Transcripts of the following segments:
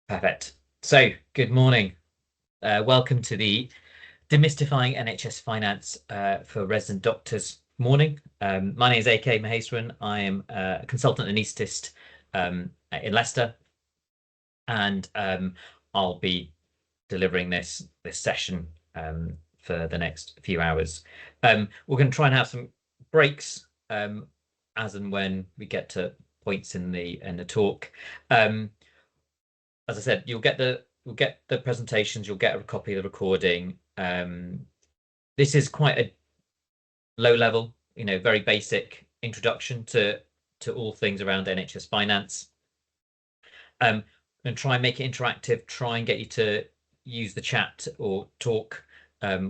Perfect. So, good morning. Welcome to the Demystifying NHS Finance for Resident Doctors morning. My name is AK Maheswaran. I am a consultant anaesthetist in Leicester, and I'll be delivering this session for the next few hours. We're going to try and have some breaks as and when we get to points in the talk. As I said, you'll get the presentations, you'll get a copy of the recording. This is quite a low level, very basic introduction to all things around NHS finance. And try and make it interactive, try and get you to use the chat or talk,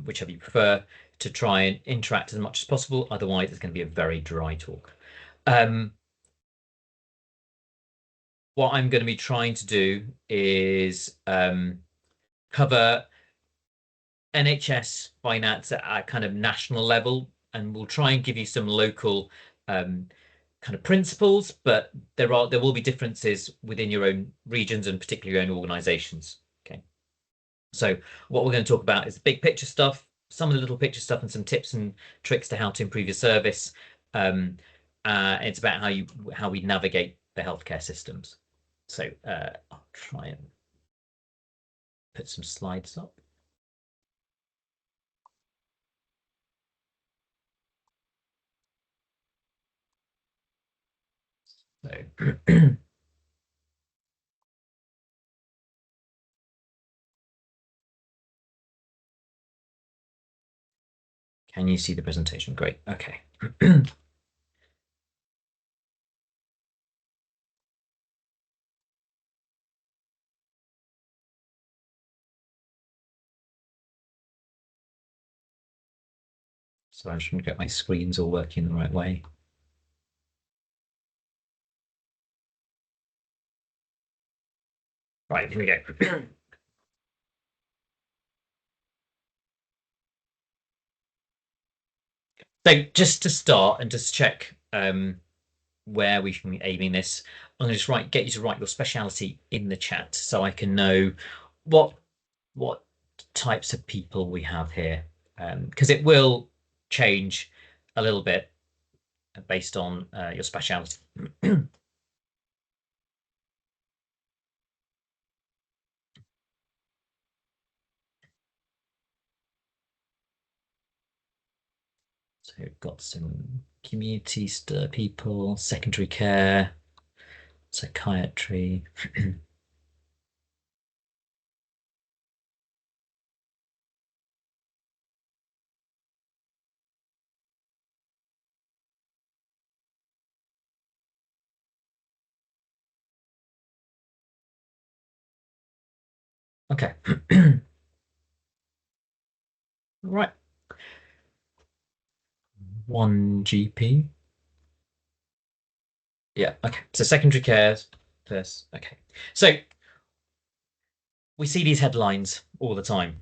whichever you prefer, to try and interact as much as possible. Otherwise, it's going to be a very dry talk. What I'm going to be trying to do is cover NHS finance at a kind of national level, and we'll try and give you some local kind of principles, but there will be differences within your own regions and particularly your own organizations. Okay. So what we're going to talk about is the big picture stuff, some of the little picture stuff, and some tips and tricks to how to improve your service. It's about how we navigate the healthcare systems. So I'll try and put some slides up. So can you see the presentation? Great. Okay. So I'm just trying to get my screens all working the right way. Right, here we go. So just to start and just check where we can be aiming this, I'm going to just get you to write your speciality in the chat so I can know what types of people we have here, because it will change a little bit based on your speciality. So we've got some community people, secondary care, psychiatry. Okay. Right. One GP. Yeah, okay. So secondary care first. Okay. So we see these headlines all the time.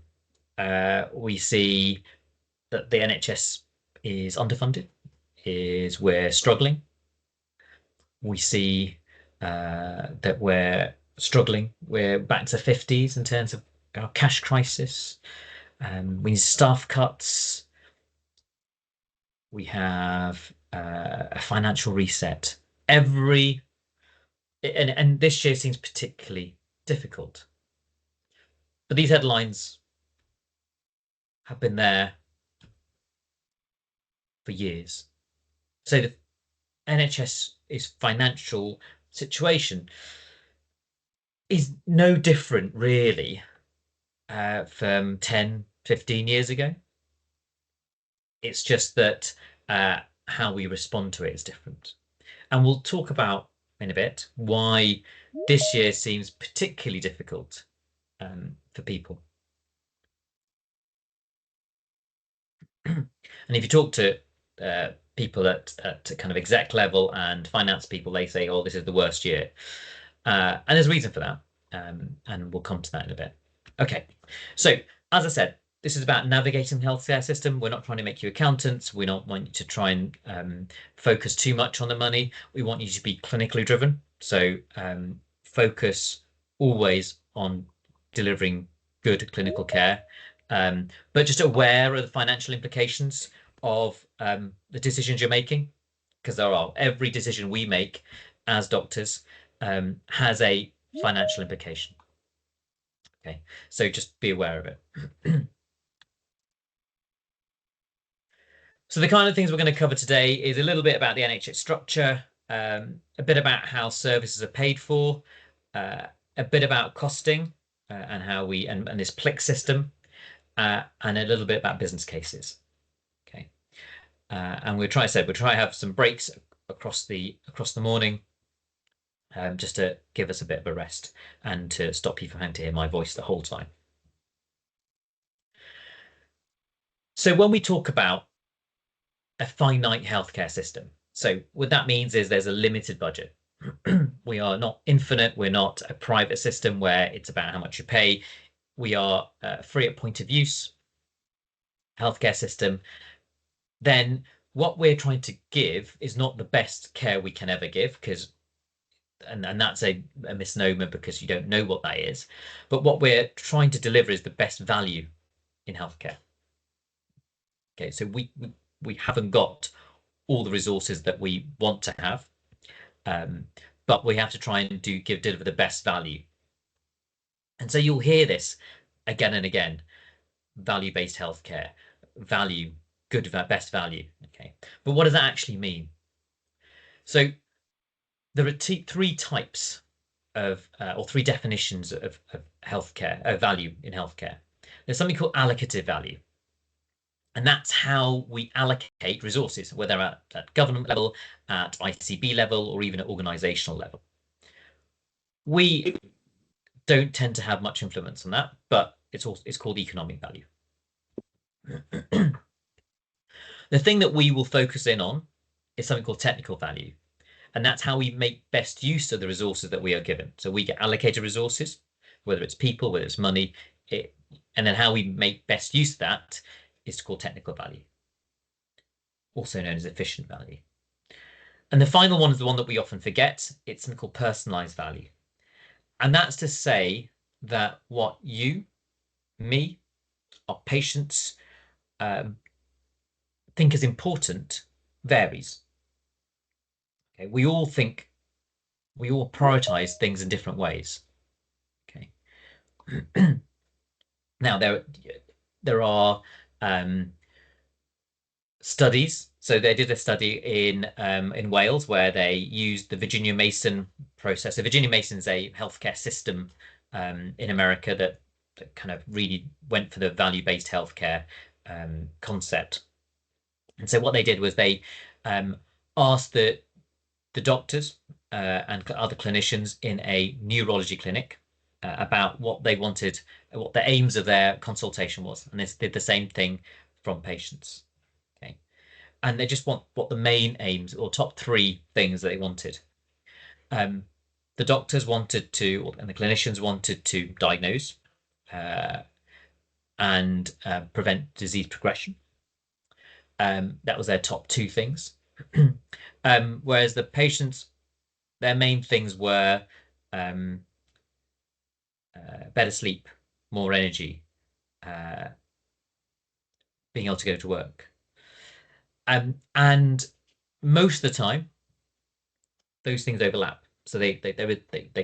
We see that the NHS is underfunded, is we're struggling. We see that we're struggling. We're back to 50s in terms of our cash crisis. We need staff cuts. We have a financial reset. And this year seems particularly difficult. But these headlines have been there for years. So the NHS's financial situation is no different, really, from 10, 15 years ago. It's just that how we respond to it is different. And we'll talk about in a bit why this year seems particularly difficult for people. And if you talk to people at kind of exec level and finance people, they say, oh, this is the worst year. And there's a reason for that. And we'll come to that in a bit. Okay, so as I said, this is about navigating the healthcare system. We're not trying to make you accountants. We don't want you to try and focus too much on the money. We want you to be clinically driven. So focus always on delivering good clinical care, but just aware of the financial implications of the decisions you're making, because every decision we make as doctors has a financial implication. Okay, so just be aware of it. So the kind of things we're going to cover today is a little bit about the NHS structure, a bit about how services are paid for, a bit about costing and how and this PLIC system, and a little bit about business cases. Okay, and we'll try to have some breaks across the morning, just to give us a bit of a rest and to stop you from having to hear my voice the whole time. So when we talk about a finite healthcare system, so what that means is there's a limited budget. We are not infinite. We're not a private system where it's about how much you pay. We are free at point of use healthcare system. Then what we're trying to give is not the best care we can ever give, because and that's a misnomer, because you don't know what that is. But what we're trying to deliver is the best value in healthcare. Okay, so we haven't got all the resources that we want to have, but we have to try and deliver the best value. And so you'll hear this again and again: value-based healthcare, value, good, best value. Okay, but what does that actually mean? So there are three types of, or three definitions of healthcare, value in healthcare. There's something called allocative value. And that's how we allocate resources, whether at government level, at ICB level, or even at organizational level. We don't tend to have much influence on that, but it's called economic value. The thing that we will focus in on is something called technical value. And that's how we make best use of the resources that we are given. So we get allocated resources, whether it's people, whether it's money, and then how we make best use of that is called technical value, also known as efficient value. And the final one is the one that we often forget. It's something called personalized value. And that's to say that what you, me, our patients think is important varies. Okay, we all prioritize things in different ways. Okay. Now there are studies. So they did a study in Wales where they used the Virginia Mason process. So Virginia Mason is a healthcare system in America that kind of really went for the value-based healthcare concept. And so what they did was they asked the doctors and other clinicians in a neurology clinic about what they wanted, what the aims of their consultation was. And they did the same thing from patients. Okay. And they just want what the main aims or top three things that they wanted. The doctors wanted to, and the clinicians wanted to diagnose and prevent disease progression. That was their top two things. Whereas the patients, their main things were better sleep, more energy, being able to go to work. And most of the time, those things overlap. So they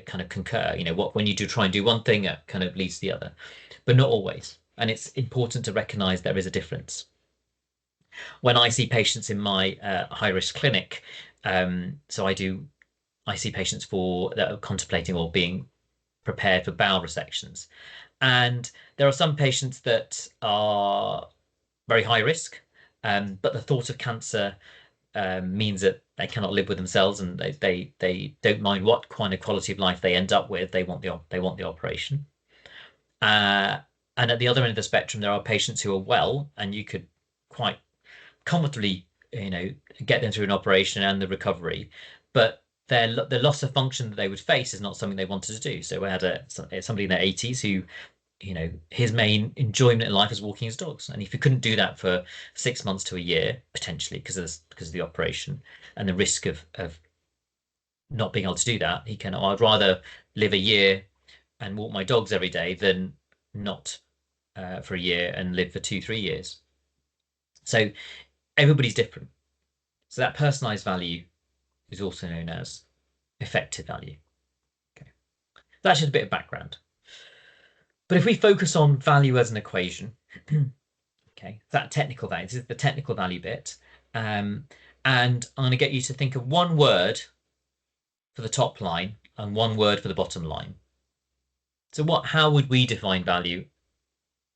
kind of concur. You know, when you try and do one thing, it kind of leads to the other, but not always. And it's important to recognize there is a difference. When I see patients in my high-risk clinic, so I see patients that are contemplating or being prepared for bowel resections. And there are some patients that are very high risk, but the thought of cancer means that they cannot live with themselves, and they don't mind what kind of quality of life they end up with. They want the operation. And at the other end of the spectrum, there are patients who are well, and you could quite comfortably, get them through an operation and the recovery, but the loss of function that they would face is not something they wanted to do. So we had somebody in their 80s who, his main enjoyment in life is walking his dogs, and if he couldn't do that for 6 months to a year, potentially because of the operation and the risk of not being able to do that, I'd rather live a year and walk my dogs every day than not for a year and live for 2, 3 years. So everybody's different. So that personalized value is also known as effective value. Okay. That's just a bit of background. But if we focus on value as an equation, okay, that technical value, this is the technical value bit. And I'm going to get you to think of one word for the top line and one word for the bottom line. So how would we define value,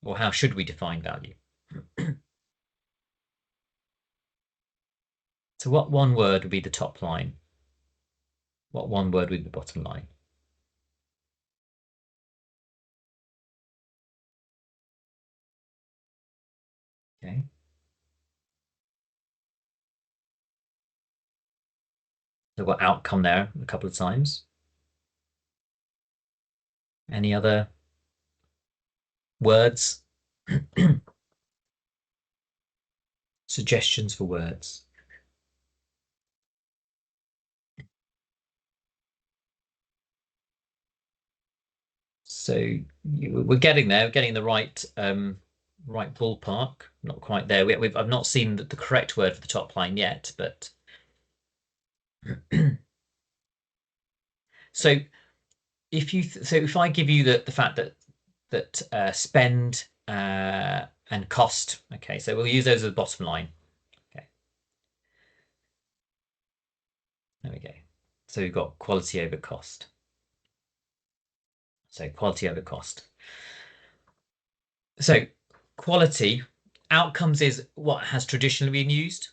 or how should we define value? So what one word would be the top line? What one word would be the bottom line? Okay. So we've got outcome there a couple of times. Any other words? Suggestions for words? So we're getting there. We're getting the right ballpark. Not quite there. I've not seen the correct word for the top line yet, but so if I give you the fact that spend and cost. Okay, so we'll use those as the bottom line. Okay, there we go. So we've got quality over cost. So quality over cost. So quality outcomes is what has traditionally been used.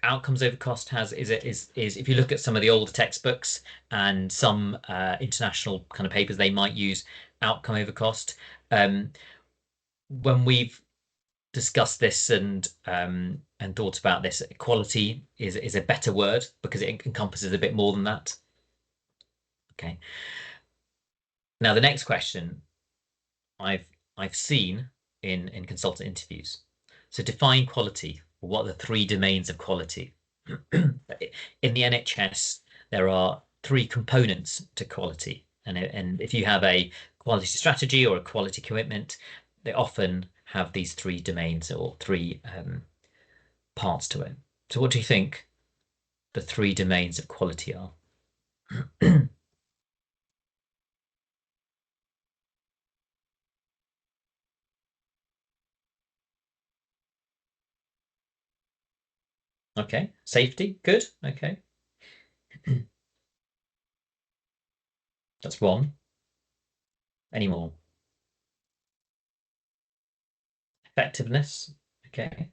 Outcomes over cost is if you look at some of the older textbooks and some international kind of papers, they might use outcome over cost. When we've discussed this and thought about this, quality is a better word because it encompasses a bit more than that. Okay. Now the next question I've seen in consultant interviews. So define quality. What are the three domains of quality? In the NHS, there are three components to quality. And if you have a quality strategy or a quality commitment, they often have these three domains or three parts to it. So what do you think the three domains of quality are? Okay, safety, good. Okay, that's one. Any more? Effectiveness. Okay.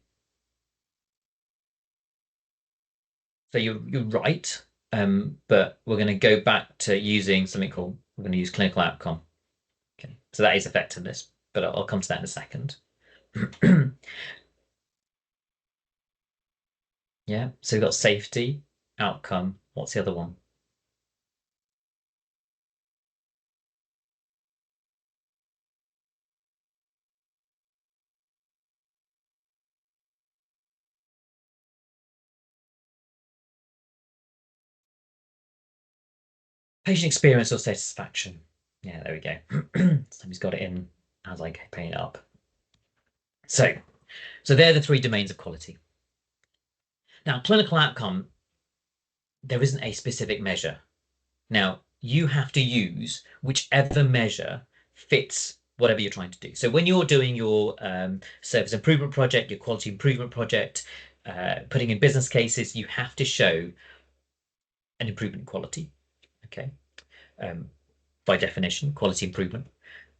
So you're right, but we're going to go back to using something called we're going to use clinical outcome. Okay, so that is effectiveness, but I'll come to that in a second. Yeah, so we've got safety, outcome. What's the other one? Patient experience or satisfaction. Yeah, there we go. Somebody's got it in as I paint it up. So they're the three domains of quality. Now, clinical outcome, there isn't a specific measure. Now, you have to use whichever measure fits whatever you're trying to do. So when you're doing your service improvement project, your quality improvement project, putting in business cases, you have to show an improvement in quality. Okay, by definition, quality improvement.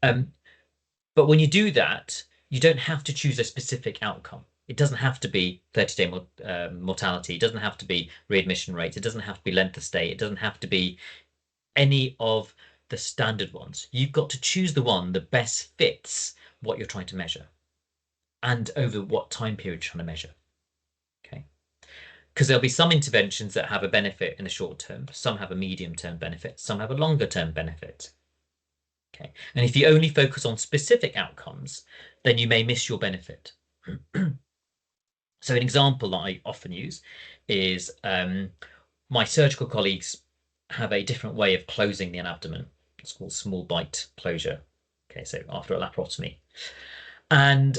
But when you do that, you don't have to choose a specific outcome. It doesn't have to be 30-day mortality. It doesn't have to be readmission rates. It doesn't have to be length of stay. It doesn't have to be any of the standard ones. You've got to choose the one that best fits what you're trying to measure and over what time period you're trying to measure. Okay. Because there'll be some interventions that have a benefit in the short term, some have a medium-term benefit, some have a longer-term benefit. Okay. And if you only focus on specific outcomes, then you may miss your benefit. So an example that I often use is my surgical colleagues have a different way of closing the abdomen. It's called small bite closure. Okay, so after a laparotomy. And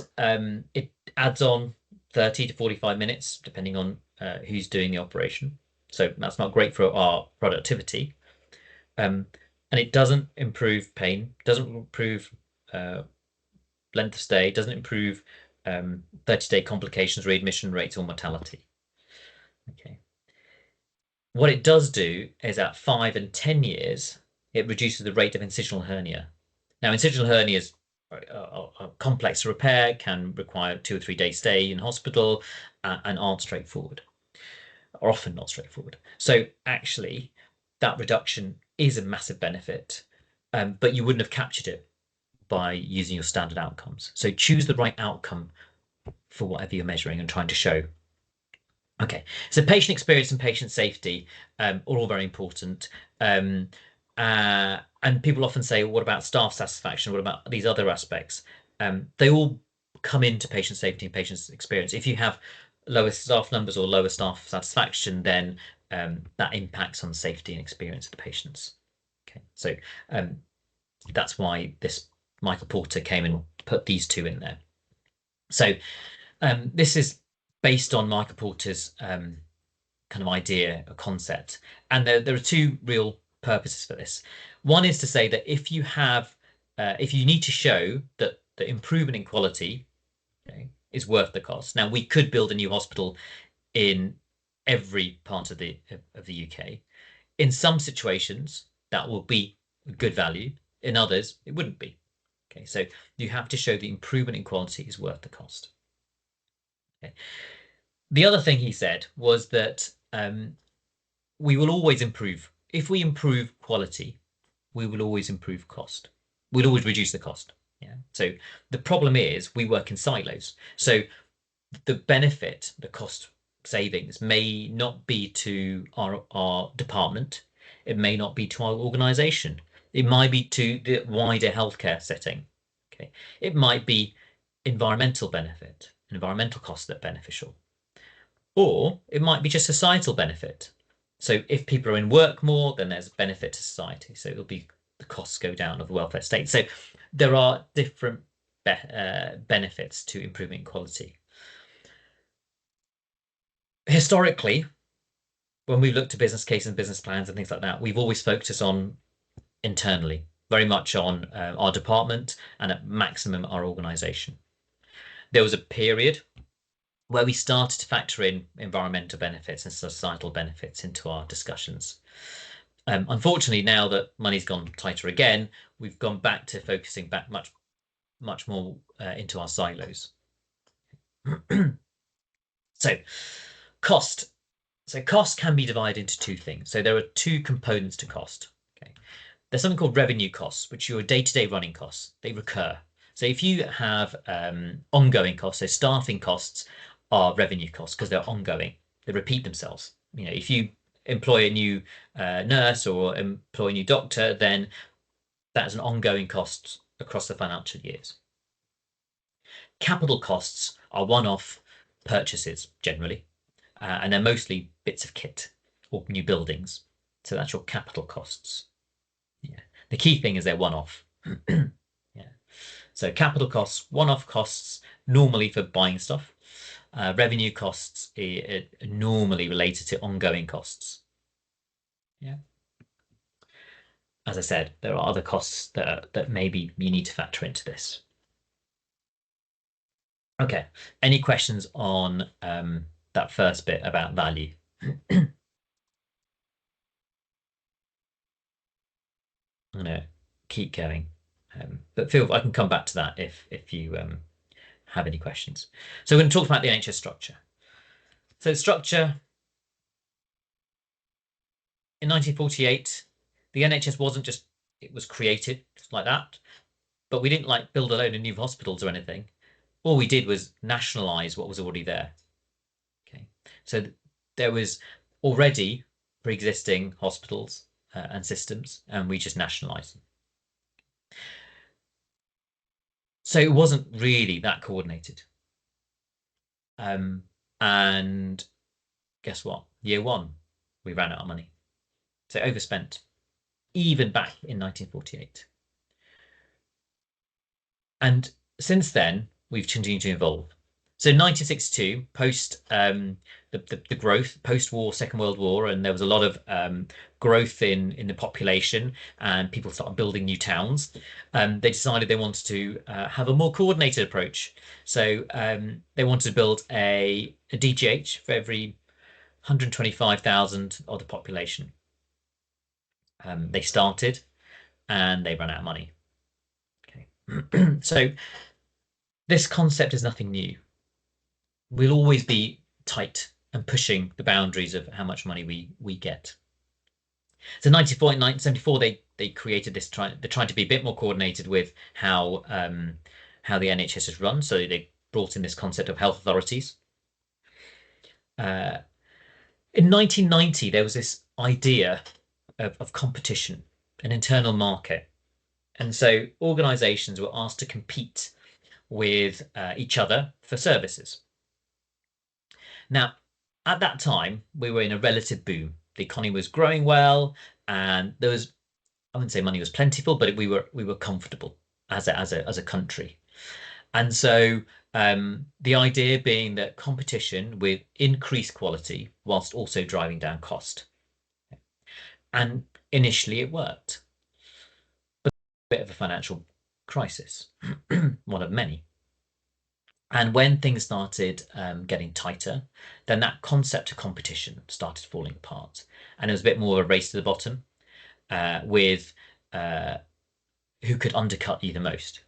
it adds on 30 to 45 minutes, depending on who's doing the operation. So that's not great for our productivity. And it doesn't improve pain, doesn't improve uh, length of stay, doesn't improve 30-day complications, readmission rates, or mortality. Okay. What it does do is at 5 and 10 years, it reduces the rate of incisional hernia. Now, incisional hernias are complex to repair, can require 2 or 3 day stay in hospital, and aren't straightforward, or often not straightforward. So actually, that reduction is a massive benefit, but you wouldn't have captured it by using your standard outcomes. So choose the right outcome for whatever you're measuring and trying to show. Okay, so patient experience and patient safety are all very important. And people often say, well, what about staff satisfaction? What about these other aspects? They all come into patient safety and patient experience. If you have lower staff numbers or lower staff satisfaction, then that impacts on safety and experience of the patients. Okay, so that's why this Michael Porter came and put these two in there. So this is based on Michael Porter's kind of idea, a concept. And there are two real purposes for this. One is to say that if you need to show that the improvement in quality, okay, is worth the cost. Now, we could build a new hospital in every part of the UK. In some situations, that will be good value. In others, it wouldn't be. Okay, so you have to show the improvement in quality is worth the cost. Okay. The other thing he said was that we will always improve. If we improve quality, we will always improve cost. We'll always reduce the cost. Yeah. So the problem is we work in silos. So the benefit, the cost savings may not be to our department. It may not be to our organization. It might be to the wider healthcare setting. Okay. It might be environmental benefit, environmental costs that are beneficial. Or it might be just societal benefit. So if people are in work more, then there's a benefit to society. So it'll be the costs go down of the welfare state. So there are different benefits to improving quality. Historically, when we've looked at business cases and business plans and things like that, we've always focused on internally, very much on our department and at maximum our organization. There was a period where we started to factor in environmental benefits and societal benefits into our discussions. Unfortunately, now that money's gone tighter again, we've gone back to focusing back much more into our silos. So cost. So cost can be divided into two things. So there are two components to cost. Okay. There's something called revenue costs, which are your day-to-day running costs. They recur. So if you have ongoing costs, so staffing costs are revenue costs because they're ongoing. They repeat themselves. You know, if you employ a new nurse or employ a new doctor, then that's an ongoing cost across the financial years. Capital costs are one-off purchases generally, and they're mostly bits of kit or new buildings. So that's your capital costs. Yeah. The key thing is they're one-off. Yeah. So capital costs, one-off costs, normally for buying stuff. Revenue costs are normally related to ongoing costs. Yeah. As I said, there are other costs that maybe you need to factor into this. Okay. Any questions on that first bit about value? I'm gonna keep going, but I can come back to that if you have any questions. So we're going to talk about the NHS structure. So structure in 1948, the NHS wasn't just, it was created just like that, but we didn't like build a load of new hospitals or anything. All we did was nationalize what was already there. Okay, so there was already pre-existing hospitals and systems, and we just nationalized them. So it wasn't really that coordinated. And guess what? Year one, we ran out of money. So overspent. even back in 1948. And since then, we've continued to evolve. So 1962, post the growth, post-war, Second World War, and there was a lot of growth in the population, and people started building new towns. They decided they wanted to have a more coordinated approach. So they wanted to build a DGH for every 125,000 of the population. They started, and they ran out of money. Okay, so this concept is nothing new. We'll always be tight and pushing the boundaries of how much money we get. So 94 and 1974, they created this. They're trying to be a bit more coordinated with how the NHS is run. So they brought in this concept of health authorities. In 1990, there was this idea of competition, an internal market, and so organisations were asked to compete with each other for services. Now, at that time, we were in a relative boom. The economy was growing well, and there was, I wouldn't say money was plentiful, but we were comfortable as a country. And so the idea being that competition with increased quality whilst also driving down cost. And initially it worked, but a bit of a financial crisis, one of many. And when things started getting tighter, then that concept of competition started falling apart. And it was a bit more of a race to the bottom with who could undercut you the most,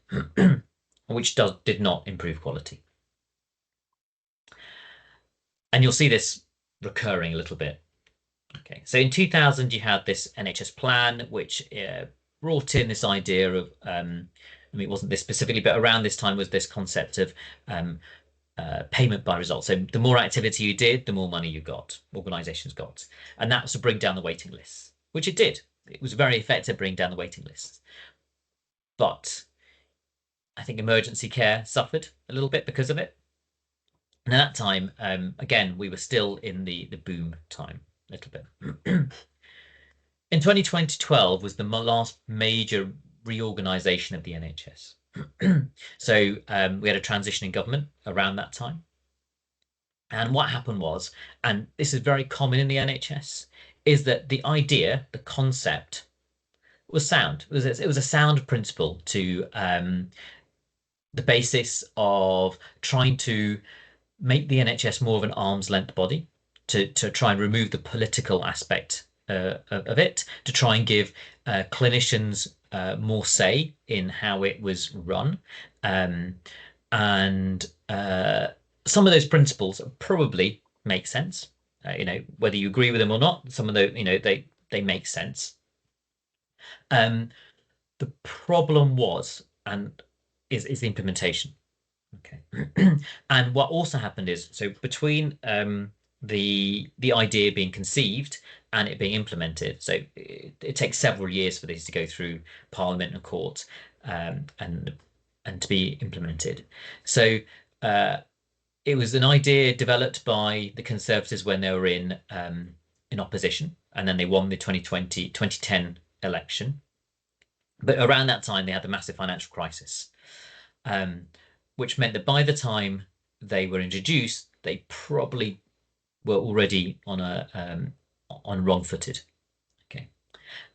which did not improve quality. And you'll see this recurring a little bit. Okay, so in 2000, you had this NHS plan, which brought in this idea of, I mean, it wasn't this specifically, but around this time was this concept of payment by results. So the more activity you did, the more money you got, organizations got. And that was to bring down the waiting lists, which it did. It was very effective bringing down the waiting lists. But I think emergency care suffered a little bit because of it. And at that time, again, we were still in the boom time a little bit. In 2012 was the last major reorganization of the NHS. So we had a transition in government around that time. And what happened was, and this is very common in the NHS, is that the idea, the concept was sound. It was a sound principle to the basis of trying to make the NHS more of an arm's length body, to try and remove the political aspect of it, to try and give clinicians more say in how it was run. And some of those principles probably make sense. Whether you agree with them or not, some of those, they make sense. The problem was, and is the implementation. Okay. And what also happened is, so between the idea being conceived and it being implemented, so it takes several years for these to go through Parliament and court and to be implemented. So it was an idea developed by the Conservatives when they were in opposition, and then they won the 2010 election. But around that time, they had the massive financial crisis, which meant that by the time they were introduced, they probably were already on wrong-footed. Okay,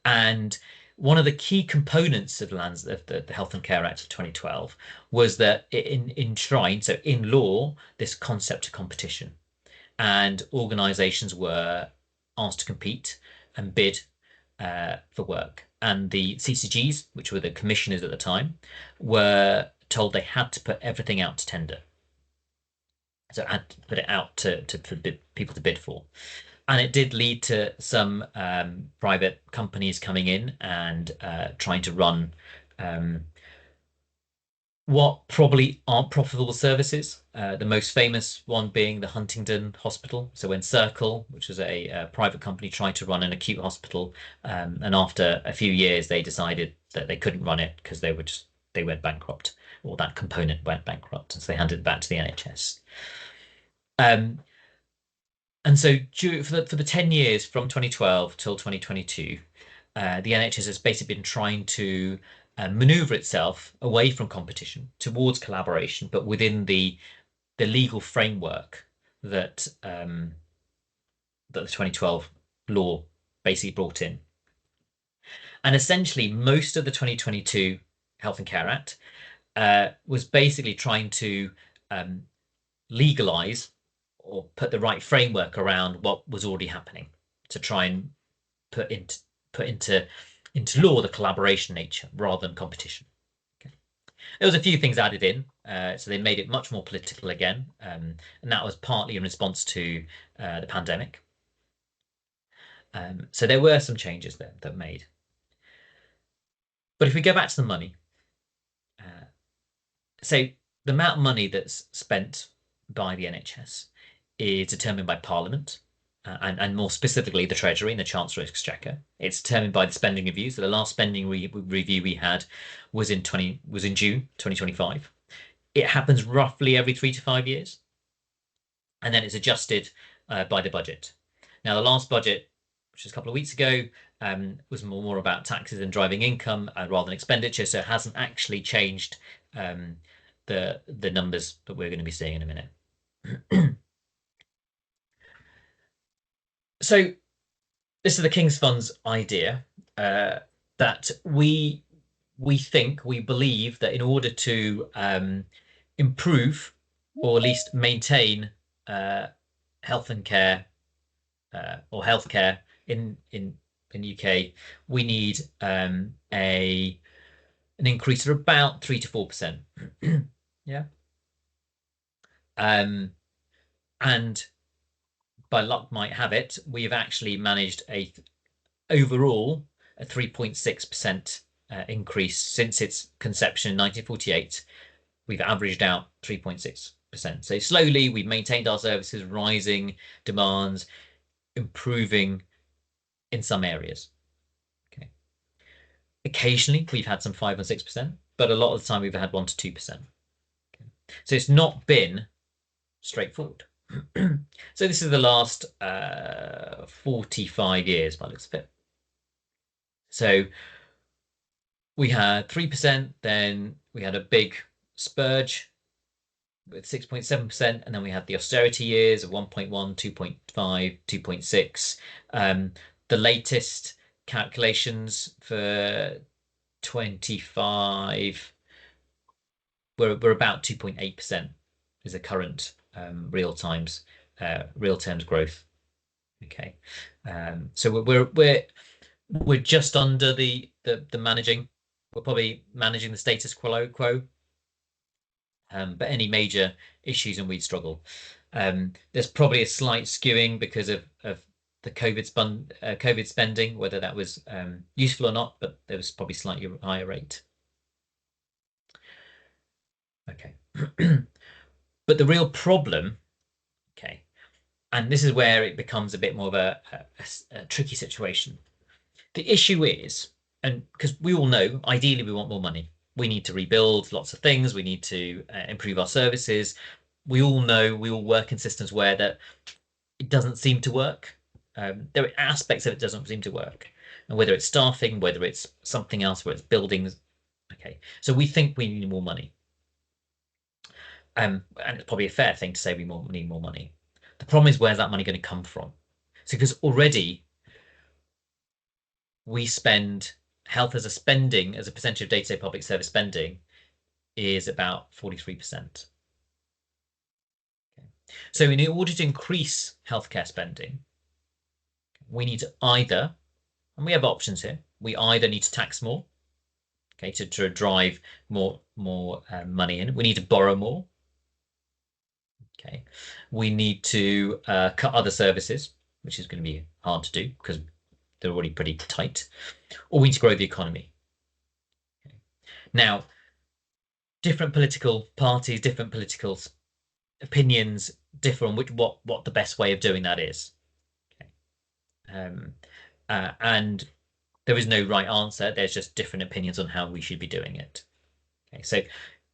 and one of the key components of the Health and Care Act of 2012 was that it enshrined, so in law, this concept of competition, and organisations were asked to compete and bid for work. And the CCGs, which were the commissioners at the time, were told they had to put everything out to tender. So had to put it out for people to bid for. And it did lead to some private companies coming in and trying to run what probably aren't profitable services. The most famous one being the Huntingdon Hospital. So when Circle, which was a private company, tried to run an acute hospital, and after a few years they decided that they couldn't run it because they went bankrupt, or that component went bankrupt, and so they handed it back to the NHS. And so for the 10 years from 2012 till 2022, the NHS has basically been trying to maneuver itself away from competition towards collaboration, but within the legal framework that that the 2012 law basically brought in. And essentially, most of the 2022 Health and Care Act was basically trying to legalize or put the right framework around what was already happening to try and put into law the collaboration nature rather than competition. Okay. There was a few things added in, so they made it much more political again, and that was partly in response to the pandemic. So there were some changes there that made. But if we go back to the money, so the amount of money that's spent by the NHS is determined by Parliament, and more specifically the Treasury and the Chancellor's Exchequer. It's determined by the spending review. So the last spending review we had was in June 2025. It happens roughly every 3 to 5 years, and then it's adjusted by the budget. Now, the last budget, which was a couple of weeks ago, was more about taxes and driving income rather than expenditure. So it hasn't actually changed the numbers that we're going to be seeing in a minute. So this is the King's Fund's idea that we believe that in order to improve or at least maintain health and care or healthcare in UK, we need an increase of about 3 to 4%. Yeah. And by luck might have it, we've actually managed overall a 3.6% increase since its conception in 1948. We've averaged out 3.6%. So slowly we've maintained our services, rising demands, improving in some areas. Okay. Occasionally we've had some 5 or 6%, but a lot of the time we've had 1 to 2%. Okay. So it's not been straightforward. So this is the last 45 years by the looks of it. So we had 3%, then we had a big spurge with 6.7%, and then we had the austerity years of 1.1, 2.5, 2.6. The latest calculations for 25 were about 2.8% is the current real terms growth. Okay, so we're just under the managing. We're probably managing the status quo. But any major issues and we'd struggle. There's probably a slight skewing because of the COVID spending, whether that was useful or not, but there was probably slightly higher rate. Okay. But the real problem, okay, and this is where it becomes a bit more of a tricky situation. The issue is, and because we all know, ideally we want more money. We need to rebuild lots of things. We need to improve our services. We all know, we all work in systems where that it doesn't seem to work. There are aspects of it doesn't seem to work. And whether it's staffing, whether it's something else, whether it's buildings. Okay, so we think we need more money. And it's probably a fair thing to say we need more money. The problem is, where's that money going to come from? So because already we spend health as a spending, as a percentage of day-to-day public service spending, is about 43%. Okay. So in order to increase healthcare spending, we need to either, and we have options here, we either need to tax more, okay, to drive more money in. We need to borrow more. Okay, we need to cut other services, which is going to be hard to do because they're already pretty tight, or we need to grow the economy. Okay. Now, different political parties, different political opinions differ on what the best way of doing that is. Okay. And there is no right answer. There's just different opinions on how we should be doing it. Okay, so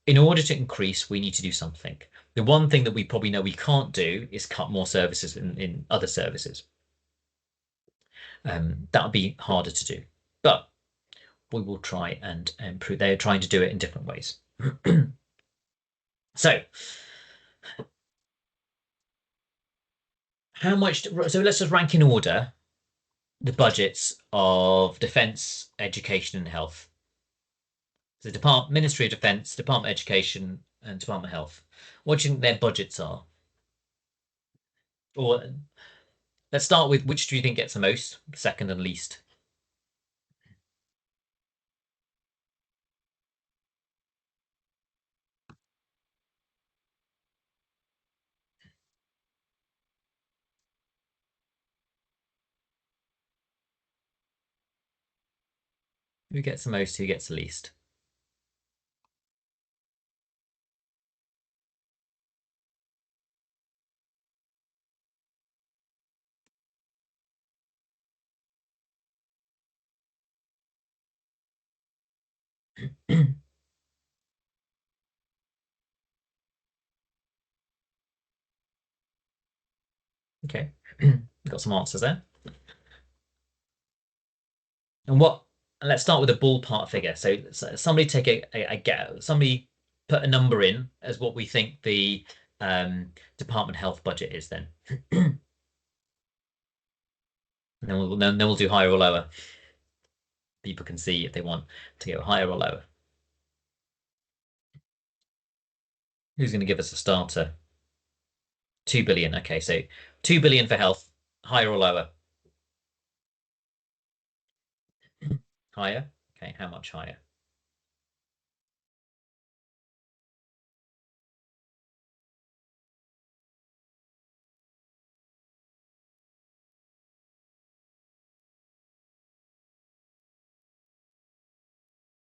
in order to increase, we need to do something. The one thing that we probably know we can't do is cut more services in other services. That would be harder to do. but we will try and improve. They are trying to do it in different ways. So how much? So let's just rank in order the budgets of defence, education, and health. The Ministry of Defence, Department of Education, and Department of Health. What do you think their budgets are? Or let's start with which do you think gets the most, second and least? Who gets the most? Who gets the least? Okay, got some answers there. And what? And let's start with a ballpark figure. So somebody take somebody put a number in as what we think the Department of Health budget is then. And then we'll do higher or lower. People can see if they want to go higher or lower. Who's going to give us a starter? 2 billion. Okay, so 2 billion for health, higher or lower? Higher. Okay, how much higher?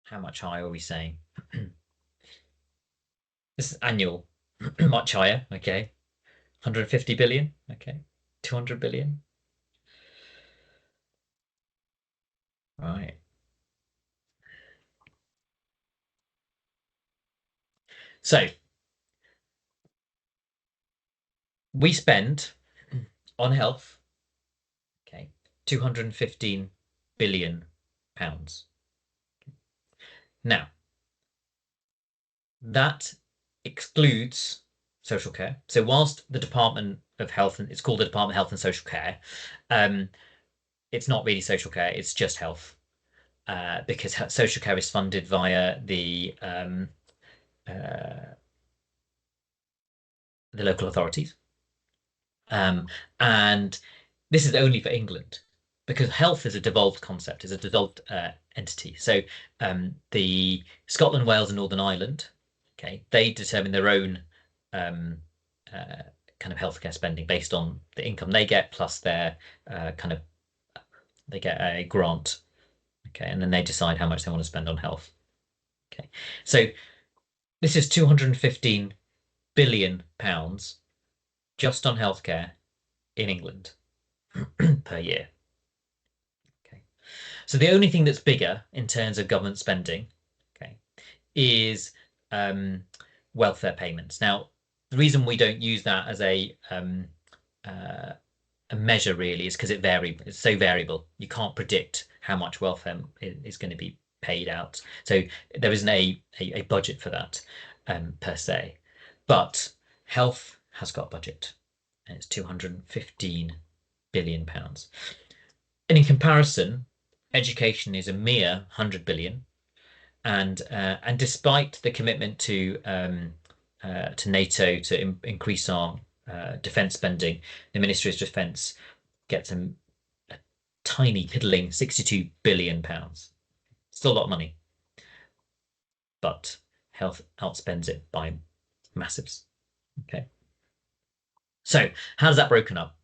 How much higher are we saying? This is annual. Much higher. Okay. 150 billion. Okay. 200 billion. Right. So we spend on health, okay, 215 billion pounds. Now, that excludes social care. So whilst the Department of Health, and it's called the Department of Health and Social Care, um, it's not really social care, it's just health. Because social care is funded via uh, the local authorities. And this is only for England because health is a devolved concept, is a devolved entity. So the Scotland, Wales, and Northern Ireland, okay, they determine their own um, uh, kind of healthcare spending based on the income they get plus their kind of they get a grant, okay, and then they decide how much they want to spend on health. Okay, so this is 215 billion pounds just on healthcare in England per year. Okay. So the only thing that's bigger in terms of government spending, okay, is um, welfare payments. Now, the reason we don't use that as uh, a measure really is because it's so variable. You can't predict how much welfare is going to be paid out. So there isn't a budget for that per se. But health has got a budget, and it's 215 billion pounds. And in comparison, education is a mere 100 billion. And despite the commitment to NATO to increase our defence spending, the Ministry of Defence gets a tiny piddling 62 billion pounds. Still a lot of money, but health outspends it by massives. Okay, so how does that broken up?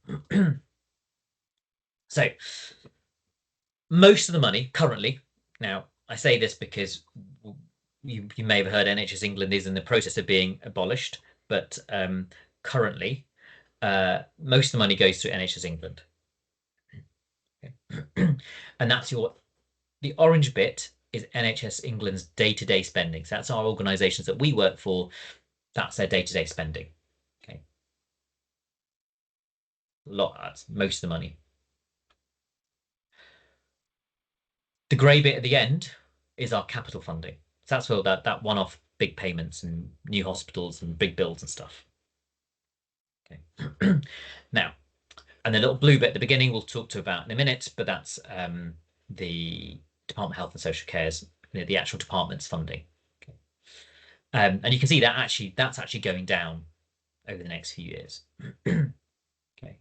So most of the money currently, now I say this because you may have heard NHS England is in the process of being abolished, but currently most of the money goes to NHS England. Okay. And that's the orange bit is NHS England's day-to-day spending. So that's our organisations that we work for. That's their day-to-day spending. Okay, that's most of the money. The grey bit at the end is our capital funding. So that's all that one-off big payments and new hospitals and big bills and stuff. Okay. Now, and the little blue bit at the beginning we'll talk to about in a minute, but that's the Department of Health and Social Care's, the actual department's funding. Okay. And you can see that that's actually going down over the next few years. Okay.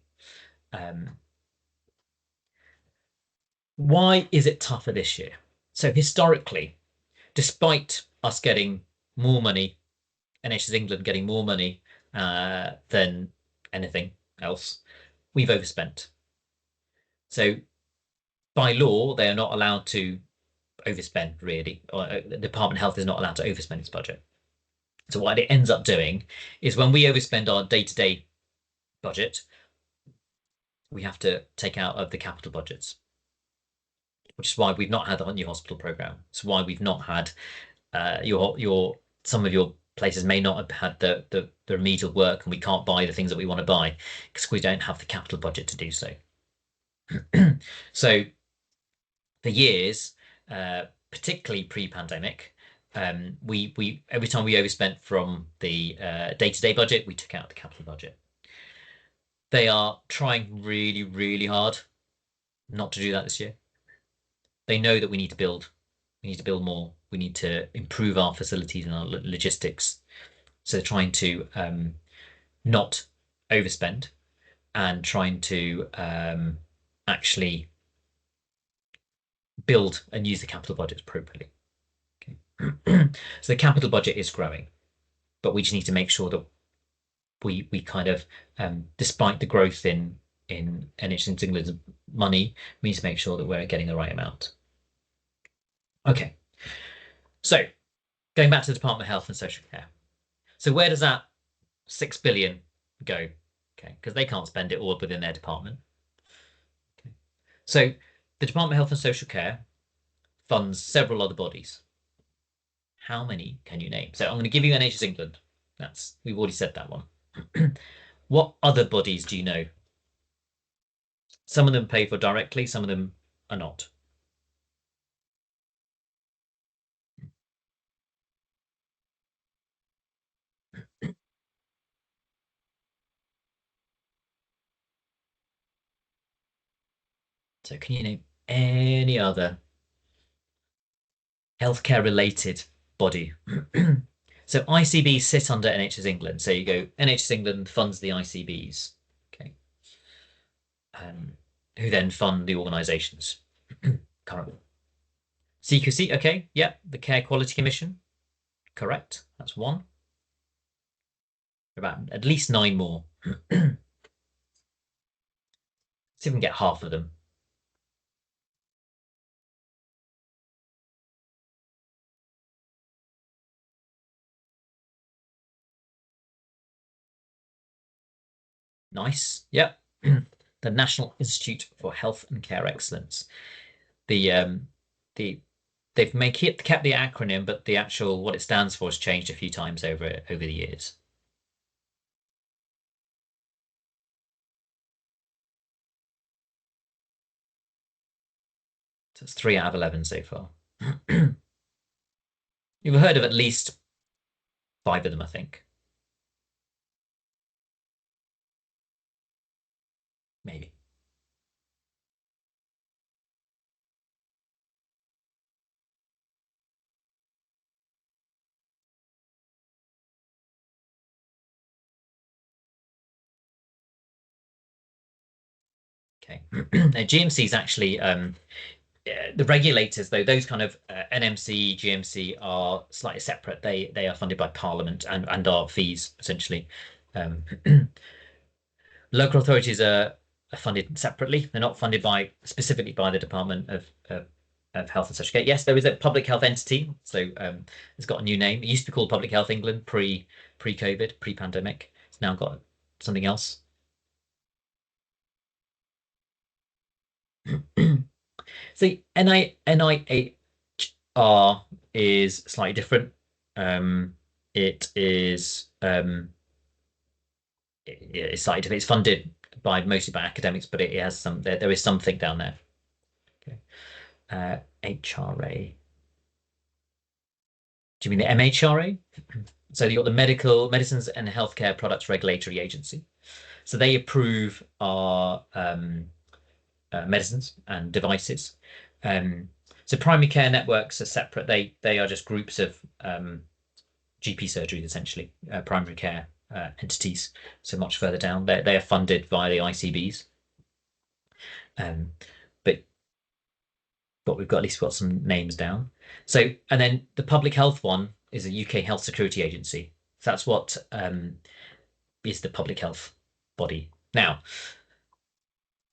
Why is it tougher this year? So historically, despite us getting more money, NHS England getting more money than anything else, we've overspent. So by law, they are not allowed to overspend, really. Or, the Department of Health is not allowed to overspend its budget. So what it ends up doing is when we overspend our day-to-day budget, we have to take out of the capital budgets, which is why we've not had a new hospital program. It's why we've not had some of your places may not have had the remedial work, and we can't buy the things that we want to buy because we don't have the capital budget to do so. So for years, particularly pre-pandemic, we every time we overspent from the day-to-day budget, we took out the capital budget. They are trying really, really hard not to do that this year. They know that we need to build. We need to build more. We need to improve our facilities and our logistics. So they're trying to not overspend and trying to actually build and use the capital budget appropriately. Okay. So the capital budget is growing, but we just need to make sure that we kind of, despite the growth in NHS England's money, we need to make sure that we're getting the right amount. Okay. So going back to the Department of Health and Social Care. So where does that 6 billion go? Okay, because they can't spend it all within their department. Okay. So the Department of Health and Social Care funds several other bodies. How many can you name? So I'm going to give you NHS England. We've already said that one. What other bodies do you know? Some of them pay for directly, some of them are not. So can you name any other healthcare related body? So ICBs sit under NHS England. So you go, NHS England funds the ICBs, okay, who then fund the organisations currently. CQC, okay, yeah, the Care Quality Commission, correct. That's one. About at least 9 more. See if we can get half of them. Nice. Yep. The National Institute for Health and Care Excellence. They've kept the acronym, but the actual what it stands for has changed a few times over the years. So it's 3 out of 11 so far. You've heard of at least 5 of them, I think. Maybe. Okay. Now, GMC is actually the regulators, though, those kind of NMC, GMC are slightly separate. They are funded by Parliament and are fees, essentially. Local authorities are funded separately. They're not funded specifically by the Department of Health and Social Care. Yes, there is a public health entity, so it's got a new name. It used to be called Public Health England pre-COVID, pre-pandemic. It's now got something else. So NIHR is slightly different. It is it's slightly different. It's funded mostly by academics, but it has there is something down there. Okay. HRA. Do you mean the MHRA? So you've got the Medicines and Healthcare Products Regulatory Agency. So they approve our medicines and devices. So primary care networks are separate. They are just groups of GP surgeries, essentially, primary care entities. So much further down, they are funded via the ICBs. Um, but we've got at least got some names down. So, and then the public health one is a UK Health Security Agency. So that's what is the public health body. Now,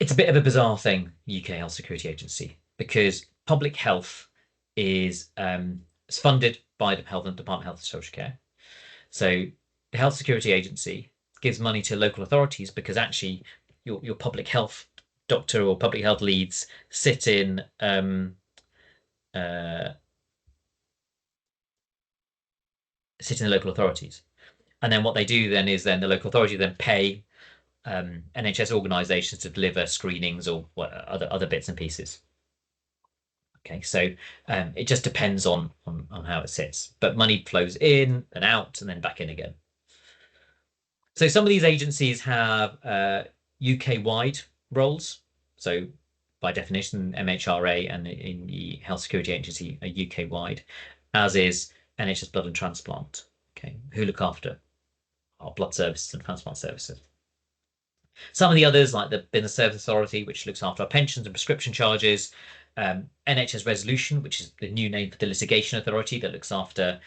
it's a bit of a bizarre thing, UK Health Security Agency, because public health is it's funded by the Department of Health and Social Care. So the Health Security Agency gives money to local authorities because actually your public health doctor or public health leads sit in uh, the local authorities. And then what they do then is then the local authority then pay NHS organisations to deliver screenings or other bits and pieces. Okay, so it just depends on how it sits, but money flows in and out and then back in again. So some of these agencies have UK-wide roles. So by definition, MHRA and in the Health Security Agency are UK-wide, as is NHS Blood and Transplant. Okay, who look after our blood services and transplant services. Some of the others, like the Business Service Authority, which looks after our pensions and prescription charges, NHS Resolution, which is the new name for the Litigation Authority that looks after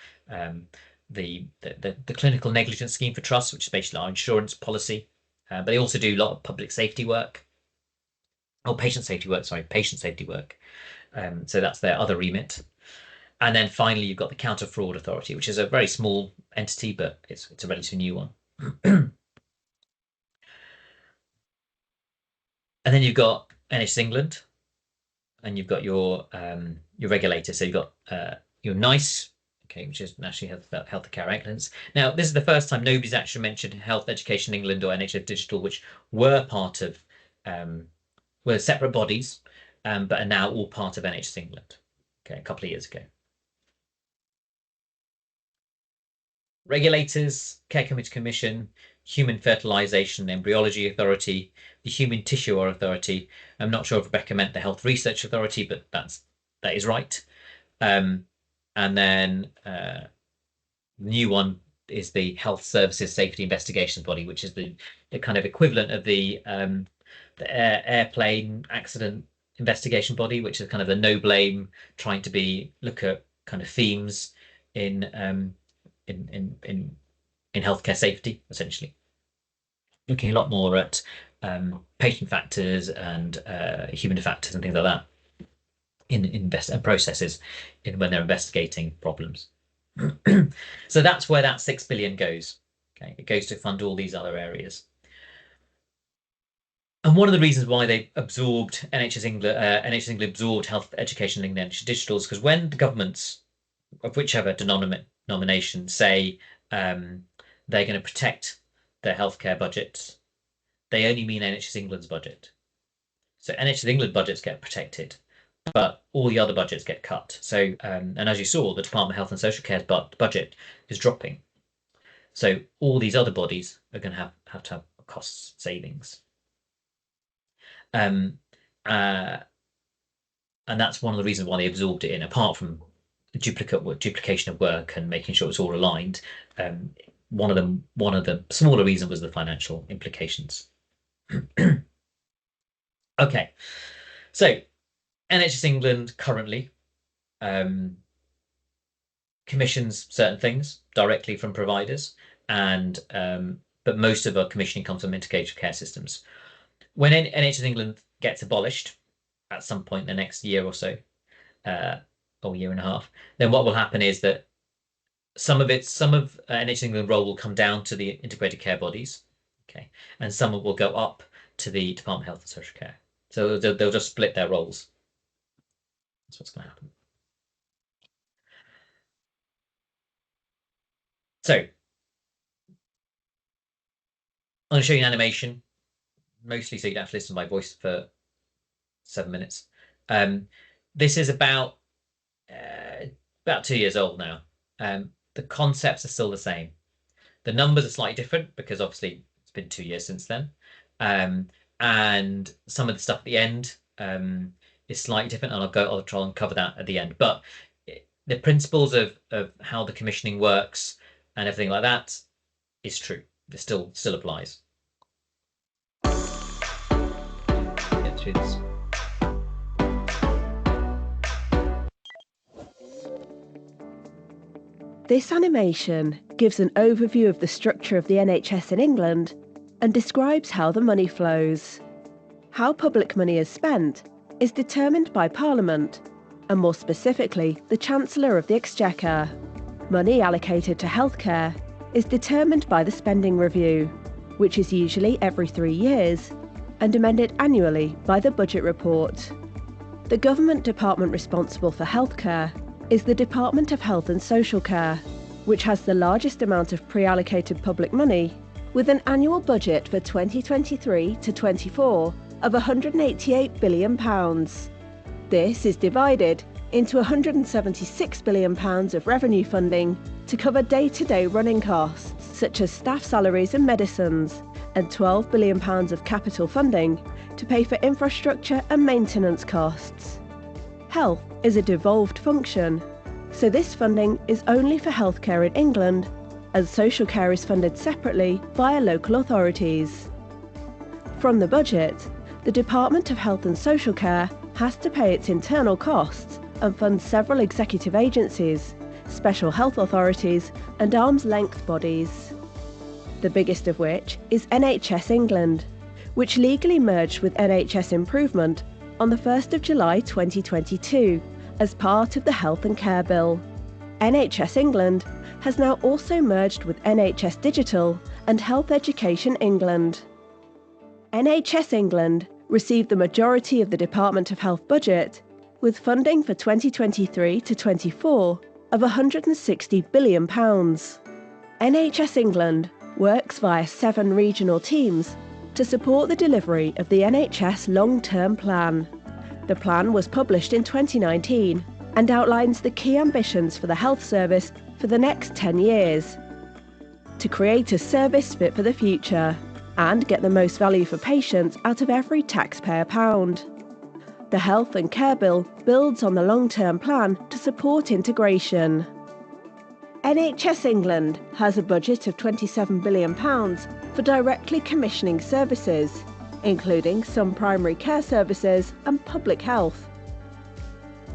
the clinical negligence scheme for trusts, which is basically our insurance policy. But they also do a lot of public safety work. Oh, patient safety work, sorry, patient safety work. So that's their other remit. And then finally, you've got the Counter Fraud Authority, which is a very small entity, but it's a relatively new one. And then you've got NHS England, and you've got your regulator. So you've got your NICE, okay, which is National Health Care Excellence. Now, this is the first time nobody's actually mentioned Health Education England or NHS Digital, which were part of were separate bodies, but are now all part of NHS England. Okay, a couple of years ago. Regulators, Care Committee Commission, Human Fertilisation and Embryology Authority, the Human Tissue Authority. I'm not sure if Rebecca meant the Health Research Authority, but that is right. And then the new one is the Health Services Safety Investigations Body, which is the kind of equivalent of the airplane accident investigation body, which is kind of the no blame, trying to look at kind of themes in healthcare safety, essentially. Looking a lot more at patient factors and human factors and things like that in processes when they're investigating problems. So that's where that 6 billion goes. Okay, it goes to fund all these other areas. And one of the reasons why they absorbed NHS England absorbed Health Education England and NHS Digital is because when the governments of whichever denomination say they're going to protect their healthcare budgets, they only mean NHS England's budget. So NHS England budgets get protected, but all the other budgets get cut. So, and as you saw, the Department of Health and Social Care's budget is dropping. So all these other bodies are going to have to have cost savings. And that's one of the reasons why they absorbed it in, apart from the duplication of work and making sure it's all aligned. One of the smaller reasons was the financial implications. Okay, so NHS England currently commissions certain things directly from providers, and but most of our commissioning comes from integrated care systems. When NHS England gets abolished at some point in the next year or so, or year and a half, then what will happen is that some of NHS England role will come down to the integrated care bodies, okay, and some will go up to the Department of Health and Social Care. So they'll just split their roles. That's what's going to happen. So I'm going to show you an animation, mostly so you don't have to listen to my voice for 7 minutes. This is about 2 years old now. The concepts are still the same. The numbers are slightly different because obviously it's been 2 years since then. And some of the stuff at the end is slightly different, and I'll try and cover that at the end. But the principles of how the commissioning works and everything like that is true. It still applies. Get through this. This animation gives an overview of the structure of the NHS in England and describes how the money flows. How public money is spent is determined by Parliament, and more specifically, the Chancellor of the Exchequer. Money allocated to healthcare is determined by the Spending Review, which is usually every 3 years, and amended annually by the Budget Report. The government department responsible for healthcare is the Department of Health and Social Care, which has the largest amount of pre-allocated public money, with an annual budget for 2023 to 24 of £188 billion. This is divided into £176 billion of revenue funding to cover day-to-day running costs, such as staff salaries and medicines, and £12 billion of capital funding to pay for infrastructure and maintenance costs. Health is a devolved function, so this funding is only for healthcare in England, as social care is funded separately via local authorities. From the budget, the Department of Health and Social Care has to pay its internal costs and fund several executive agencies, special health authorities and arm's-length bodies. The biggest of which is NHS England, which legally merged with NHS Improvement on the 1st of July 2022 as part of the Health and Care Bill. NHS England has now also merged with NHS Digital and Health Education England. NHS England received the majority of the Department of Health budget, with funding for 2023 to 24 of £160 billion. NHS England works via 7 regional teams to support the delivery of the NHS long-term plan. The plan was published in 2019 and outlines the key ambitions for the health service for the next 10 years. To create a service fit for the future and get the most value for patients out of every taxpayer pound. The Health and Care Bill builds on the long-term plan to support integration. NHS England has a budget of £27 billion for directly commissioning services, including some primary care services and public health.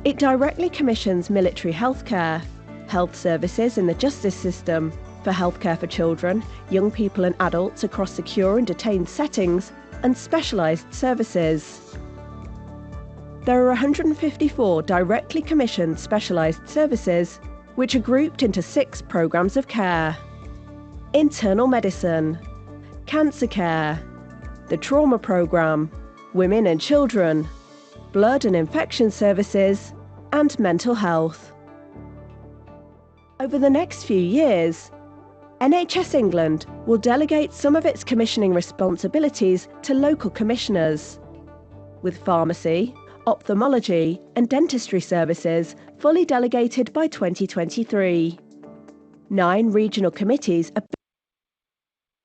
It directly commissions military healthcare, health services in the justice system, for healthcare for children, young people and adults across secure and detained settings, and specialised services. There are 154 directly commissioned specialised services, which are grouped into 6 programmes of care: internal medicine, cancer care, the trauma programme, women and children, blood and infection services, and mental health. Over the next few years, NHS England will delegate some of its commissioning responsibilities to local commissioners, with pharmacy, ophthalmology and dentistry services fully delegated by 2023. 9 regional committees are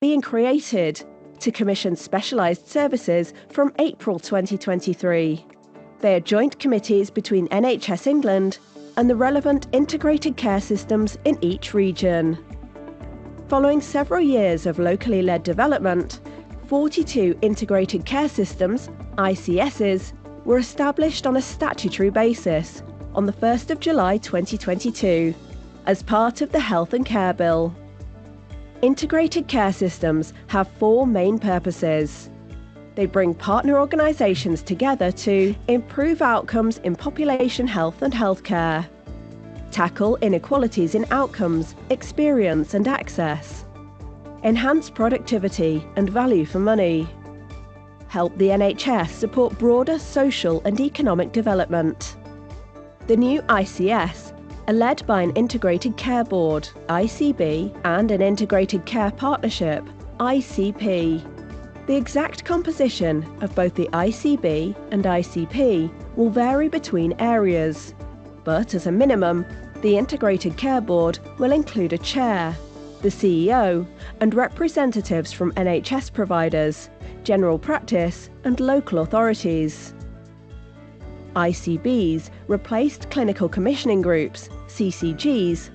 being created to commission specialised services from April 2023. They are joint committees between NHS England and the relevant integrated care systems in each region. Following several years of locally led development, 42 integrated care systems, ICSs, were established on a statutory basis on the 1st of July 2022 as part of the Health and Care Bill. Integrated care systems have 4 main purposes. They bring partner organisations together to improve outcomes in population health and healthcare, tackle inequalities in outcomes, experience and access, enhance productivity and value for money, help the NHS support broader social and economic development. The new ICS are led by an Integrated Care Board, ICB, and an Integrated Care Partnership, ICP. The exact composition of both the ICB and ICP will vary between areas, but as a minimum, the Integrated Care Board will include a chair, the CEO, and representatives from NHS providers, general practice, and local authorities. ICBs replaced clinical commissioning groups, CCGs,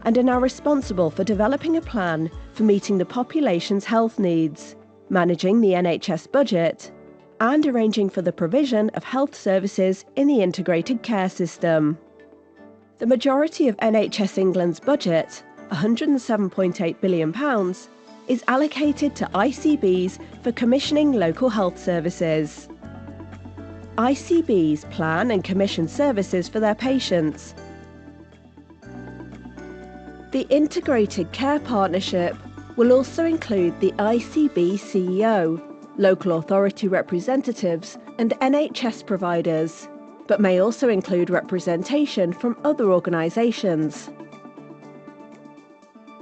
and are now responsible for developing a plan for meeting the population's health needs, managing the NHS budget, and arranging for the provision of health services in the integrated care system. The majority of NHS England's budget, £107.8 billion, is allocated to ICBs for commissioning local health services. ICBs plan and commission services for their patients. The Integrated Care Partnership will also include the ICB CEO, local authority representatives and NHS providers, but may also include representation from other organisations.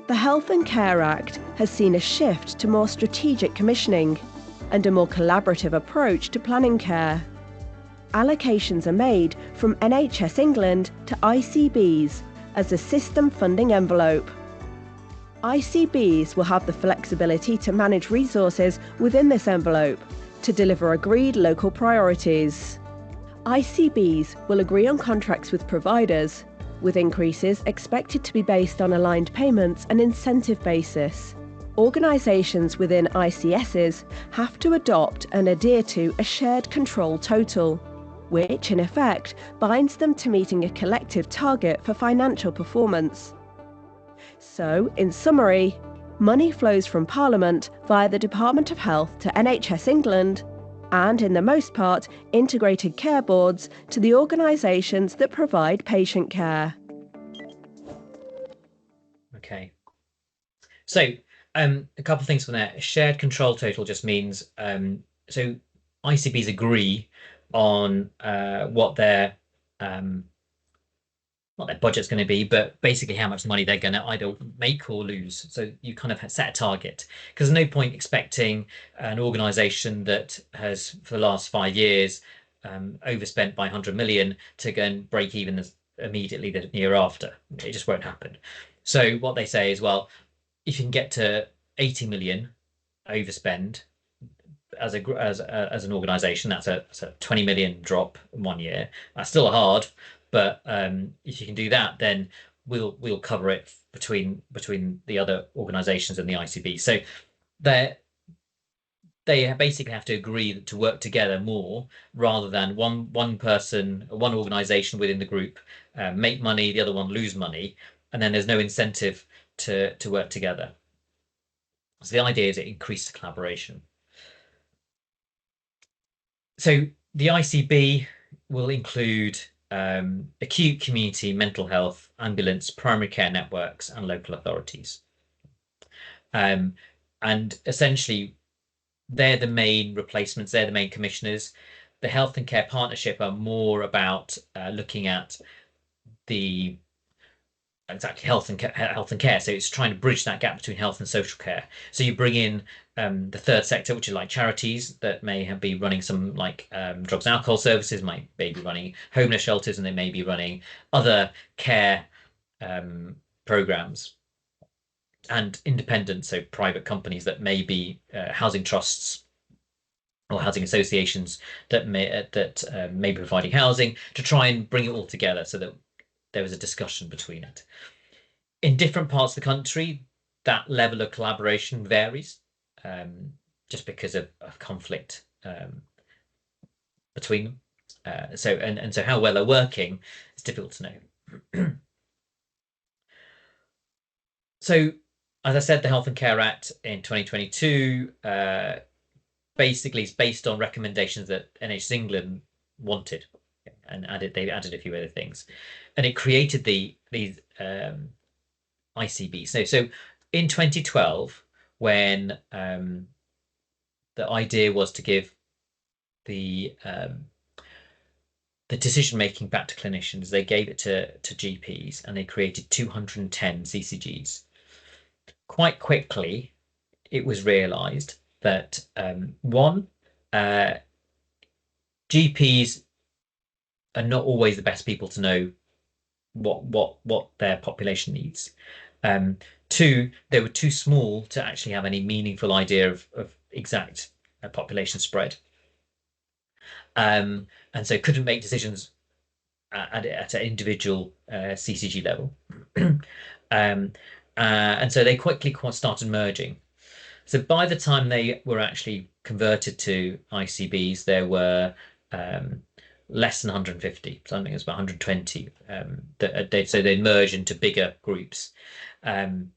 The Health and Care Act has seen a shift to more strategic commissioning and a more collaborative approach to planning care. Allocations are made from NHS England to ICBs as a system funding envelope. ICBs will have the flexibility to manage resources within this envelope to deliver agreed local priorities. ICBs will agree on contracts with providers, with increases expected to be based on aligned payments and incentive basis. Organisations within ICSs have to adopt and adhere to a shared control total, which in effect binds them to meeting a collective target for financial performance. So, in summary, money flows from Parliament via the Department of Health to NHS England, and in the most part, integrated care boards to the organisations that provide patient care. Okay. So, a couple of things from there. Shared control total just means, so ICBs agree on what their budget's going to be, but basically how much money they're going to either make or lose. So you kind of set a target, because there's no point expecting an organisation that has, for the last 5 years, overspent by 100 million to go and break even immediately the year after. It just won't happen. So what they say is, well, if you can get to 80 million overspend as an organisation, that's a 20 million drop in 1 year. That's still hard, but if you can do that, then we'll cover it between the other organisations and the ICB. So they basically have to agree to work together more, rather than one person, one organisation within the group make money, the other one lose money, and then there's no incentive to work together. So the idea is it increases collaboration. So the ICB will include acute community mental health, ambulance, primary care networks, and local authorities. And essentially, they're the main replacements, they're the main commissioners. The Health and Care Partnership are more about looking at the health and care. So it's trying to bridge that gap between health and social care. So you bring in the third sector, which is like charities that may be running some drugs and alcohol services, may be running homeless shelters, and they may be running other care programs, and independent, so private companies that may be housing trusts or housing associations that may be providing housing, to try and bring it all together so that there was a discussion between it. In different parts of the country, that level of collaboration varies, just because of conflict between them. So how well they're working is difficult to know. So, as I said, the Health and Care Act in 2022 basically is based on recommendations that NHS England wanted, and they added a few other things, and it created these ICB. So in 2012, when the idea was to give the decision making back to clinicians, they gave it to GPs, and they created 210 CCGs. Quite quickly, it was realised that one, GPs are not always the best people to know what their population needs. Two, they were too small to actually have any meaningful idea of exact population spread, and so couldn't make decisions at an individual CCG level. um, and so they quickly started merging. So by the time they were actually converted to ICBs, there were less than 150. So I think it was about 120. So they merged into bigger groups, and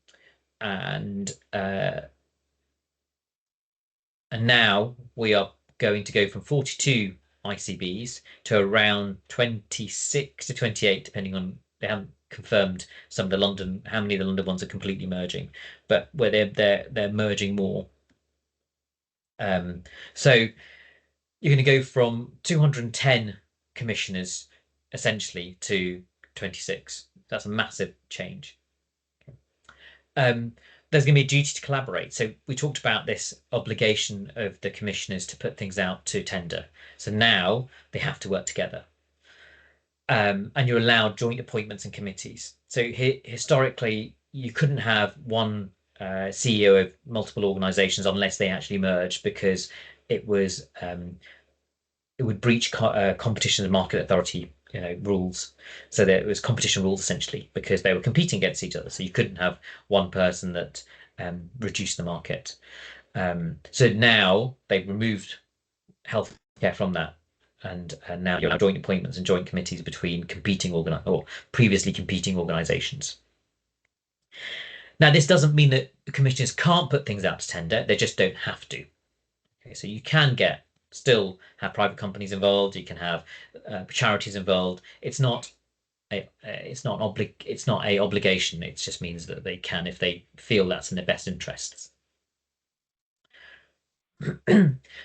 now we are going to go from 42 ICBs to around 26 to 28, depending on, they haven't confirmed some of the London, how many of the London ones are completely merging, but where they're merging more. So you're going to go from 210 commissioners essentially to 26. That's a massive change. There's going to be a duty to collaborate. So we talked about this obligation of the commissioners to put things out to tender. So now they have to work together. And you're allowed joint appointments and committees. So historically, you couldn't have one CEO of multiple organizations unless they actually merged, because it was it would breach competition and market authority rules. So there was competition rules essentially, because they were competing against each other. So you couldn't have one person that reduced the market. So now they've removed healthcare from that, and now you have joint appointments and joint committees between previously competing organisations. Now, this doesn't mean that the commissioners can't put things out to tender; they just don't have to. Okay, so you can still have private companies involved. You can have charities involved. It's not a obligation. It just means that they can if they feel that's in their best interests.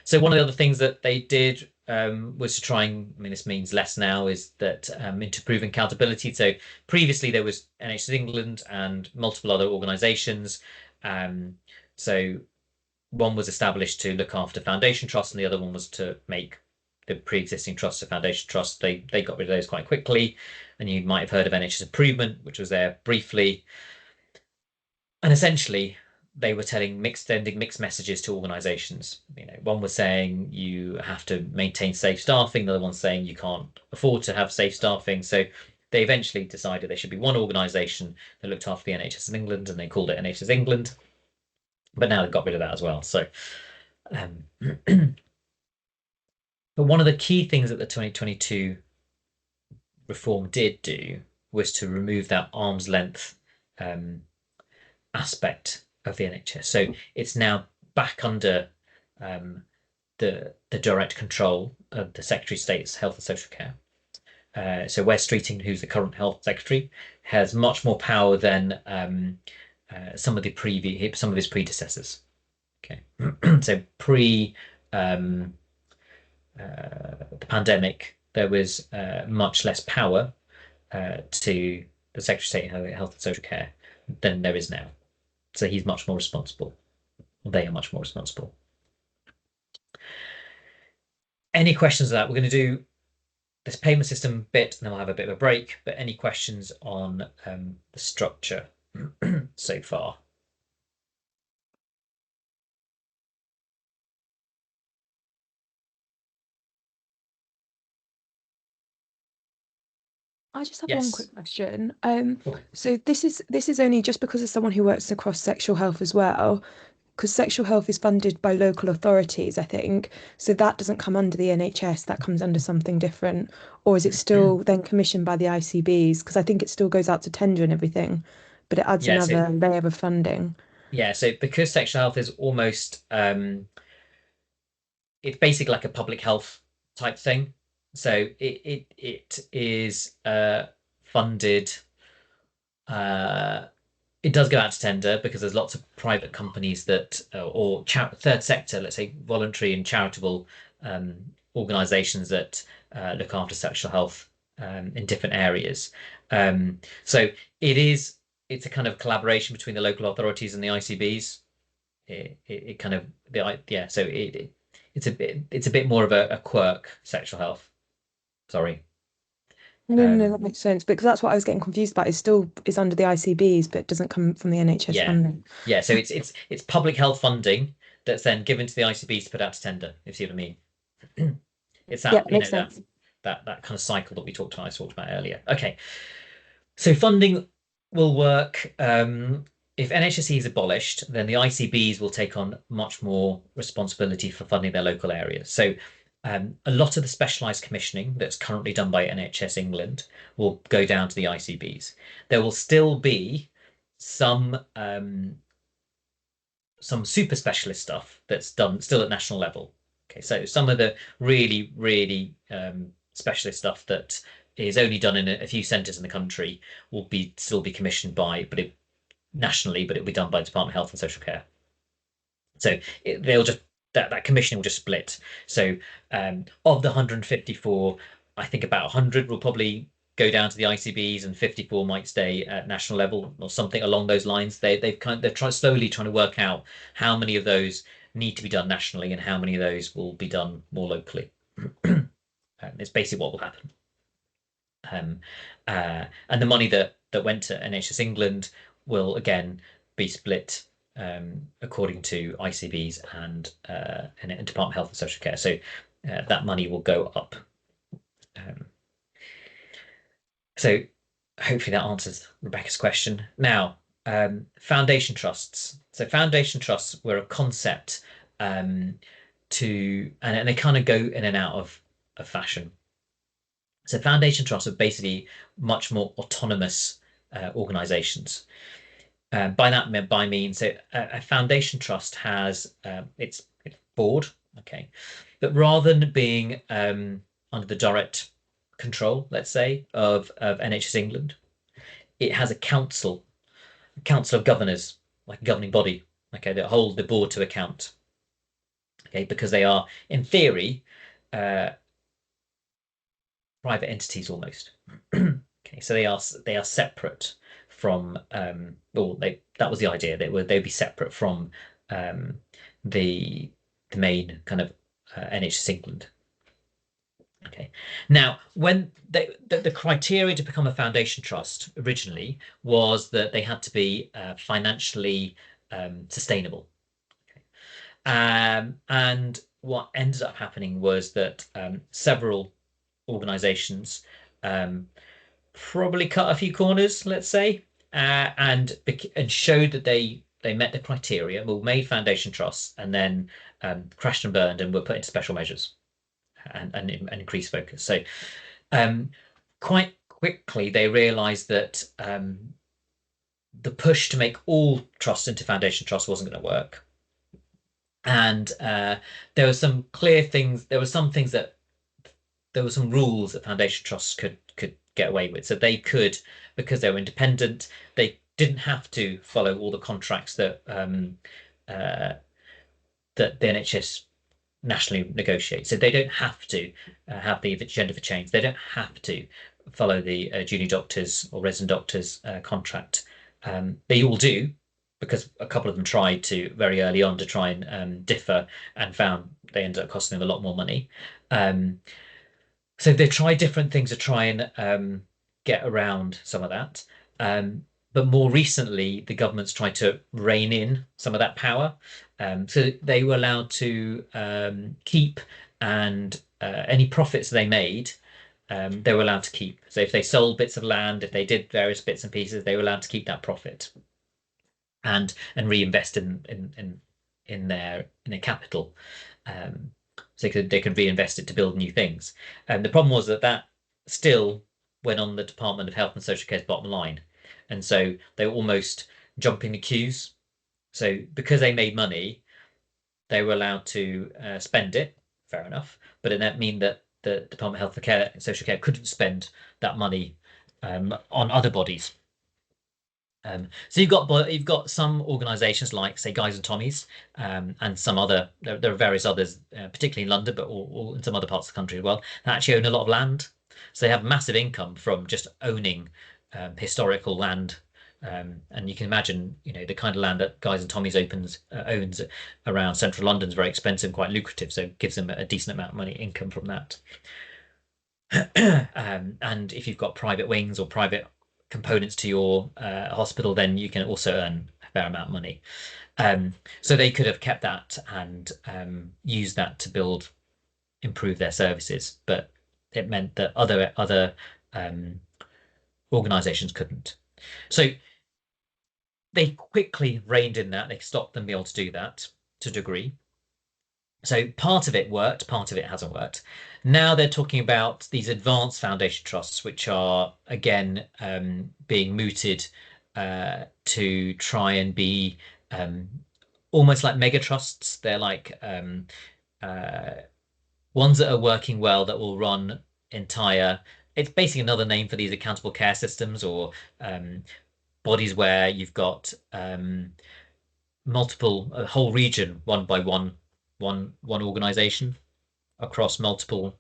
So one of the other things that they did was to try and, I mean, this means less now, is that to improve accountability. So previously there was NHS England and multiple other organisations. So one was established to look after foundation trusts, and the other one was to make the pre-existing trusts a foundation trust. They got rid of those quite quickly, and you might have heard of NHS Improvement, which was there briefly. And essentially, they were sending mixed messages to organisations. One was saying you have to maintain safe staffing. The other one's saying you can't afford to have safe staffing. So they eventually decided there should be one organisation that looked after the NHS in England, and they called it NHS England. But now they've got rid of that as well. So, but one of the key things that the 2022 reform did do was to remove that arm's length aspect of the NHS. So it's now back under the direct control of the Secretary of State's Health and Social Care. So Wes Streeting, who's the current Health Secretary, has much more power than some of his predecessors. Okay, so the pandemic, there was much less power to the Secretary of State Health and Social Care than there is now. So he's much more responsible. They are much more responsible. Any questions on that? We're going to do this payment system bit, and then we'll have a bit of a break. But any questions on the structure so far? I just have Yes. one quick question. So this is only just because of someone who works across sexual health as well, because sexual health is funded by local authorities, I think. So that doesn't come under the NHS, that comes under something different. Or is it still then commissioned by the ICBs? Because I think it still goes out to tender and everything, but it adds another layer of funding. Yeah, so because sexual health is almost it's basically like a public health type thing. So it is funded. It does go out to tender because there's lots of private companies that, or third sector, let's say voluntary and charitable organisations that look after sexual health in different areas. So it's a kind of collaboration between the local authorities and the ICBs. it kind of yeah. So it's a bit more of a quirk, sexual health. Sorry. No, that makes sense because that's what I was getting confused about. It still is under the ICBs, but doesn't come from the NHS Yeah, funding. yeah. So it's public health funding that's then given to the ICBs to put out to tender. If you see what I mean. It's Yeah, that, makes sense. that kind of cycle that I talked about earlier. Okay, so funding will work. If NHSE is abolished, then the ICBs will take on much more responsibility for funding their local areas. So a lot of the specialised commissioning that's currently done by NHS England will go down to the ICBs. There will still be some super specialist stuff that's done still at national level. Okay, so some of the really, really specialist stuff that is only done in a few centres in the country will still be commissioned by, nationally, but it'll be done by the Department of Health and Social Care. So they'll just that commissioning will just split. So of the 154, I think about 100 will probably go down to the ICBs, and 54 might stay at national level or something along those lines. They're slowly trying to work out how many of those need to be done nationally and how many of those will be done more locally. It's basically what will happen. And the money that went to NHS England will again be split according to ICBs and Department of Health and Social Care. So that money will go up. So hopefully that answers Rebecca's question. Now, foundation trusts. So foundation trusts were a concept and they kind of go in and out of fashion. So foundation trusts are basically much more autonomous organizations. By that I mean, so a foundation trust has its board, okay, but rather than being under the direct control, let's say, of NHS England, it has a council of governors, like a governing body, okay, that hold the board to account, okay, because they are, in theory, private entities almost. Okay, so they are separate from that was the idea. They'd be separate from the main kind of NHS England. Okay. Now, when the criteria to become a foundation trust originally was that they had to be financially sustainable. Okay. And what ended up happening was that several organizations probably cut a few corners, let's say, and showed that they met the criteria, well, made foundation trusts, and then crashed and burned and were put into special measures and increased focus. So quite quickly they realized that the push to make all trusts into foundation trusts wasn't going to work. And there were some clear things, there were some rules that foundation trusts could get away with. So they could, because they were independent, they didn't have to follow all the contracts that that the NHS nationally negotiate. So they don't have to have the agenda for change. They don't have to follow the junior doctors or resident doctors contract. They all do, because a couple of them tried to very early on to try and differ and found they ended up costing them a lot more money. So they've tried different things to try and get around some of that. But more recently, the government's tried to rein in some of that power. So they were allowed to keep, and any profits they made, they were allowed to keep. So if they sold bits of land, if they did various bits and pieces, they were allowed to keep that profit and reinvest in their capital. So they could reinvest it to build new things. And the problem was that still went on the Department of Health and Social Care's bottom line. And so they were almost jumping the queues. So because they made money, they were allowed to spend it, fair enough. But it didn't mean that the Department of Health and Social Care couldn't spend that money on other bodies. So you've got some organisations like, say, Guys and Tommies, and some other. There are various others, particularly in London, but all in some other parts of the country as well, that actually own a lot of land. So they have massive income from just owning historical land And you can imagine, the kind of land that Guys and Tommy's owns around central London is very expensive, quite lucrative, so it gives them a decent amount of money income from that. And if you've got private wings or private components to your hospital, then you can also earn a fair amount of money. So they could have kept that and used that to improve their services, but it meant that other organizations couldn't. So they quickly reined in that. They stopped them being able to do that to a degree. So part of it worked, part of it hasn't worked. Now they're talking about these advanced foundation trusts, which are again being mooted to try and be almost like mega trusts. They're like ones that are working well that will run entire. It's basically another name for these accountable care systems or bodies where you've got a whole region run by one organization across multiple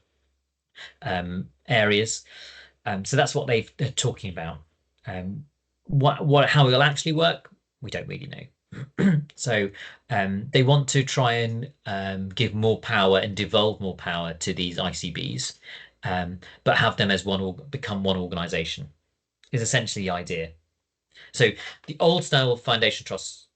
areas. So that's what they're talking about. How it will actually work, we don't really know. So they want to try and give more power and devolve more power to these ICBs, but have them as become one organization is essentially the idea. So the old style foundation trusts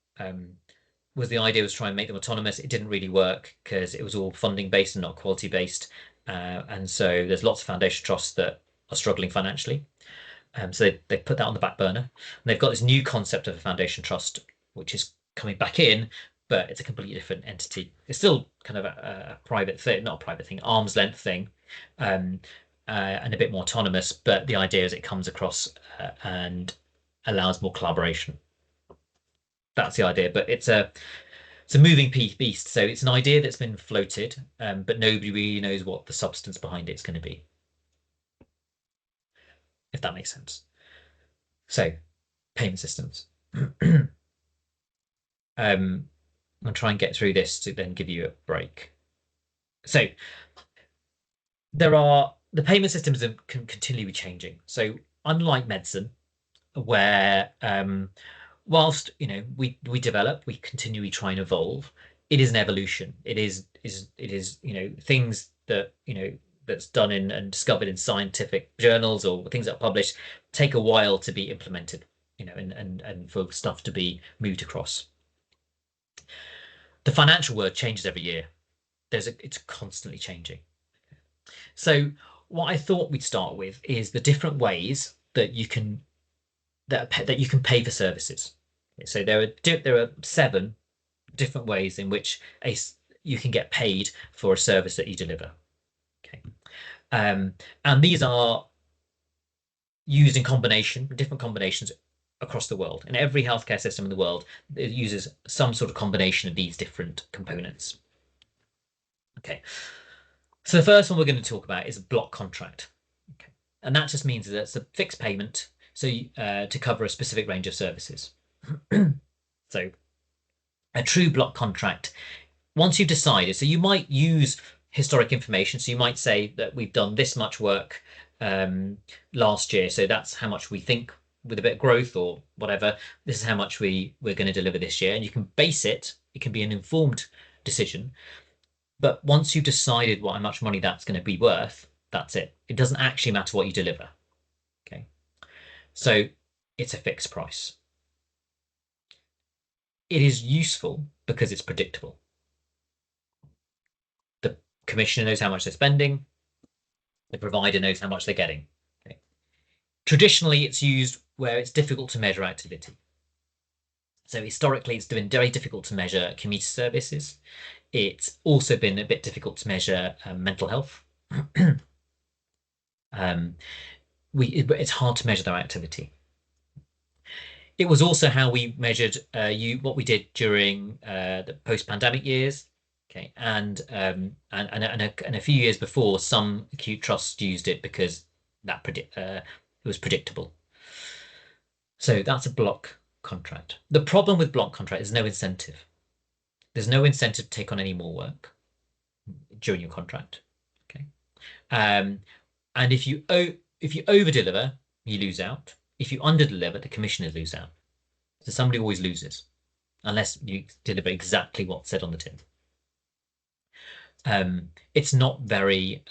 the idea was try and make them autonomous. It didn't really work because it was all funding based and not quality based. And so there's lots of foundation trusts that are struggling financially. So they put that on the back burner. And they've got this new concept of a foundation trust, which is coming back in, but it's a completely different entity. It's still kind of a private thing, not a private thing, arm's length thing, and a bit more autonomous. But the idea is it comes across and allows more collaboration. That's the idea, but it's a moving beast. So it's an idea that's been floated, but nobody really knows what the substance behind it's going to be, if that makes sense. So payment systems. I'll try and get through this to then give you a break. So the payment systems can continually be changing. So unlike medicine, where whilst we develop, we continually try and evolve. It is an evolution. It is things that that's done and discovered in scientific journals or things that are published take a while to be implemented, and for stuff to be moved across. The financial world changes every year. It's constantly changing. So what I thought we'd start with is the different ways that you can pay for services. So there are 7 different ways in which you can get paid for a service that you deliver. Okay, and these are used in different combinations across the world. In every healthcare system in the world, it uses some sort of combination of these different components. Okay, so the first one we're going to talk about is a block contract. Okay, and that just means that it's a fixed payment, so to cover a specific range of services. So a true block contract, once you've decided, so you might use historic information. So you might say that we've done this much work last year, so that's how much we think with a bit of growth or whatever, this is how much we're going to deliver this year. And you can base it can be an informed decision. But once you've decided how much money that's going to be worth, that's it. It doesn't actually matter what you deliver. Okay. So it's a fixed price. It is useful because it's predictable. The commissioner knows how much they're spending. The provider knows how much they're getting. Okay. Traditionally, it's used where it's difficult to measure activity. So historically, it's been very difficult to measure community services. It's also been a bit difficult to measure mental health. It's hard to measure their activity. It was also how we measured what we did during the post-pandemic years. Okay, and a few years before, some acute trusts used it because it was predictable. So that's a block contract. The problem with block contract is no incentive. There's no incentive to take on any more work during your contract. Okay, and if you over deliver, you lose out. If you under-deliver, the commissioners lose out. So somebody always loses, unless you deliver exactly what's said on the tin. It's not very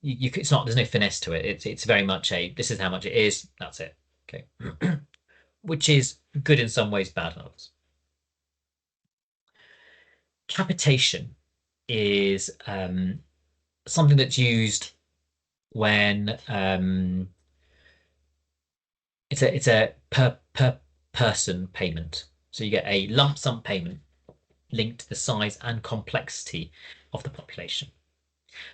it's not, there's no finesse to it. It's very much this is how much it is, that's it. Okay. Which is good in some ways, bad in others. Capitation is something that's used when it's a per person payment. So you get a lump sum payment linked to the size and complexity of the population.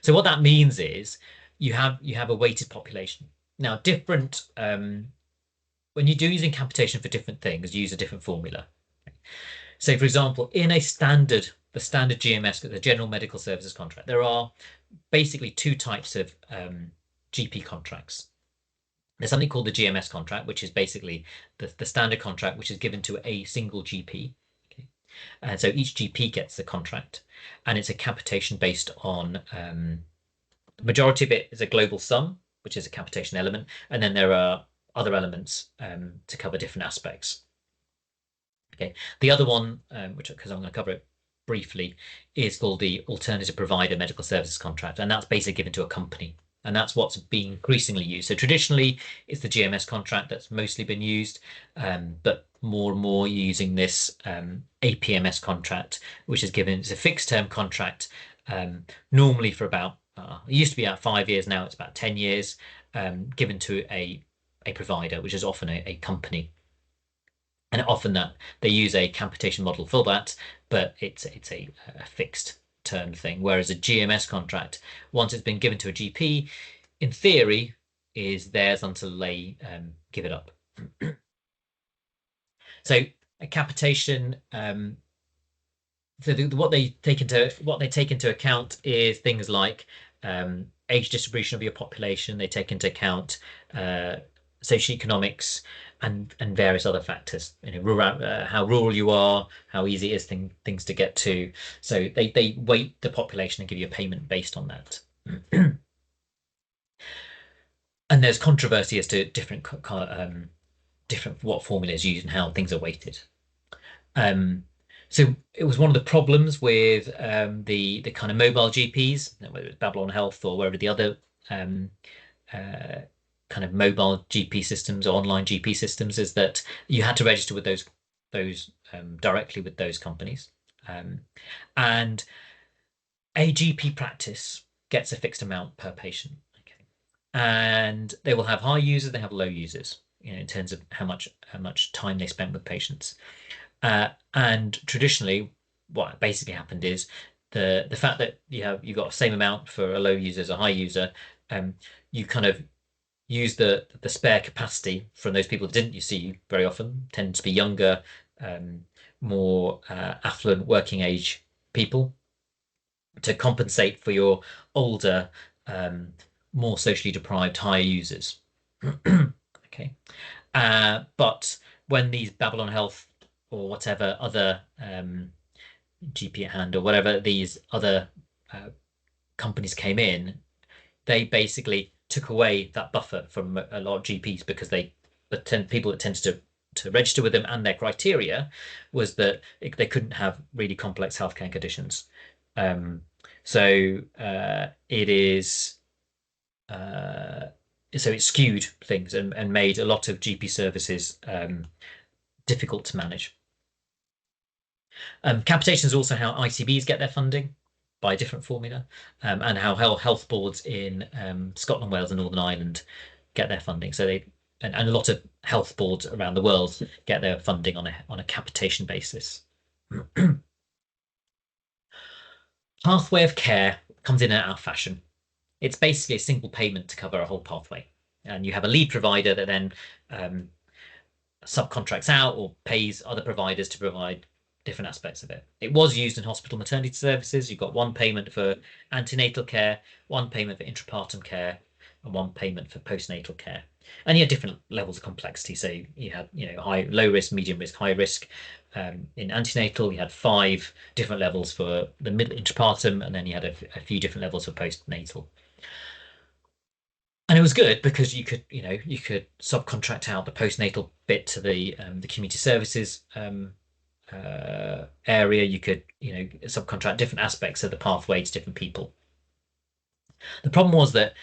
So what that means is you have a weighted population. Now, different when you do using capitation for different things, you use a different formula. So, for example, in the standard GMS, the General Medical Services contract, there are basically two types of GP contracts. There's something called the GMS contract, which is basically the standard contract, which is given to a single GP. Okay. And so each GP gets the contract, and it's a capitation based on the majority of it is a global sum, which is a capitation element, and then there are other elements to cover different aspects. Okay, the other one, because I'm going to cover it briefly, is called the Alternative Provider Medical Services Contract, and that's basically given to a company, and that's what's being increasingly used. So traditionally, it's the GMS contract that's mostly been used, but more and more using this APMS contract, which is given, it's a fixed term contract, normally for about, it used to be about 5 years, now it's about 10 years, given to a provider, which is often a company. And often that they use a capitation model for that, but it's a fixed term thing. Whereas a GMS contract, once it's been given to a GP, in theory, is theirs until they give it up. So a capitation, so what they take into account is things like age distribution of your population. They take into account socioeconomics and various other factors. Rural, how rural you are, how easy it is things to get to. So they weight the population and give you a payment based on that. And there's controversy as to different what formula is used and how things are weighted. So it was one of the problems with the kind of mobile GPs, whether it's Babylon Health or wherever the other kind of mobile GP systems or online GP systems, is that you had to register with those directly with those companies, and a GP practice gets a fixed amount per patient. Okay, and they will have high users, they have low users, in terms of how much time they spent with patients. And traditionally, what basically happened is the fact that you've got the same amount for a low user as a high user, you kind of use the spare capacity from those people that didn't you see very often, tend to be younger, more affluent working age people, to compensate for your older, more socially deprived higher users. Okay, but when these Babylon Health or whatever other GP at hand or whatever these other companies came in, they basically took away that buffer from a lot of GPs, because people that tended to register with them, and their criteria was that they couldn't have really complex healthcare conditions. So it skewed things and made a lot of GP services difficult to manage. Capitation is also how ICBs get their funding, by a different formula, and how health boards in Scotland, Wales, and Northern Ireland get their funding. So and a lot of health boards around the world get their funding on a capitation basis. Pathway of care comes in and out of fashion. It's basically a single payment to cover a whole pathway, and you have a lead provider that then subcontracts out or pays other providers to provide different aspects of it. It was used in hospital maternity services. You've got one payment for antenatal care, one payment for intrapartum care, and one payment for postnatal care. And you had different levels of complexity. So you had, low risk, medium risk, high risk. In antenatal, you had 5 different levels for the middle intrapartum, and then you had a few different levels for postnatal. And it was good because you could subcontract out the postnatal bit to the community services area. You could subcontract different aspects of the pathway to different people. The problem was that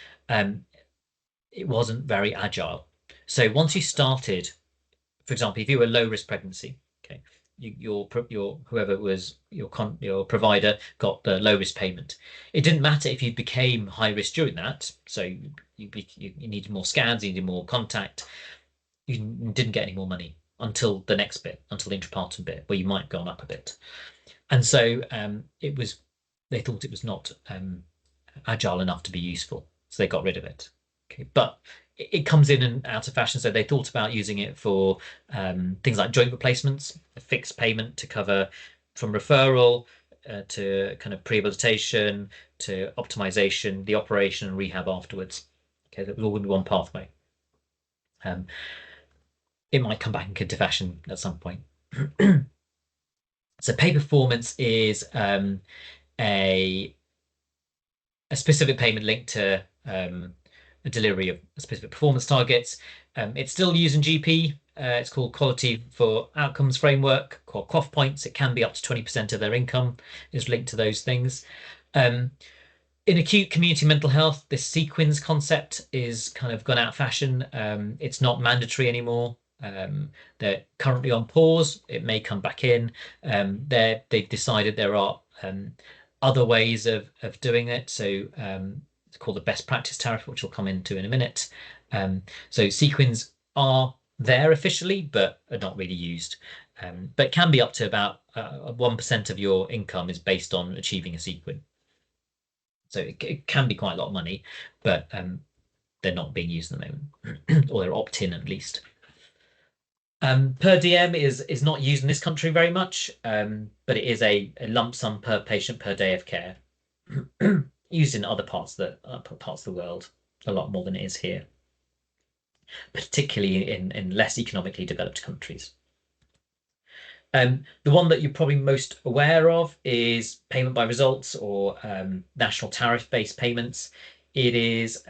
it wasn't very agile. So once you started, for example, if you were low risk pregnancy, okay, your whoever it was your provider got the low risk payment. It didn't matter if you became high risk during that. So you needed more scans, you needed more contact. You didn't get any more money until the next bit, until the intrapartum bit, where you might have gone up a bit. And so they thought it was not agile enough to be useful, so they got rid of it. Okay, but it comes in and out of fashion. So they thought about using it for things like joint replacements, a fixed payment to cover from referral to kind of prehabilitation to optimization, the operation and rehab afterwards. Okay, that was all in one pathway. It might come back into fashion at some point. So pay performance is a specific payment linked to the delivery of specific performance targets. It's still used in GP. It's called Quality for Outcomes Framework, called QOF points. It can be up to 20% of their income is linked to those things. In acute community mental health, this sequence concept is kind of gone out of fashion. It's not mandatory anymore. They're currently on pause. It may come back in. They've decided there are other ways of doing it. So it's called the best practice tariff, which we'll come into in a minute. So sequins are there officially, but are not really used. But can be up to about 1% of your income is based on achieving a sequin. So it can be quite a lot of money, but they're not being used at the moment, or they're opt-in at least. Per diem is not used in this country very much, but it is a lump sum per patient per day of care. Used in other parts of the world a lot more than it is here, particularly in less economically developed countries. The one that you're probably most aware of is payment by results or national tariff-based payments. It is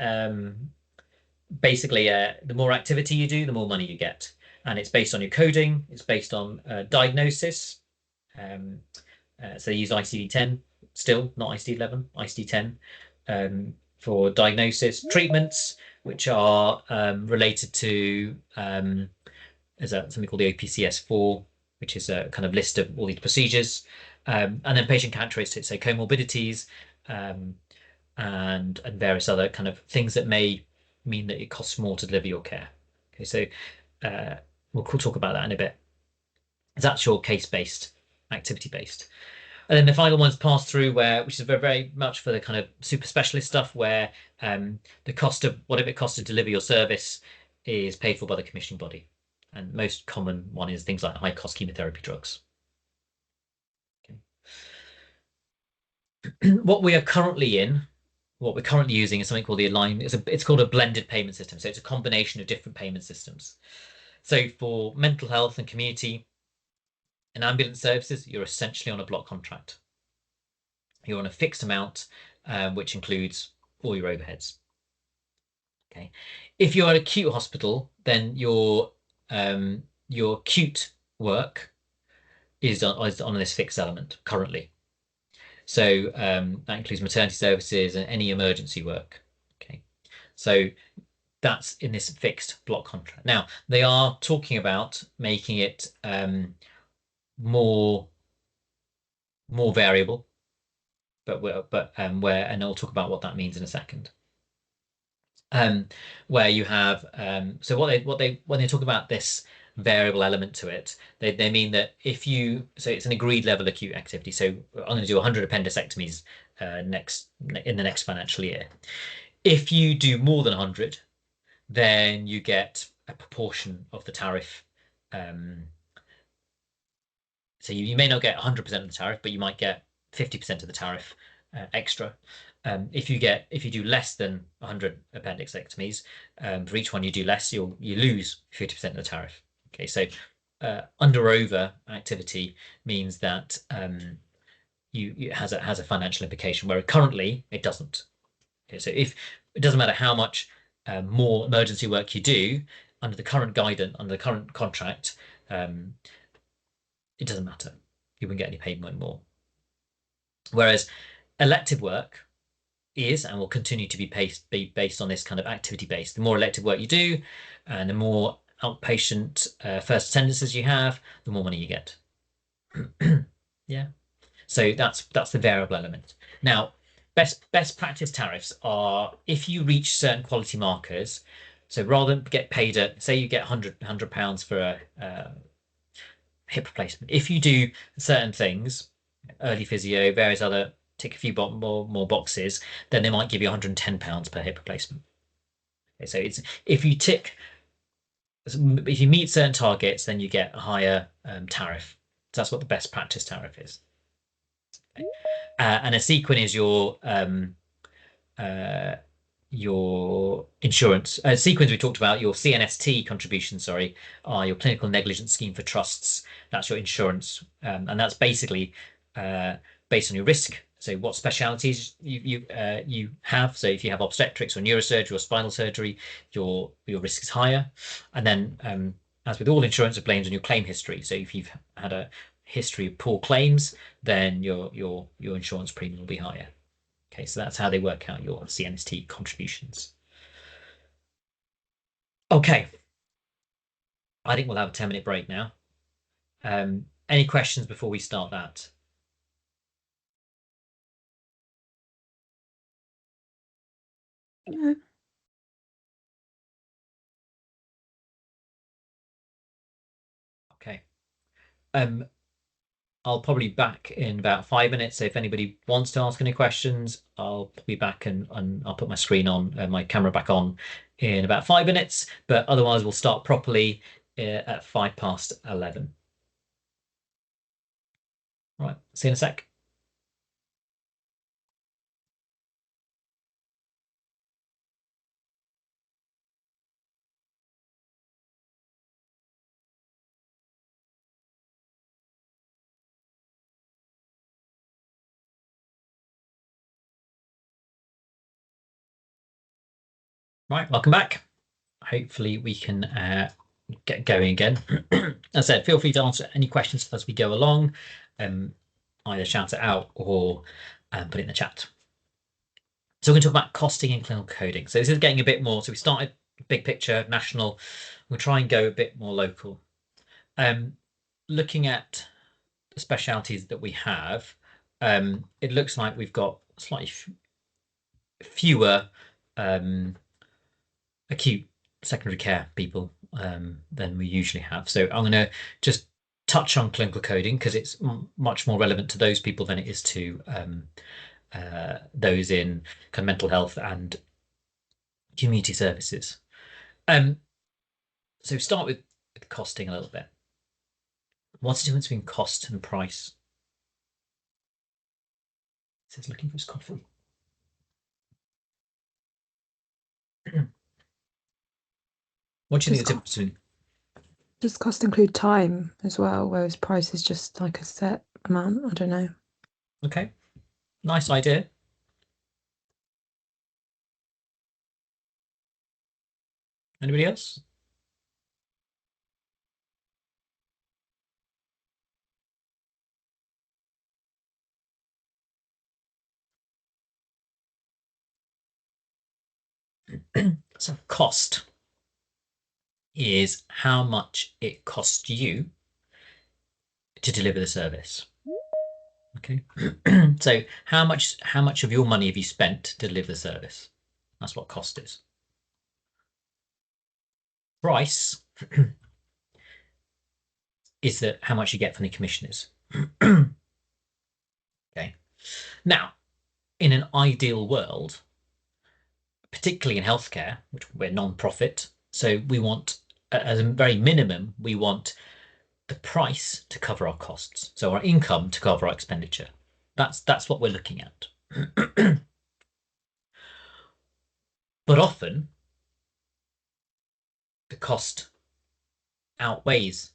basically the more activity you do, the more money you get. And it's based on your coding. It's based on diagnosis. So they use ICD-10 still, not ICD-11, ICD-10 for diagnosis. Treatments, which are related to something called the OPCS4, which is a kind of list of all these procedures. And then patient characteristics, so comorbidities and various other kind of things that may mean that it costs more to deliver your care. Okay, so we'll talk about that in a bit. It's actual case-based, activity-based. And then the final one's pass through, which is very, very much for the kind of super specialist stuff, where the cost of whatever it costs to deliver your service is paid for by the commissioning body. And most common one is things like high-cost chemotherapy drugs. Okay. What we're currently using is something called the aligned. It's called a blended payment system. So it's a combination of different payment systems. So for mental health and community and ambulance services, you're essentially on a block contract. You're on a fixed amount, which includes all your overheads. Okay. If you're at an acute hospital, then your acute work is on this fixed element currently. So that includes maternity services and any emergency work. Okay. So that's in this fixed block contract. Now, they are talking about making it more variable, and I'll talk about what that means in a second. Where you have so when they talk about this variable element to it, they mean that so it's an agreed level acute activity. So I'm going to do 100 appendicectomies in the next financial year. If you do more than 100, then you get a proportion of the tariff. So you may not get 100% of the tariff, but you might get 50% of the tariff extra. If you do less than 100 appendicectomies, for each one you do less, you lose 50% of the tariff. Okay, so under over activity means that it has a financial implication, where currently it doesn't. Okay, so if it doesn't matter how much more emergency work you do under the current guidance, under the current contract, it doesn't matter. You won't get any paid more. Whereas elective work is and will continue to be based on this kind of activity based. The more elective work you do, and the more outpatient first attendances you have, the more money you get. Yeah. So that's the variable element. Now, best practice tariffs are if you reach certain quality markers. So rather than get paid at, say you get £100 for a hip replacement, if you do certain things, early physio, various other, tick a few more boxes, then they might give you £110 per hip replacement. Okay, so it's if you meet certain targets, then you get a higher tariff. So that's what the best practice tariff is. Okay. And a sequin is your insurance. Sequins we talked about, your CNST contribution, sorry, are your clinical negligence scheme for trusts. That's your insurance. And that's basically based on your risk. So what specialities you have. So if you have obstetrics or neurosurgery or spinal surgery, your risk is higher. And then as with all insurance, it blames on your claim history. So if you've had a history of poor claims, then your insurance premium will be higher. Okay, so that's how they work out your CNST contributions. Okay, I think we'll have a 10-minute break now. Any questions before we start that? No. Okay. I'll probably be back in about 5 minutes. So if anybody wants to ask any questions, I'll be back and I'll put my screen on, my camera back on in about 5 minutes. But otherwise, we'll start properly at 11:05. Right, see you in a sec. Right, welcome back. Hopefully we can get going again. As I said, feel free to answer any questions as we go along. Either shout it out or put it in the chat. So we're going to talk about costing and clinical coding. So this is getting a bit more. So we started big picture, national. We'll try and go a bit more local. Looking at the specialities that we have, it looks like we've got slightly fewer acute secondary care people than we usually have. So I'm going to just touch on clinical coding because it's much more relevant to those people than it is to those in kind of mental health and community services. So start with costing a little bit. What's the difference between cost and price? It says looking for his coffee. What do you think the difference between? Does cost include time as well, whereas price is just like a set amount? I don't know. Okay, nice idea. Anybody else? So cost is how much it costs you to deliver the service. Okay. So how much of your money have you spent to deliver the service? That's what cost is. Price is that how much you get from the commissioners. Okay. Now, in an ideal world, particularly in healthcare, which we're non-profit, so we want, as a very minimum, we want the price to cover our costs, so our income to cover our expenditure. That's what we're looking at. But often, the cost outweighs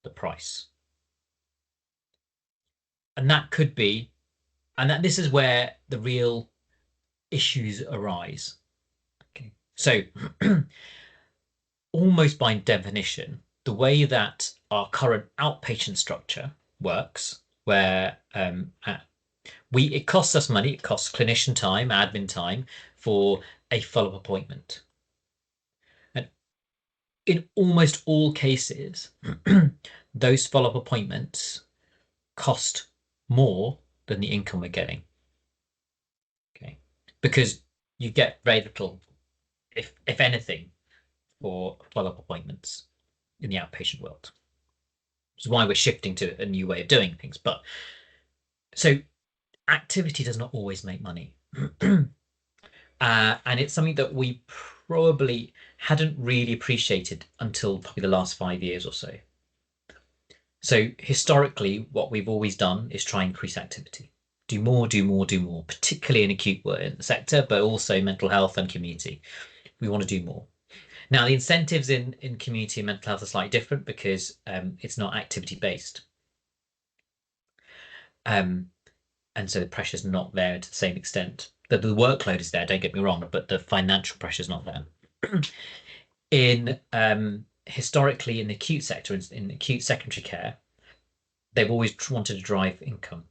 the price, and that could be, and that this is where the real issues arise. Okay, So almost by definition, the way that our current outpatient structure works, where it costs us money, it costs clinician time, admin time for a follow-up appointment. And in almost all cases, those follow-up appointments cost more than the income we're getting. Okay. Because you get very little, if anything, for follow-up appointments in the outpatient world. Which is why we're shifting to a new way of doing things. But so activity does not always make money. And it's something that we probably hadn't really appreciated until probably the last 5 years or so. So historically, what we've always done is try and increase activity. Do more, do more, do more, particularly in acute sector, but also mental health and community. We want to do more. Now, the incentives in community and mental health are slightly different because it's not activity based. And so the pressure's not there to the same extent. The workload is there, don't get me wrong, but the financial pressure's not there. Historically in the acute sector, in acute secondary care, they've always wanted to drive income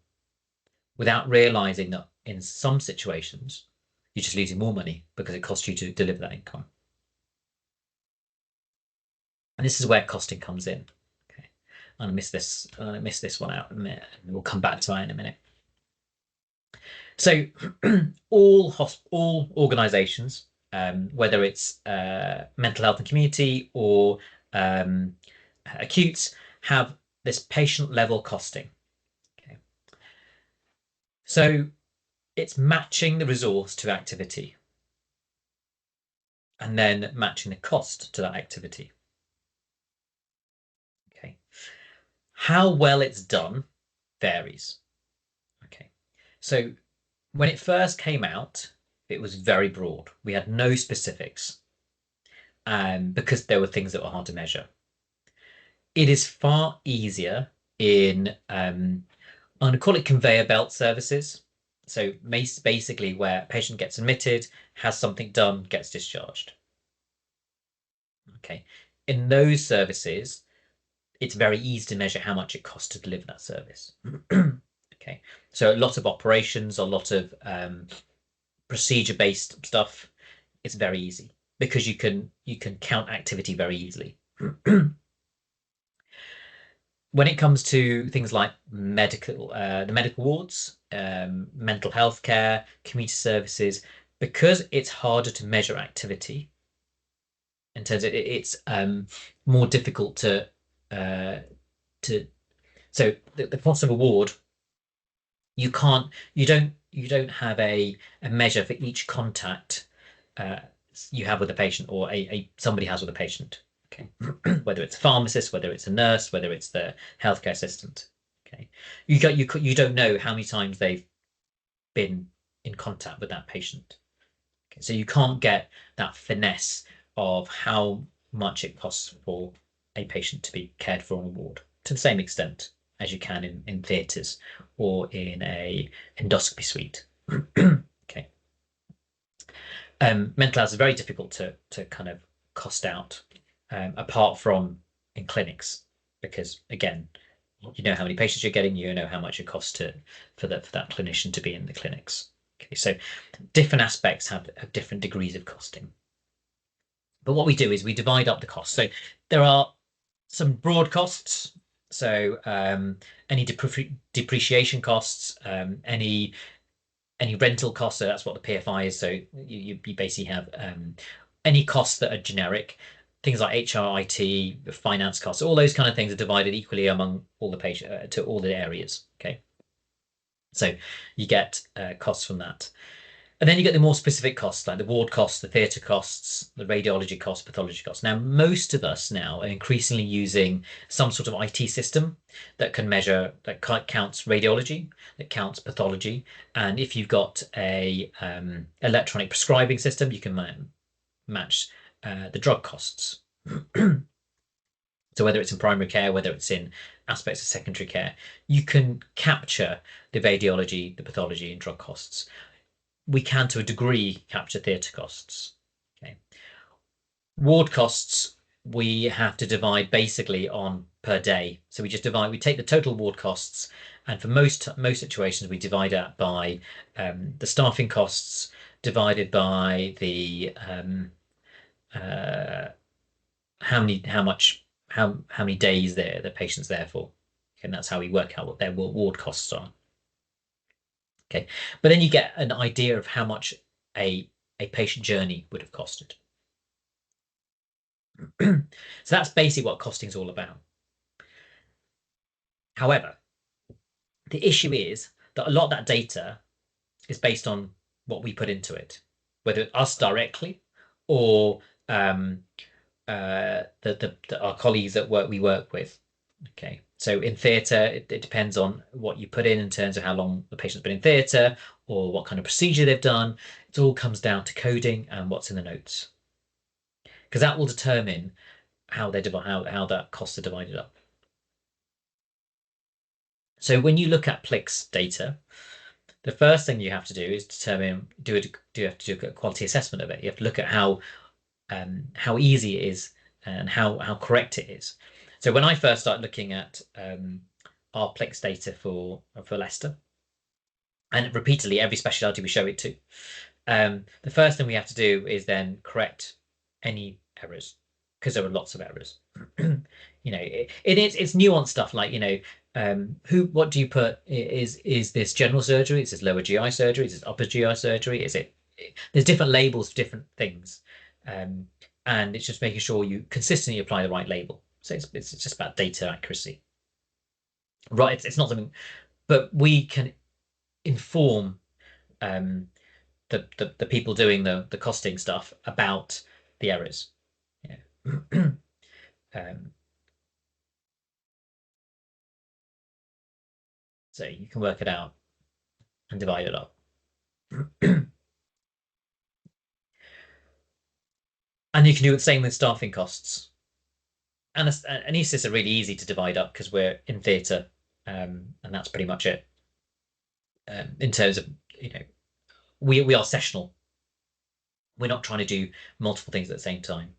without realizing that in some situations you're just losing more money because it costs you to deliver that income. And this is where costing comes in. Okay, I'm gonna miss this one out in a minute, and we'll come back to that in a minute. So all organizations, whether it's mental health and community or acutes, have this patient level costing. Okay. So it's matching the resource to activity and then matching the cost to that activity. Okay. How well it's done varies. Okay. So when it first came out, it was very broad. We had no specifics because there were things that were hard to measure. It is far easier in, I'm going to call it conveyor belt services. So basically where a patient gets admitted, has something done, gets discharged. Okay. In those services, it's very easy to measure how much it costs to deliver that service. Okay. So a lot of operations, a lot of procedure-based stuff, it's very easy because you can count activity very easily. When it comes to things like the medical wards, mental health care, community services, because it's harder to measure activity, in terms of it's more difficult to so the cost of a ward, you don't have a measure for each contact you have with a patient or somebody has with a patient. Okay, whether it's a pharmacist, whether it's a nurse, whether it's the healthcare assistant. Okay, you don't know how many times they've been in contact with that patient. Okay, so you can't get that finesse of how much it costs for a patient to be cared for on a ward to the same extent as you can in theatres or in a endoscopy suite. Okay. Mental health is very difficult to kind of cost out, apart from in clinics, because again, you know how many patients you're getting, you know how much it costs for that clinician to be in the clinics. Okay, so different aspects have different degrees of costing. But what we do is we divide up the costs. So there are some broad costs. So any depreciation costs, any rental costs. So that's what the PFI is. So you basically have any costs that are generic, things like HR, IT, finance costs. All those kind of things are divided equally among all the patient to all the areas. Okay, so you get costs from that. And then you get the more specific costs, like the ward costs, the theatre costs, the radiology costs, pathology costs. Now, most of us now are increasingly using some sort of IT system that can measure, that counts radiology, that counts pathology. And if you've got a electronic prescribing system, you can match the drug costs. So whether it's in primary care, whether it's in aspects of secondary care, you can capture the radiology, the pathology, and drug costs. We can, to a degree, capture theatre costs. Okay, Ward costs we have to divide basically on per day. So we take the total ward costs, and for most situations we divide that by the staffing costs divided by the how many days the patient's there for. And that's how we work out what their ward costs are. Okay, but then you get an idea of how much a patient journey would have costed. So that's basically what costing is all about. However, the issue is that a lot of that data is based on what we put into it, whether it's us directly or our colleagues that we work with. Okay, so in theatre, it depends on what you put in terms of how long the patient's been in theatre or what kind of procedure they've done. It all comes down to coding and what's in the notes, because that will determine how that costs are divided up. So when you look at PLIX data, the first thing you have to do is determine do you have to do a quality assessment of it. You have to look at how easy it is and how correct it is. So when I first started looking at our PLIX data for Leicester, and repeatedly every specialty we show it to, the first thing we have to do is then correct any errors, because there are lots of errors. It's nuanced stuff like, what do you put? Is this general surgery? Is this lower GI surgery? Is this upper GI surgery? There's different labels for different things. And it's just making sure you consistently apply the right label. So it's just about data accuracy. Right, it's not something, but we can inform the people doing the costing stuff about the errors. Yeah. So you can work it out and divide it up. And you can do the same with staffing costs. And anaesthetists are really easy to divide up because we're in theatre, and that's pretty much it. In terms of, we are sessional. We're not trying to do multiple things at the same time.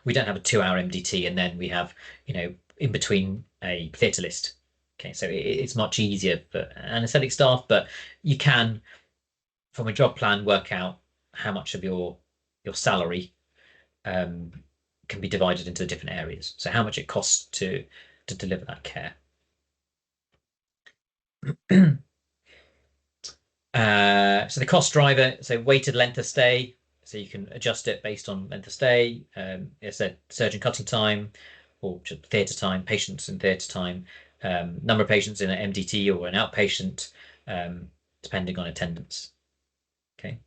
We don't have a 2-hour MDT and then we have, in between a theatre list. Okay, so it's much easier for anaesthetic staff, but you can, from a job plan, work out how much of your salary can be divided into different areas. So how much it costs to deliver that care. So the cost driver, so weighted length of stay, so you can adjust it based on length of stay. As I said, surgeon cutting time or theatre time, patients in theatre time, number of patients in an MDT or an outpatient, depending on attendance. Okay.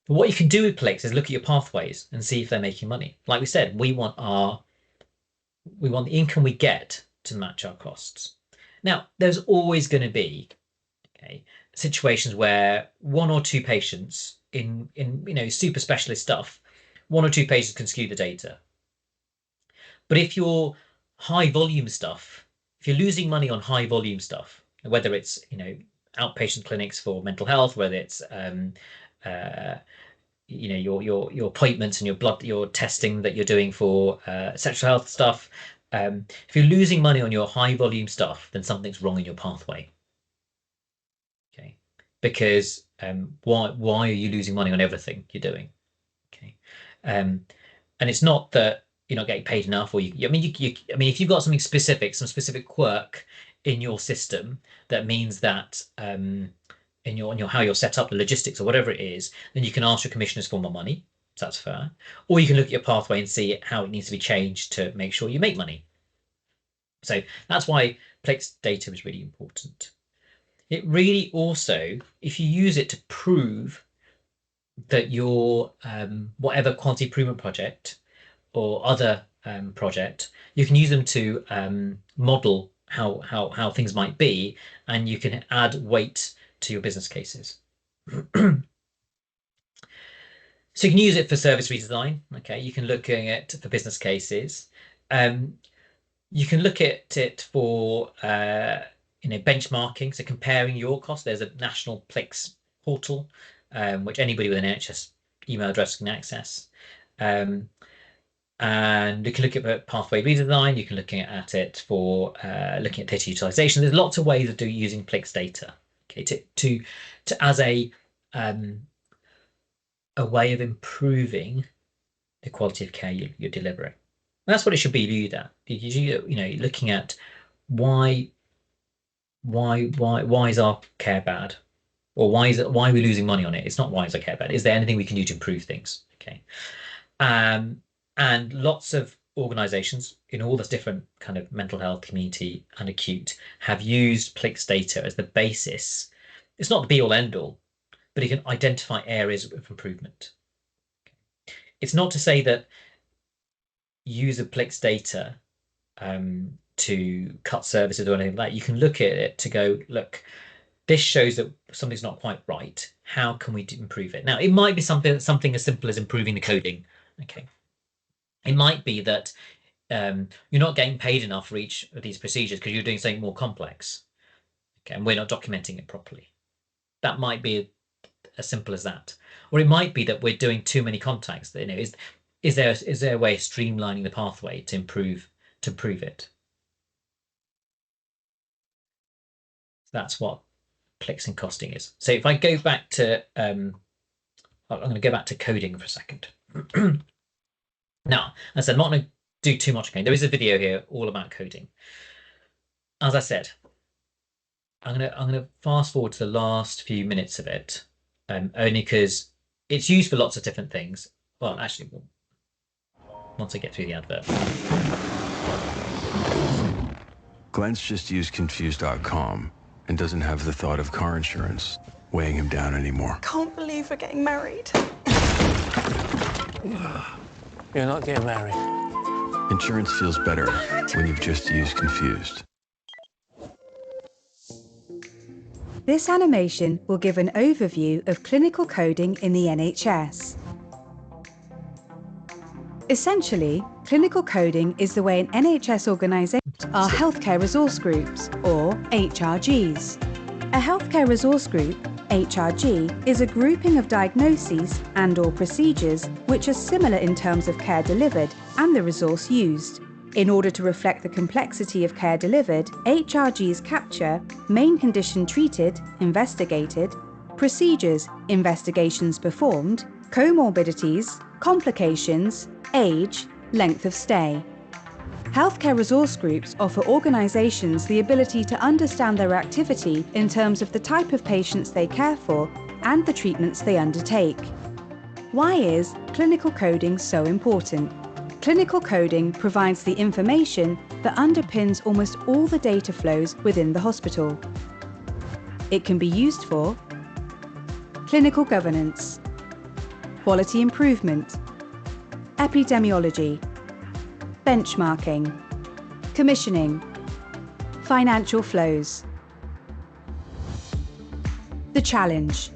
But what you can do with PLIX is look at your pathways and see if they're making money. Like we said, we want the income we get to match our costs. Now, there's always going to be situations where 1 or 2 patients in super specialist stuff, 1 or 2 patients can skew the data. But if you're high volume stuff, if you're losing money on high volume stuff, whether it's outpatient clinics for mental health, whether it's your appointments and your testing that you're doing for sexual health stuff, if you're losing money on your high volume stuff, then something's wrong in your pathway. Okay, because why are you losing money on everything you're doing? Okay, and it's not that you're not getting paid enough, or I mean, if you've got something specific, some specific quirk in your system that means that in your how you're set up, the logistics or whatever it is, then you can ask your commissioners for more money. So that's fair. Or you can look at your pathway and see how it needs to be changed to make sure you make money. So that's why PLIX data is really important. It really also, if you use it to prove that your whatever quality improvement project or other project, you can use them to model how things might be, and you can add weight to your business cases. So you can use it for service redesign. Okay, you can look at it for business cases. You can look at it for benchmarking, so comparing your costs. There's a national PLIX portal, which anybody with an NHS email address can access. And you can look at pathway redesign. You can look at it for looking at data utilization. There's lots of ways of using PLIX data, okay, to as a way of improving the quality of care you're delivering. And that's what it should be viewed at. You know, looking at why is our care bad, or why are we losing money on it? It's not why is our care bad. Is there anything we can do to improve things? Okay, and lots of organisations in all this different kind of mental health, community, and acute have used PLIX data as the basis. It's not the be all end all, but it can identify areas of improvement. It's not to say that use of PLIX data to cut services or anything like that. You can look at it to go, look, this shows that something's not quite right. How can we improve it? Now, it might be something as simple as improving the coding. Okay. It might be that you're not getting paid enough for each of these procedures because you're doing something more complex. Okay, and we're not documenting it properly. That might be as simple as that. Or it might be that we're doing too many contacts. You know, is there a way of streamlining the pathway to improve it? That's what PLIX and costing is. So if I go back to I'm going to go back to coding for a second. Now, as I said, I'm not going to do too much coding. There is a video here all about coding. As I said, I'm gonna fast forward to the last few minutes of it, only because it's used for lots of different things. Well, actually, once I get through the advert. Glenn's just used confused.com and doesn't have the thought of car insurance weighing him down anymore. Can't believe we're getting married. You're not getting married. Insurance feels better when you've just used Confused. This animation will give an overview of clinical coding in the NHS. Essentially, clinical coding is the way an NHS organisations are healthcare resource groups, or HRGs. A healthcare resource group, HRG, is a grouping of diagnoses and/or procedures which are similar in terms of care delivered and the resource used. In order to reflect the complexity of care delivered, HRGs capture main condition treated, investigated, procedures, investigations performed, comorbidities, complications, age, length of stay. Healthcare resource groups offer organisations the ability to understand their activity in terms of the type of patients they care for and the treatments they undertake. Why is clinical coding so important? Clinical coding provides the information that underpins almost all the data flows within the hospital. It can be used for clinical governance, quality improvement, epidemiology, benchmarking, commissioning, financial flows. The challenge.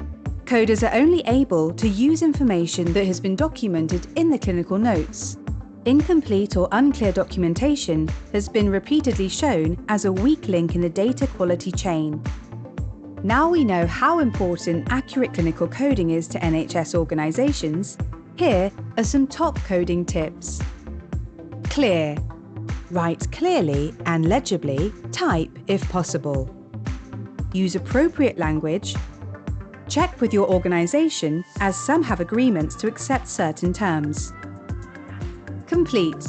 Coders are only able to use information that has been documented in the clinical notes. Incomplete or unclear documentation has been repeatedly shown as a weak link in the data quality chain. Now we know how important accurate clinical coding is to NHS organisations. Here are some top coding tips. Clear. Write clearly and legibly, type if possible. Use appropriate language. Check with your organisation, as some have agreements to accept certain terms. Complete.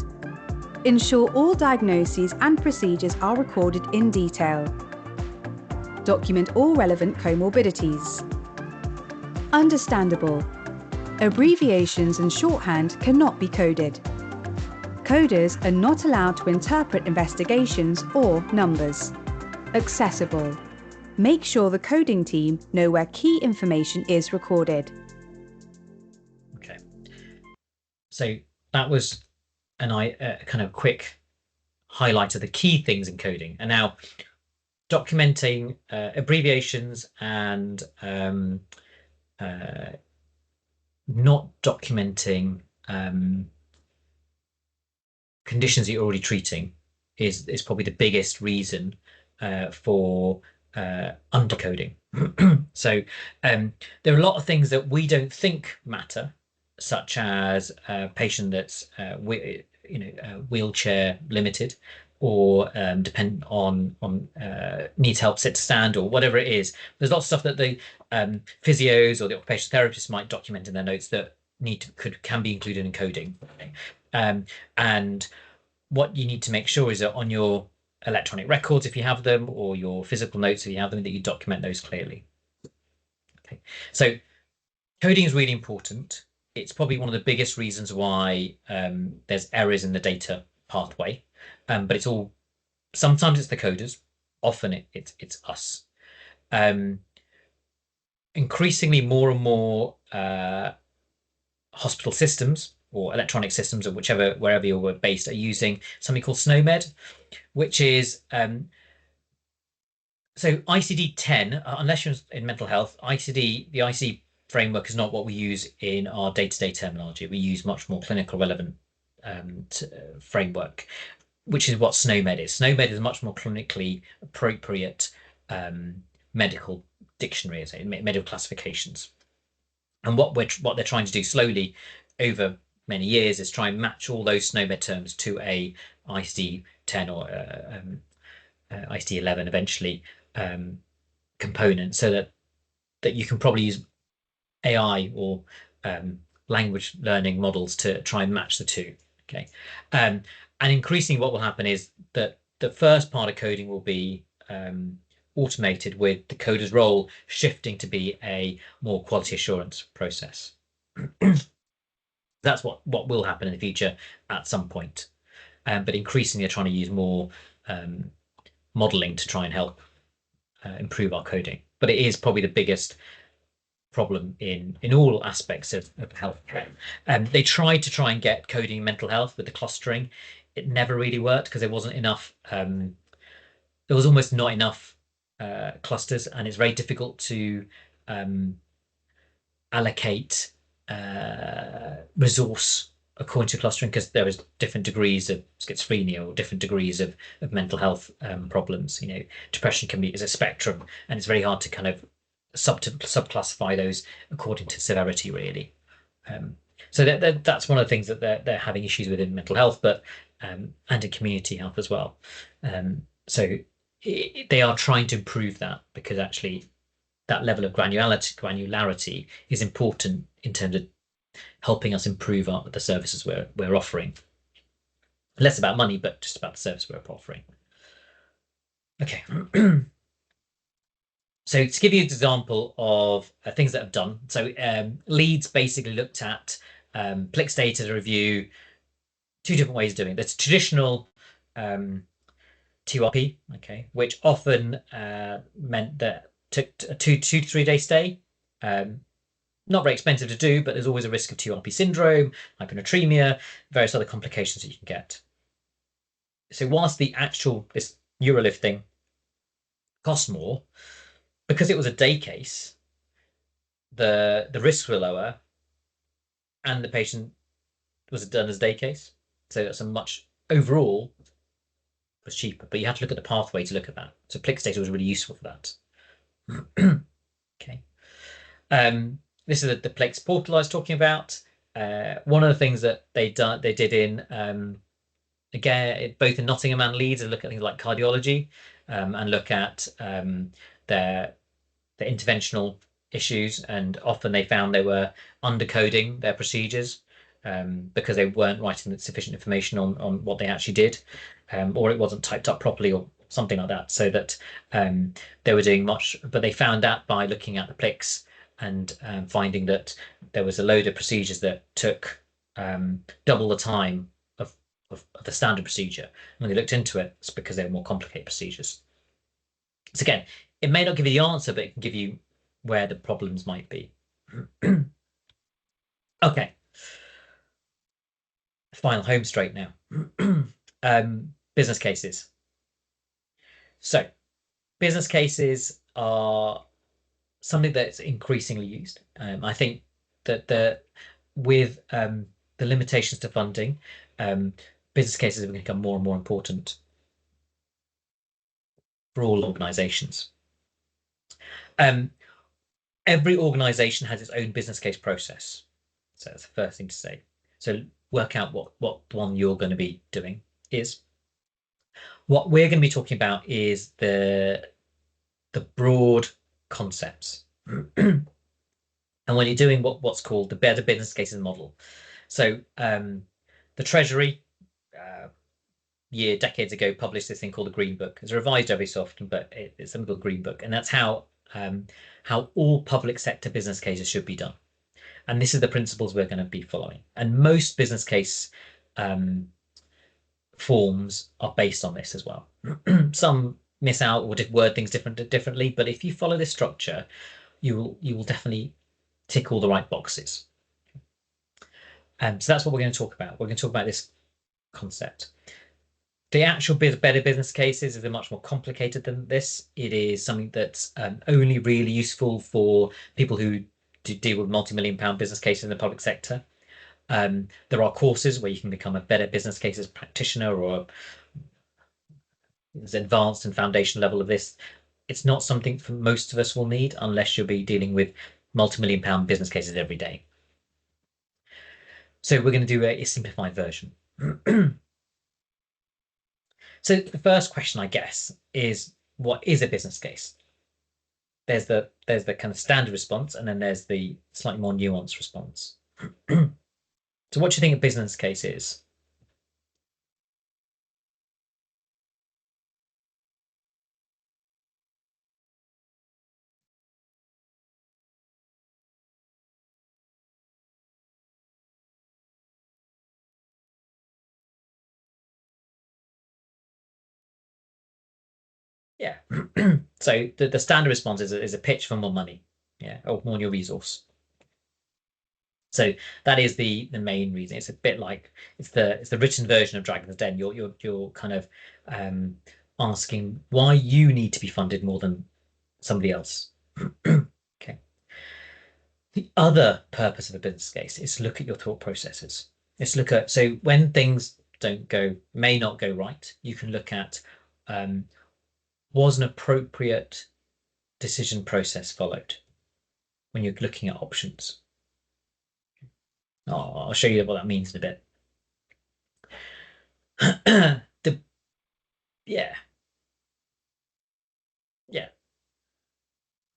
Ensure all diagnoses and procedures are recorded in detail. Document all relevant comorbidities. Understandable. Abbreviations and shorthand cannot be coded. Coders are not allowed to interpret investigations or numbers. Accessible. Make sure the coding team know where key information is recorded. Okay. So that was kind of quick highlight of the key things in coding. And now documenting abbreviations and not documenting conditions that you're already treating is probably the biggest reason for undercoding. So there are a lot of things that we don't think matter such as a patient that's wheelchair limited, or depend on needs help sit to stand, or whatever it is. There's lots of stuff that the physios or the occupational therapists might document in their notes that can be included in coding. Okay? And what you need to make sure is that on your electronic records, if you have them, or your physical notes, if you have them, that you document those clearly. Okay, so coding is really important. It's probably one of the biggest reasons why there's errors in the data pathway, but it's all, sometimes it's the coders, often it's us. Increasingly, more and more hospital systems or electronic systems, or wherever you're based, are using something called SNOMED, which is so ICD-10. Unless you're in mental health, the ICD framework is not what we use in our day-to-day terminology. We use much more clinical relevant framework, which is what SNOMED is. SNOMED is much more clinically appropriate medical dictionary, as medical classifications. And what they're trying to do slowly over many years is try and match all those SNOMED terms to a ICD-10 or ICD-11 eventually component, so that you can probably use AI or language learning models to try and match the two. Okay, and increasingly, what will happen is that the first part of coding will be automated, with the coder's role shifting to be a more quality assurance process. That's what will happen in the future at some point. But increasingly, they're trying to use more modeling to try and help improve our coding. But it is probably the biggest problem in all aspects of healthcare. They tried to try and get coding in mental health with the clustering. It never really worked because there wasn't enough. There was almost not enough clusters, and it's very difficult to allocate resource according to clustering, because there is different degrees of schizophrenia or different degrees of mental health problems. Depression is a spectrum, and it's very hard to kind of subclassify those according to severity, really. So that's one of the things that they're having issues with in mental health, but and in community health as well. So they are trying to improve that, because actually that level of granularity is important in terms of helping us improve the services we're offering. Less about money, but just about the service we're offering. Okay. So to give you an example of things that have done. So Leeds basically looked at PLIX data to review two different ways of doing it. There's traditional 2RP, okay, which often meant that took a 2 to 3 day stay. Not very expensive to do, but there's always a risk of 2RP syndrome, hyponatremia, various other complications that you can get. So whilst this Eurolift thing costs more, because it was a day case, the risks were lower, and the patient was done as day case. So that's overall was cheaper, but you had to look at the pathway to look at that. So PLIX data was really useful for that. Okay. This is the PLIX portal I was talking about. One of the things that they did in again, both in Nottingham and Leeds, is look at things like cardiology, and look at their interventional issues, and often they found they were undercoding their procedures because they weren't writing sufficient information on what they actually did, or it wasn't typed up properly, or something like that, so that they were doing much. But they found that by looking at the PLIX and finding that there was a load of procedures that took double the time of the standard procedure. And when they looked into it, it's because they were more complicated procedures. So again, it may not give you the answer, but it can give you where the problems might be. Okay. Final home straight now. Business cases. So business cases are something that's increasingly used. I think that with the limitations to funding, business cases are going to become more and more important for all organizations. Every organization has its own business case process. So that's the first thing to say. So work out what one you're going to be doing is. What we're going to be talking about is the broad concepts. And when you're doing what's called the Better Business Cases model. So the Treasury decades ago published this thing called the Green Book. It's revised every so often, but it's something called Green Book, and that's how all public sector business cases should be done. And this is the principles we're going to be following. And most business case forms are based on this as well. Some miss out or word things differently, but if you follow this structure, you will definitely tick all the right boxes. So that's what we're going to talk about. We're going to talk about this concept. The actual Better Business Cases is much more complicated than this. It is something that's only really useful for people who deal with multi-million-pound business cases in the public sector. There are courses where you can become a Better Business Cases practitioner, or as advanced and foundation level of this. It's not something for most of us will need unless you'll be dealing with multi-million-pound business cases every day. So we're going to do a simplified version. So the first question, I guess, is what is a business case? There's the kind of standard response, and then there's the slightly more nuanced response. So what do you think a business case is? Yeah. So the standard response is a pitch for more money, yeah, or more your resource. So that is the main reason. It's a bit like it's the written version of Dragon's Den. You're kind of asking why you need to be funded more than somebody else. Okay. The other purpose of a business case is to look at your thought processes. It's look at, so when things may not go right, you can look at was an appropriate decision process followed when you're looking at options. I'll show you what that means in a bit. Yeah.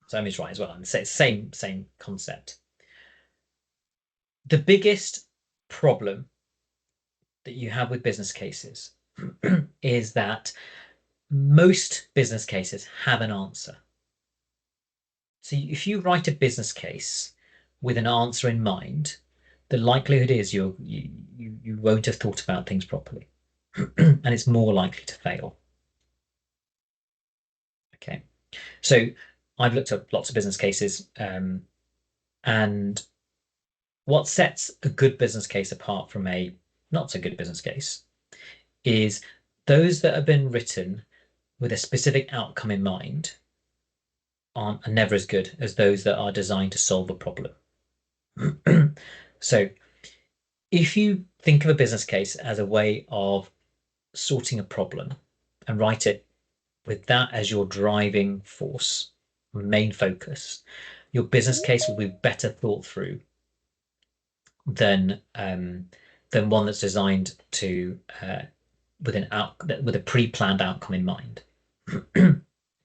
So Amy's right as well. And same concept. The biggest problem that you have with business cases is that most business cases have an answer. So if you write a business case with an answer in mind, the likelihood is you won't have thought about things properly, and it's more likely to fail. Okay, so I've looked at lots of business cases, and what sets a good business case apart from a not so good business case is those that have been written with a specific outcome in mind are never as good as those that are designed to solve a problem. So if you think of a business case as a way of sorting a problem and write it with that as your driving force, main focus, your business case will be better thought through than one that's designed to with a pre-planned outcome in mind.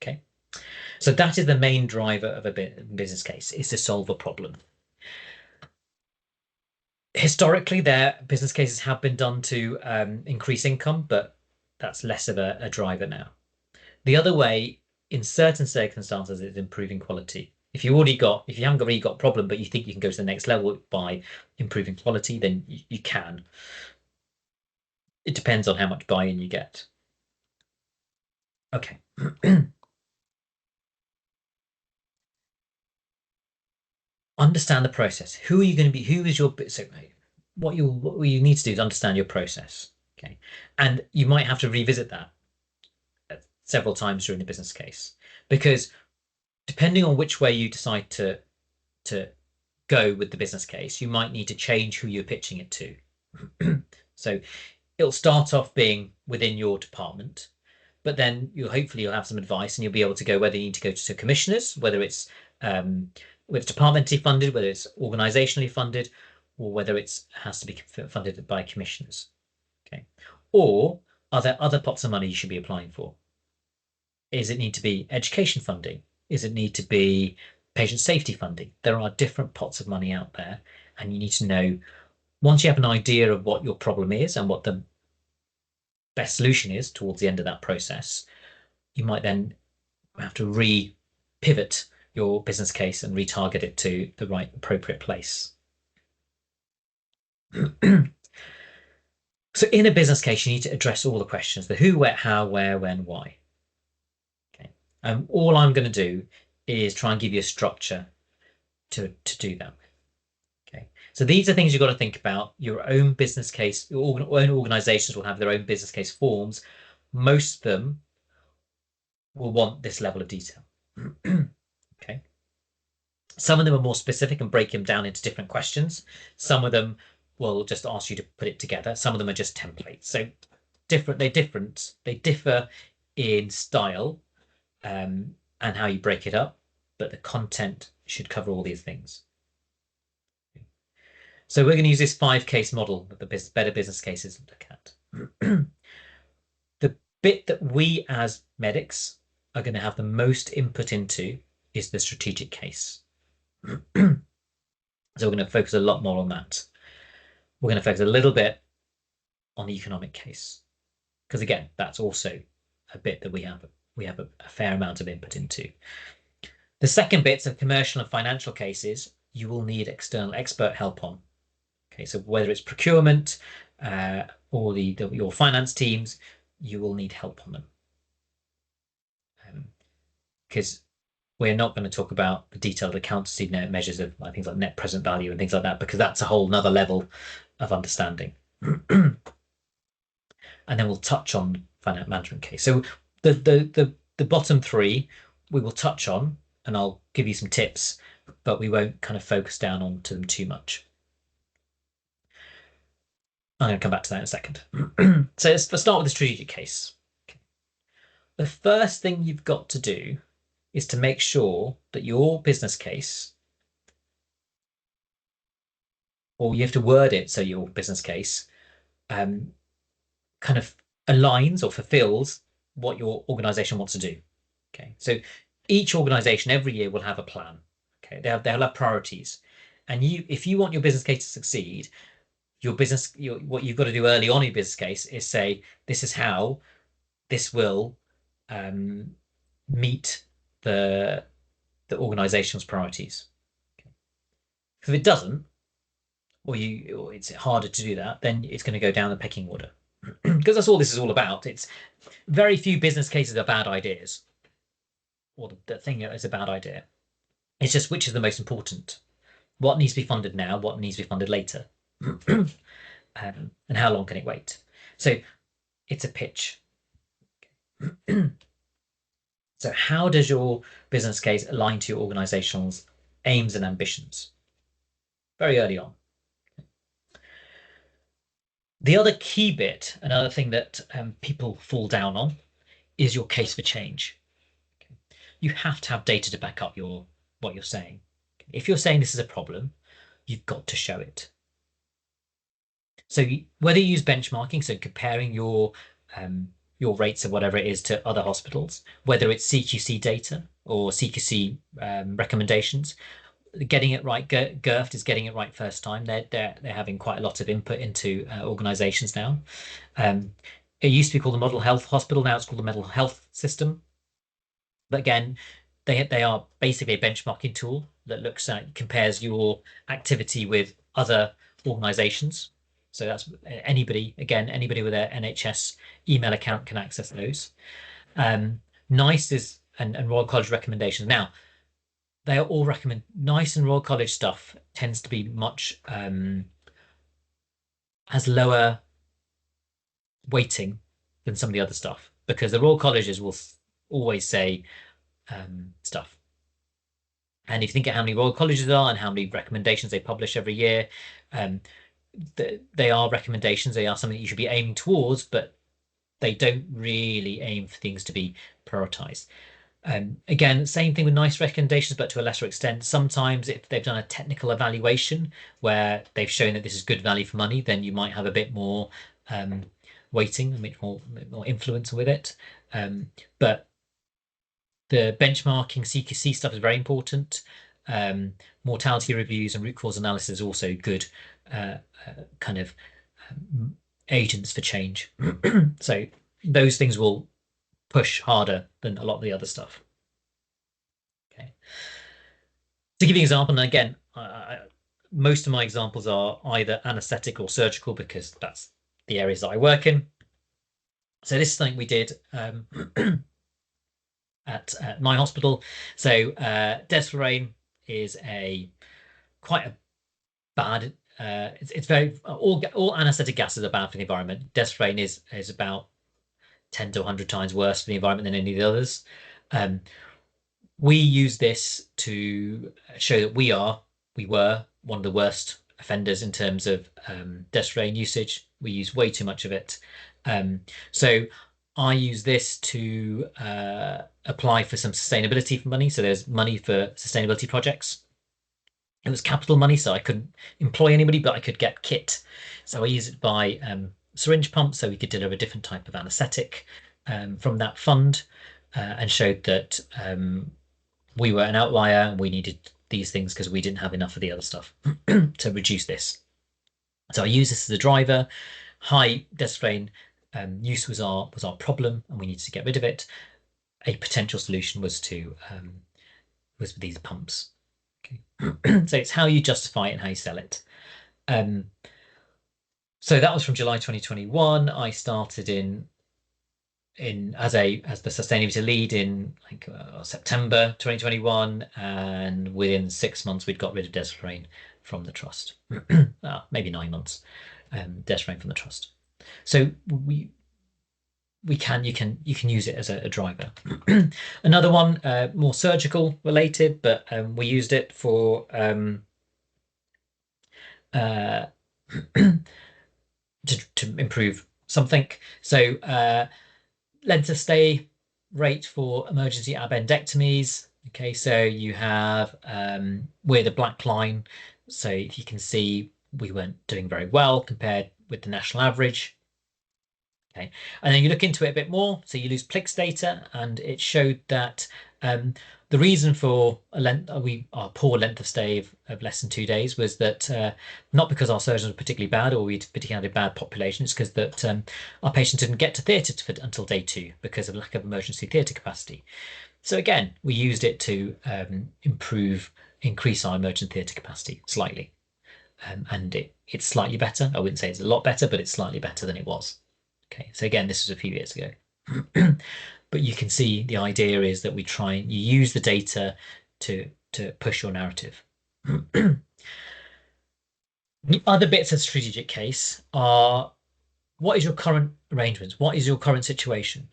Okay, so that is the main driver of a business case, is to solve a problem. Historically, their business cases have been done to increase income, but that's less of a driver now. The other way, in certain circumstances, is improving quality. If you haven't really got a problem, but you think you can go to the next level by improving quality, then you can. It depends on how much buy-in you get. Okay. Understand the process. Who are you going to be? Who is your so what you need to do is understand your process. Okay, and you might have to revisit that several times during the business case, because depending on which way you decide to go with the business case, you might need to change who you're pitching it to. So it'll start off being within your department, but then hopefully you'll have some advice and you'll be able to go whether you need to go to commissioners, whether it's departmentally funded, whether it's organizationally funded, or whether it has to be funded by commissioners. Okay, or are there other pots of money you should be applying for? Is it need to be education funding? Is it need to be patient safety funding? There are different pots of money out there, and you need to know, once you have an idea of what your problem is and what the best solution is towards the end of that process, you might then have to pivot your business case and retarget it to the right appropriate place. So in a business case, you need to address all the questions: the who, where, how, where, when, why. Okay. All I'm going to do is try and give you a structure to do that. Okay. So these are things you've got to think about. Your own business case, your own organizations will have their own business case forms. Most of them will want this level of detail. Okay. Some of them are more specific and break them down into different questions. Some of them will just ask you to put it together. Some of them are just templates. So they differ in style and how you break it up, but the content should cover all these things. So we're going to use this 5-case model that the better business cases look at. The bit that we as medics are going to have the most input into is the strategic case. So we're going to focus a lot more on that. We're going to focus a little bit on the economic case, because again, that's also a bit that we have a fair amount of input into. The second bits of commercial and financial cases, you will need external expert help on. Okay, so whether it's procurement or your finance teams, you will need help on them, because we're not going to talk about the detailed accountancy measures of things like net present value and things like that, because that's a whole nother level of understanding. And then we'll touch on finance management case. So the bottom 3 we will touch on, and I'll give you some tips, but we won't kind of focus down onto them too much. I'm going to come back to that in a second. So let's start with the strategic case. Okay. The first thing you've got to do is to make sure that your business case, or you have to word it so your business case kind of aligns or fulfills what your organization wants to do. Okay, so each organization every year will have a plan. Okay, they'll have priorities, and if you want your business case to succeed, what you've got to do early on in your business case is say, this is how this will meet the organization's priorities. Okay. If it doesn't, or it's harder to do that, then it's going to go down the pecking order. Because that's all this is all about. It's very few business cases are bad ideas, or the thing is a bad idea. It's just which is the most important. What needs to be funded now? What needs to be funded later? And how long can it wait? So it's a pitch. So how does your business case align to your organization's aims and ambitions? Very early on. The other key bit, another thing that people fall down on, is your case for change. Okay. You have to have data to back up what you're saying. If you're saying this is a problem, you've got to show it. So whether you use benchmarking, so comparing your rates of whatever it is to other hospitals, whether it's CQC data or CQC recommendations, getting it right. GIRFT is getting it right first time. They're having quite a lot of input into organizations now. It used to be called the Model Health Hospital. Now it's called the Mental Health System. But again, they are basically a benchmarking tool that compares your activity with other organizations. So that's anybody with their NHS email account can access those. NICE and Royal College recommendations. Now, they are all NICE and Royal College stuff tends to be much has lower weighting than some of the other stuff, because the Royal Colleges will always say stuff. And if you think of how many Royal Colleges there are and how many recommendations they publish every year, they are recommendations. They are something you should be aiming towards, but they don't really aim for things to be prioritized. Again, same thing with NICE recommendations, but to a lesser extent. Sometimes if they've done a technical evaluation where they've shown that this is good value for money, then you might have a bit more weighting, a bit more influence with it. But the benchmarking CQC stuff is very important. Mortality reviews and root cause analysis is also good kind of agents for change. So those things will push harder than a lot of the other stuff. Okay. To give you an example, and again, most of my examples are either anaesthetic or surgical because that's the areas that I work in. So this is something we did at my hospital. So desflurane is quite a bad. It's very all anaesthetic gases are bad for the environment. Desflurane is about 10 to 100 times worse for the environment than any of the others. We use this to show that we were one of the worst offenders in terms of desflurane usage. We use way too much of it. So I use this to apply for some sustainability money. So there's money for sustainability projects. It was capital money, so I couldn't employ anybody, but I could get kit. So I use it by syringe pump, so we could deliver a different type of anaesthetic from that fund, and showed that we were an outlier and we needed these things because we didn't have enough of the other stuff to reduce this. So I use this as a driver. High desflurane use was our problem, and we needed to get rid of it. A potential solution was with these pumps. Okay. So it's how you justify it and how you sell it. So that was from July 2021. I started as the sustainability lead in September 2021, and within 6 months we'd got rid of desflurane from the trust. Maybe 9 months, desflurane from the trust. So you can use it as a driver. Another one, more surgical related, but we used it for to improve something. So length of stay rate for emergency appendectomies. Okay, so you have we're the black line. So if you can see, we weren't doing very well compared with the national average. Okay, and then you look into it a bit more. So you use PLIX data, and it showed that the reason for our poor length of stay of less than 2 days was that not because our surgeons were particularly bad or we particularly had a bad population. It's because that our patients didn't get to theatre until day 2 because of lack of emergency theatre capacity. So again, we used it to increase our emergency theatre capacity slightly, and it's slightly better. I wouldn't say it's a lot better, but it's slightly better than it was. Okay, so again, this was a few years ago. But you can see the idea is that you use the data to push your narrative. The other bits of strategic case are, what is your current arrangements? What is your current situation?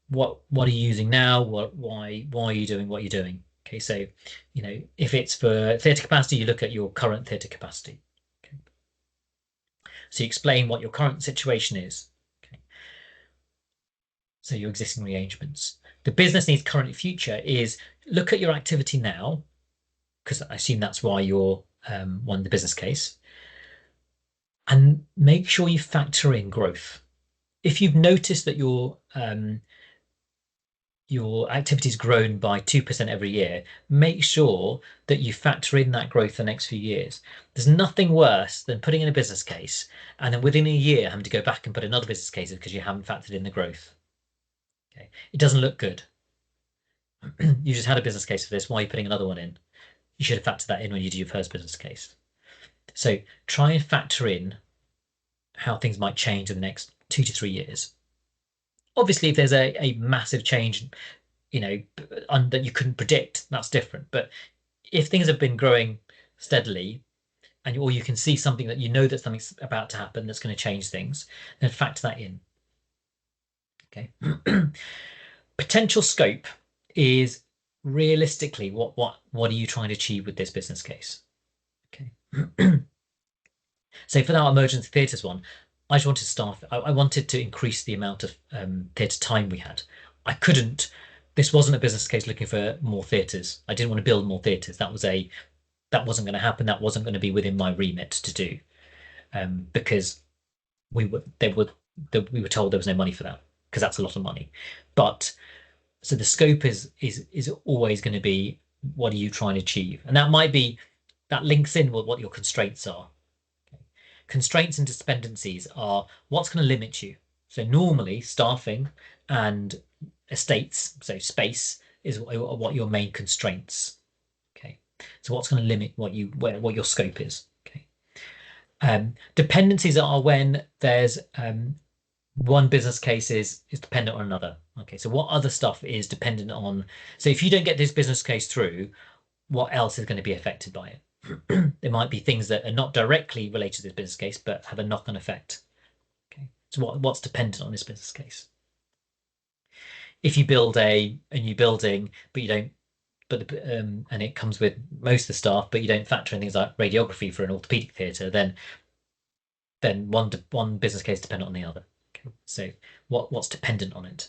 What are you using now? Why are you doing what you're doing? Okay, so if it's for theatre capacity, you look at your current theatre capacity. Okay. So you explain what your current situation is. Okay. So your existing arrangements. The business needs current and future is look at your activity now, because I assume that's why you're won the business case, and make sure you factor in growth. If you've noticed that your activity's grown by 2% every year, make sure that you factor in that growth the next few years. There's nothing worse than putting in a business case and then within a year having to go back and put another business case because you haven't factored in the growth. Okay, it doesn't look good. You just had a business case for this. Why are you putting another one in? You should have factored that in when you do your first business case. So try and factor in how things might change in the next 2 to 3 years. Obviously, if there's a massive change, that you couldn't predict, that's different. But if things have been growing steadily, or you can see something that that something's about to happen that's going to change things, then factor that in. Okay. Potential scope is realistically what are you trying to achieve with this business case? Okay. So for our emergency theatres one, I just wanted staff. I wanted to increase the amount of theatre time we had. I couldn't. This wasn't a business case looking for more theatres. I didn't want to build more theatres. That wasn't going to happen. That wasn't going to be within my remit to do, because we were told there was no money for that, because that's a lot of money. But so the scope is always going to be, what are you trying to achieve? And that links in with what your constraints are. Okay. Constraints and dependencies are what's going to limit you. So normally staffing and estates, so space, is what your main constraints. Okay. So what's going to limit what your scope is. Okay. Dependencies are when there's one business case is dependent on another. Okay, so what other stuff is dependent on? So if you don't get this business case through, what else is going to be affected by it? There might be things that are not directly related to this business case, but have a knock-on effect. Okay, so what's dependent on this business case? If you build a new building, but you don't, and it comes with most of the staff, but you don't factor in things like radiography for an orthopedic theatre, then one business case dependent on the other. Okay, so what's dependent on it?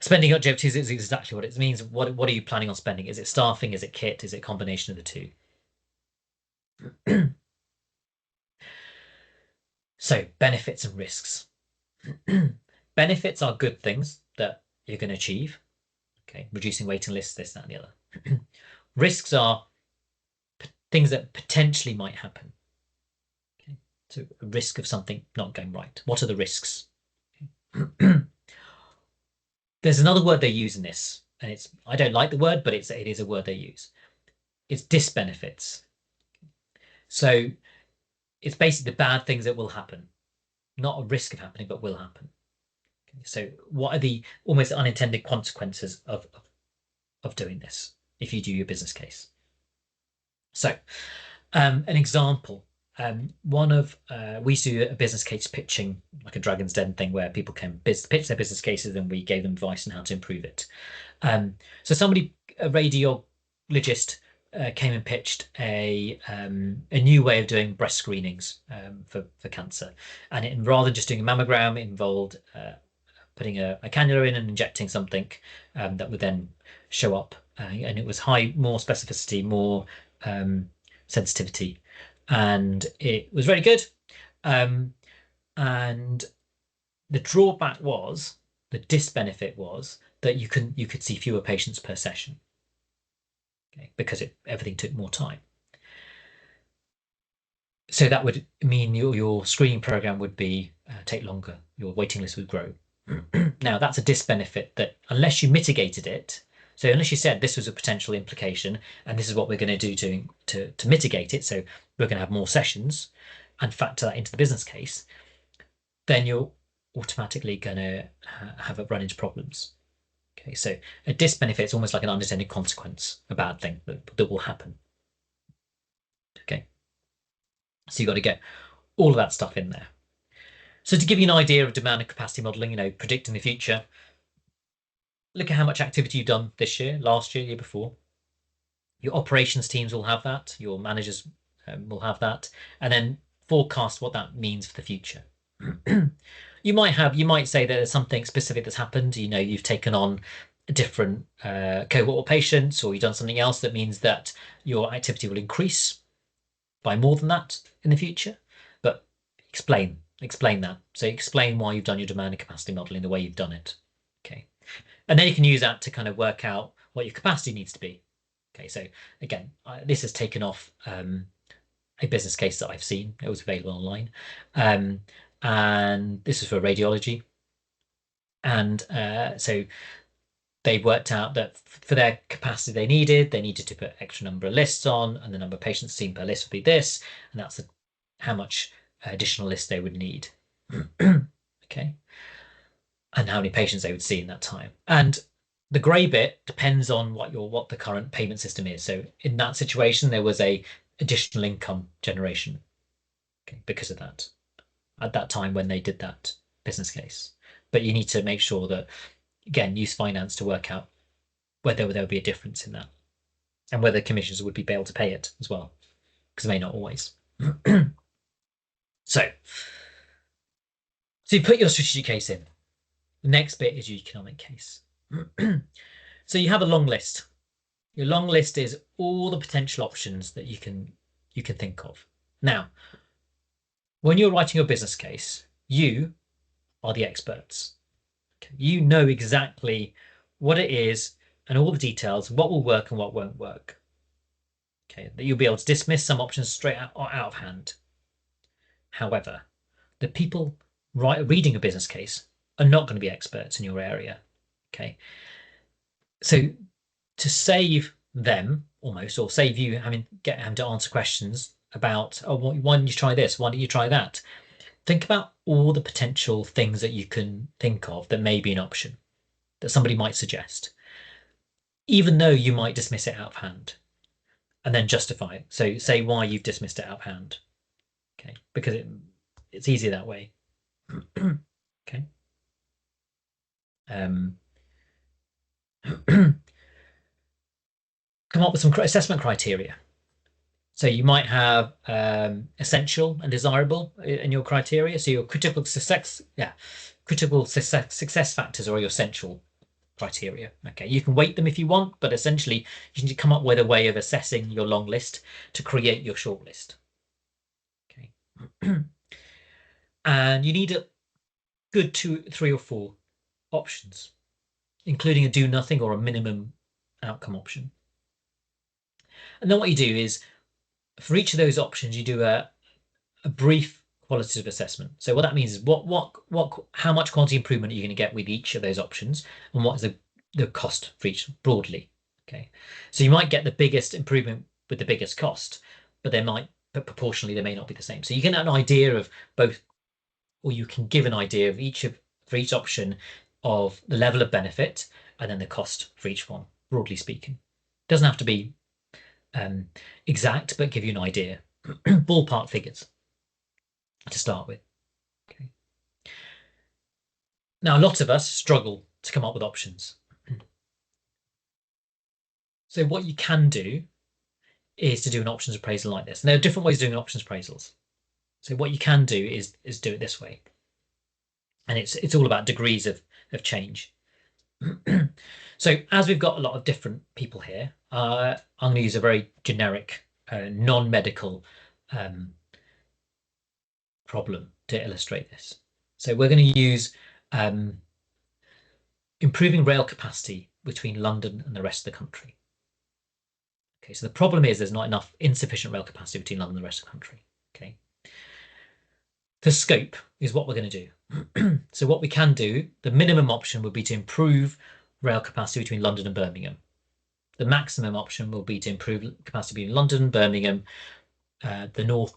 Spending objectives is exactly what it means. What are you planning on spending? Is it staffing? Is it kit? Is it a combination of the two? So benefits and risks. Benefits are good things that you're going to achieve. Okay, reducing waiting lists, this, that, and the other. Risks are things that potentially might happen. Okay, so a risk of something not going right. What are the risks? Okay. There's another word they use in this, and I don't like the word, but it is a word they use. It's disbenefits. So it's basically the bad things that will happen, not a risk of happening, but will happen. Okay, so what are the almost unintended consequences of doing this if you do your business case? So an example, we used to do a business case pitching, like a Dragon's Den thing, where people can pitch their business cases and we gave them advice on how to improve it. So a radiologist came and pitched a new way of doing breast screenings for cancer, and rather than just doing a mammogram, it involved putting a cannula in and injecting something that would then show up, and it was more specificity, more sensitivity, and it was very good. And the drawback was, the disbenefit was that you could see fewer patients per session. Okay, because everything took more time. So that would mean your screening program would take longer. Your waiting list would grow. Now that's a disbenefit that unless you mitigated it, so unless you said this was a potential implication and this is what we're going to do to mitigate it, so we're going to have more sessions and factor that into the business case, then you're automatically going to have a run into problems. Okay, so a disbenefit is almost like an unintended consequence, a bad thing that will happen. Okay, so you've got to get all of that stuff in there. So to give you an idea of demand and capacity modelling, predicting the future, look at how much activity you've done this year, last year, year before. Your operations teams will have that. Your managers will have that, and then forecast what that means for the future. You might say that there's something specific that's happened. You've taken on a different cohort of patients, or you've done something else that means that your activity will increase by more than that in the future. But explain that. So explain why you've done your demand and capacity modelling the way you've done it. Okay, and then you can use that to kind of work out what your capacity needs to be. Okay, so again, this has taken off a business case that I've seen. It was available online, and this is for radiology. And so they worked out that for their capacity they needed to put extra number of lists on, and the number of patients seen per list would be this, and that's how much additional lists they would need. Okay, and how many patients they would see in that time. And the grey bit depends on what the current payment system is. So in that situation, there was a additional income generation, okay, because of that at that time when they did that business case. But you need to make sure that, again, use finance to work out whether there would be a difference in that, and whether commissions would be able to pay it as well, because they may not always. So you put your strategic case in. The next bit is your economic case. So you have a long list. Your long list is all the potential options that you can think of. Now, when you're writing your business case, you are the experts. Okay? You know exactly what it is and all the details, what will work and what won't work. Okay, that you'll be able to dismiss some options straight out of hand. However, the people reading a business case are not going to be experts in your area. Okay, so to save them almost, or save you having to answer questions about, oh, why didn't you try this? Why didn't you try that? Think about all the potential things that you can think of that may be an option that somebody might suggest, even though you might dismiss it out of hand, and then justify it. So say why you've dismissed it out of hand. Okay, because it's easier that way. Okay. Come up with some assessment criteria. So you might have essential and desirable in your criteria. So your critical success factors are your essential criteria. Okay, you can weight them if you want, but essentially you need to come up with a way of assessing your long list to create your short list. Okay, and you need a good 2, 3, or 4 options, including a do nothing or a minimum outcome option. And then what you do is, for each of those options, you do a brief qualitative assessment. So what that means is how much quality improvement are you going to get with each of those options, and what is the cost for each broadly. Okay, so you might get the biggest improvement with the biggest cost, but proportionally they may not be the same. So you can have an idea of both, or you can give an idea of for each option of the level of benefit and then the cost for each one, broadly speaking. It doesn't have to be exact, but give you an idea, ballpark figures to start with. Okay. Now, a lot of us struggle to come up with options. So what you can do is to do an options appraisal like this. And there are different ways of doing options appraisals. So what you can do is do it this way. And it's all about degrees of change. So as we've got a lot of different people here, I'm going to use a very generic, non-medical problem to illustrate this. So we're going to use improving rail capacity between London and the rest of the country. Okay, so the problem is there's not enough insufficient rail capacity between London and the rest of the country. Okay. The scope is what we're going to do. So what we can do, the minimum option would be to improve rail capacity between London and Birmingham. The maximum option will be to improve capacity between London, Birmingham, the North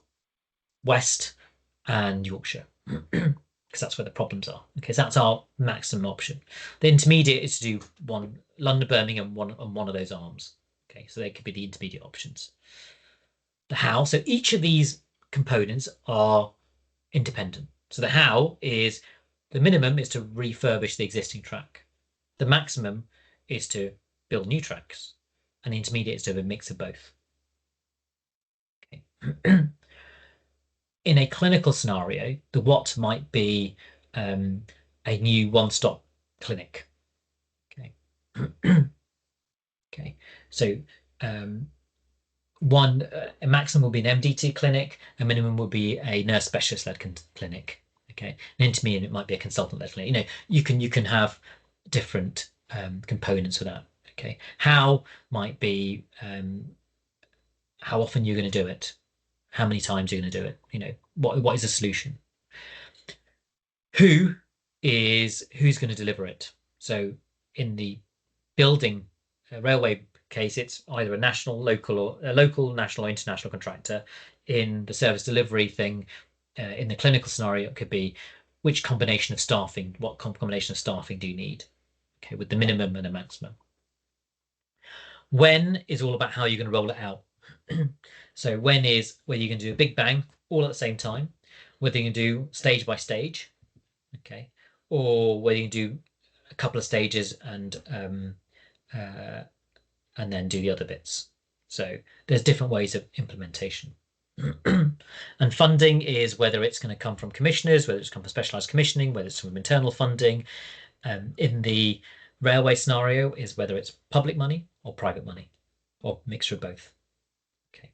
West, and Yorkshire, because that's where the problems are. Okay, so that's our maximum option. The intermediate is to do one London, Birmingham, on one of those arms. Okay, so they could be the intermediate options. The how, so each of these components are independent. So the how is, the minimum is to refurbish the existing track. The maximum is to build new tracks, and the intermediate is to have a mix of both. Okay. In a clinical scenario, the what might be a new one-stop clinic. Okay. Okay. So a maximum will be an MDT clinic, a minimum will be a nurse specialist-led clinic. Okay. An intermediate, it might be a consultant-led clinic. You can have different components for that. Okay. How might be how often you're going to do it, how many times you're going to do it. What is the solution? Who's going to deliver it? So in the building railway case, it's either a national, national, or international contractor. In the service delivery thing, in the clinical scenario, it could be which combination of staffing, what combination of staffing do you need? Okay, with the minimum and a maximum. When is all about how you're going to roll it out. So when is whether you can do a big bang all at the same time, whether you can do stage by stage, okay, or whether you can do a couple of stages and then do the other bits. So there's different ways of implementation. And funding is whether it's going to come from commissioners, whether it's come from specialised commissioning, whether it's from internal funding. In the Railway scenario is whether it's public money or private money, or mixture of both. Okay.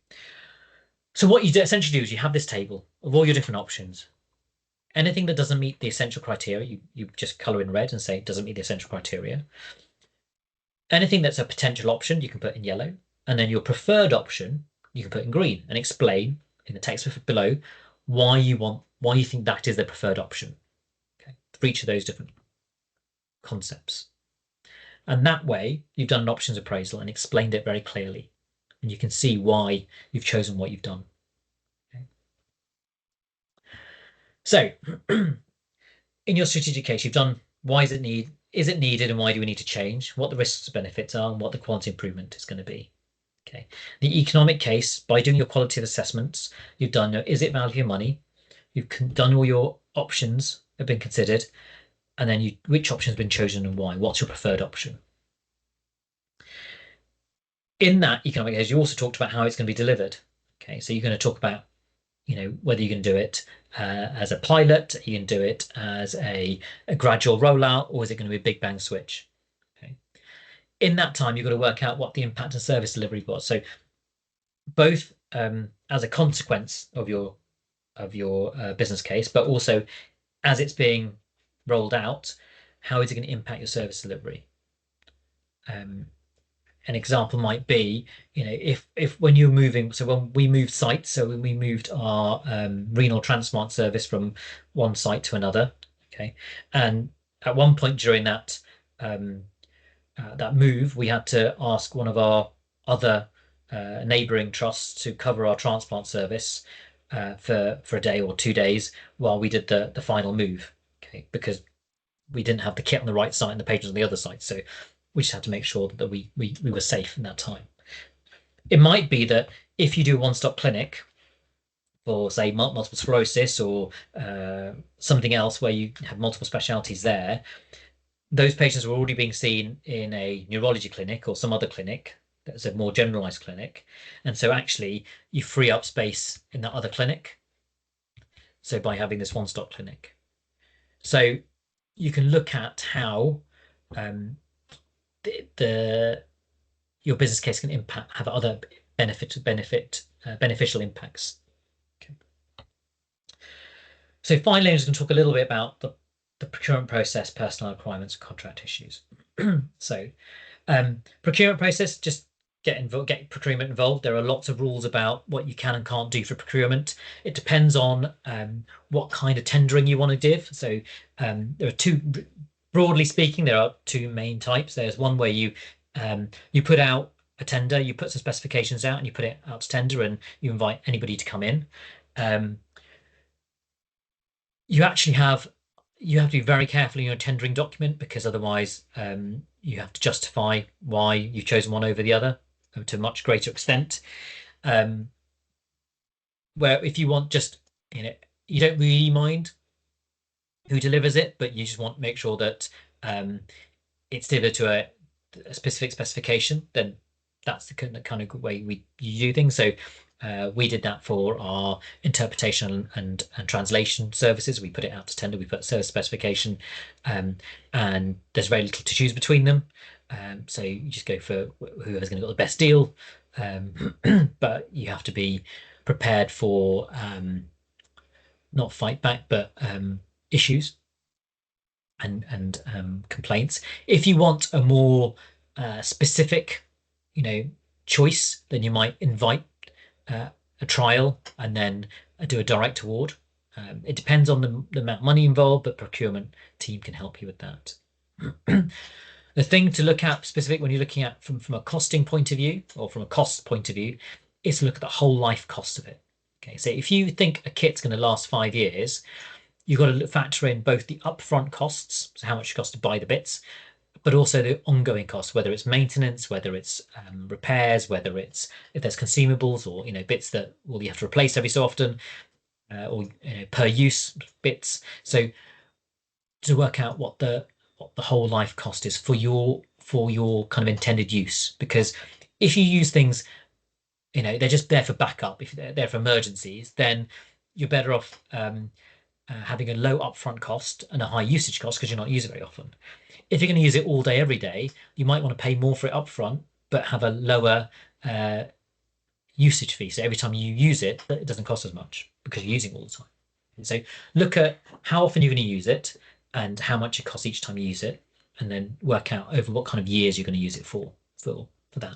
So what you essentially do is you have this table of all your different options. Anything that doesn't meet the essential criteria, you just color in red and say it doesn't meet the essential criteria. Anything that's a potential option, you can put in yellow. And then your preferred option, you can put in green and explain in the text below why you think that is the preferred option. Okay, for each of those different concepts. And that way you've done an options appraisal and explained it very clearly. And you can see why you've chosen what you've done. Okay. So in your strategic case, you've done why is it needed and why do we need to change, what the risks and benefits are, and what the quality improvement is going to be. Okay. The economic case, by doing your quality assessments, you've done is it value for money? You've done all your options have been considered, and then which option has been chosen and why? What's your preferred option? In that economic case, you also talked about how it's going to be delivered. Okay, so you're going to talk about, whether you're going to do it as a pilot, you can do it as a gradual rollout, or is it going to be a big bang switch? Okay. In that time, you've got to work out what the impact of service delivery was. So both as a consequence of your business case, but also as it's being rolled out, how is it going to impact your service delivery? An example might be, if when you're moving, so when we moved sites, so when we moved our renal transplant service from one site to another, okay, and at one point during that that move, we had to ask one of our other neighbouring trusts to cover our transplant service for a day or 2 days while we did the final move, okay, because we didn't have the kit on the right site and the patrons on the other side, so we just had to make sure that we were safe in that time. It might be that if you do a one-stop clinic for, say, multiple sclerosis or something else where you have multiple specialties there, those patients are already being seen in a neurology clinic or some other clinic that's a more generalized clinic. And so actually you free up space in that other clinic. So by having this one-stop clinic. So you can look at how your business case can have other beneficial impacts. Okay. So finally, I'm just going to talk a little bit about the procurement process, personnel requirements, and contract issues. So procurement process, just get procurement involved. There are lots of rules about what you can and can't do for procurement. It depends on what kind of tendering you want to do. So there are broadly speaking, there are two main types. There's one where you put out a tender, you put some specifications out and you put it out to tender and you invite anybody to come in. You have to be very careful in your tendering document because otherwise you have to justify why you've chosen one over the other to a much greater extent. Where if you want just, you don't really mind who delivers it, but you just want to make sure that it's delivered to a specific specification, then that's the kind of way you do things. So we did that for our interpretation and translation services. We put it out to tender, we put service specification, and there's very little to choose between them. So you just go for whoever's going to get the best deal. But you have to be prepared for not fight back, but issues and complaints. If you want a more specific, choice, then you might invite a trial and then do a direct award. It depends on the amount of money involved, but procurement team can help you with that. The thing to look at specific when you're looking at from a costing point of view or from a cost point of view is to look at the whole life cost of it. Okay, so if you think a kit's going to last 5 years, you've got to factor in both the upfront costs, so how much it costs to buy the bits, but also the ongoing costs, whether it's maintenance, whether it's repairs, whether it's if there's consumables or bits that you have to replace every so often, or per use bits. So to work out what the whole life cost is for your kind of intended use, because if you use things, they're just there for backup. If they're there for emergencies, then you're better off having a low upfront cost and a high usage cost because you're not using it very often. If you're going to use it all day, every day, you might want to pay more for it upfront, but have a lower usage fee. So every time you use it, it doesn't cost as much because you're using it all the time. So look at how often you're going to use it and how much it costs each time you use it, and then work out over what kind of years you're going to use it for that.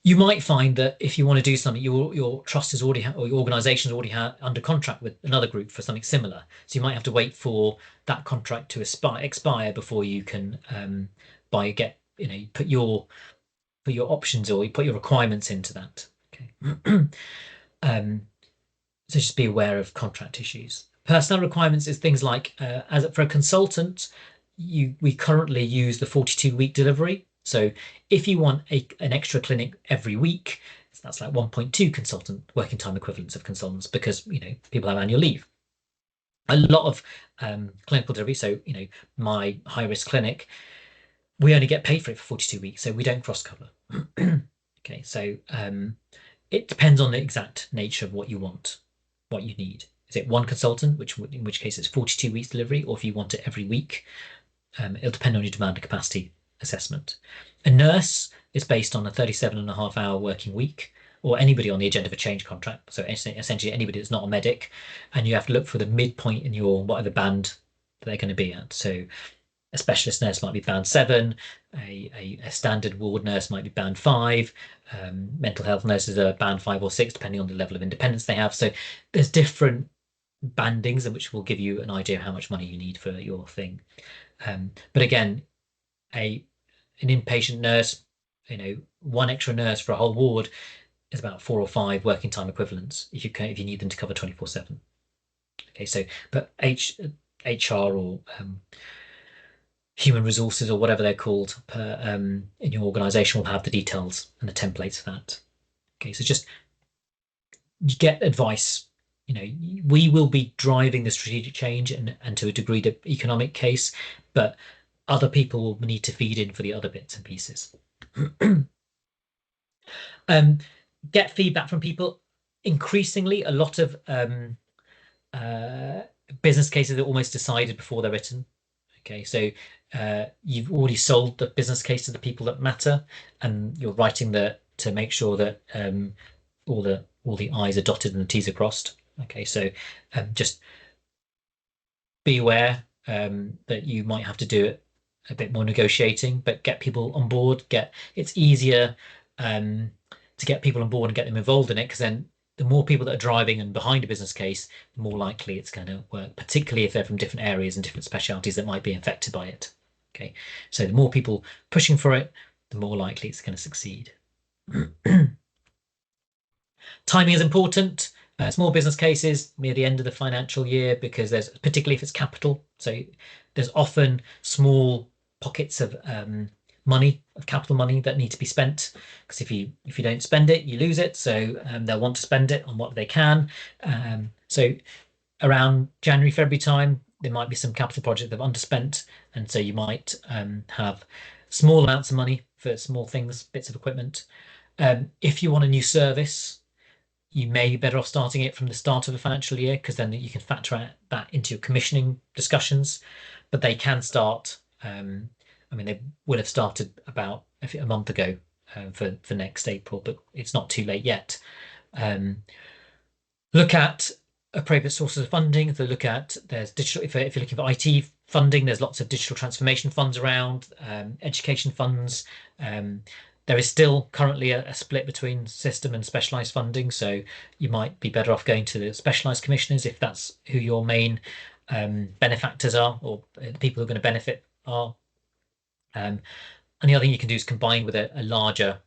You might find that if you want to do something, your trust is already or your organization is already under contract with another group for something similar. So you might have to wait for that contract to expire before you can put your options or you put your requirements into that. Okay. So just be aware of contract issues. Personnel requirements is things like as for a consultant, we currently use the 42-week delivery. So if you want an extra clinic every week, that's like 1.2 consultant working time equivalents of consultants because people have annual leave. A lot of clinical delivery, so my high risk clinic, we only get paid for it for 42 weeks, so we don't cross cover. Okay, so it depends on the exact nature of what you want, what you need. Is it one consultant, in which case it's 42 weeks delivery, or if you want it every week, it'll depend on your demand and capacity assessment. A nurse is based on a 37.5-hour working week, or anybody on the agenda for change contract. So essentially anybody that's not a medic, and you have to look for the midpoint in your whatever band they're going to be at. So a specialist nurse might be band 7, a standard ward nurse might be band 5, mental health nurses are band 5 or 6, depending on the level of independence they have. So there's different bandings, which will give you an idea of how much money you need for your thing. But again, an inpatient nurse, one extra nurse for a whole ward is about 4 or 5 working time equivalents if you need them to cover 24/7. Okay, so but HR or human resources or whatever they're called in your organization will have the details and the templates for that. Okay, so just get advice. We will be driving the strategic change and to a degree the economic case, but other people will need to feed in for the other bits and pieces. Get feedback from people. Increasingly, a lot of business cases are almost decided before they're written. Okay, so you've already sold the business case to the people that matter, and you're writing to make sure that all the I's are dotted and the T's are crossed. Okay, so just be aware that you might have to do it a bit more negotiating, but get people on board. It's easier to get people on board and get them involved in it, because then the more people that are driving and behind a business case, the more likely it's going to work, particularly if they're from different areas and different specialties that might be affected by it. Okay, so the more people pushing for it, the more likely it's going to succeed. Timing is important. Small business cases near the end of the financial year, because particularly if it's capital, so there's often small pockets of capital money that need to be spent, because if you don't spend it, you lose it. So they'll want to spend it on what they can. So around January, February time, there might be some capital projects that have underspent, and so you might have small amounts of money for small things, bits of equipment. If you want a new service, you may be better off starting it from the start of the financial year, because then you can factor that into your commissioning discussions. But they can start. They would have started about a month ago for next April, but it's not too late yet. Look at appropriate sources of funding. So there's digital. If you're looking for IT funding, there's lots of digital transformation funds around, education funds. There is still currently a split between system and specialised funding, so you might be better off going to the specialised commissioners if that's who your main benefactors are, or the people who are going to benefit are. And the other thing you can do is combine with a larger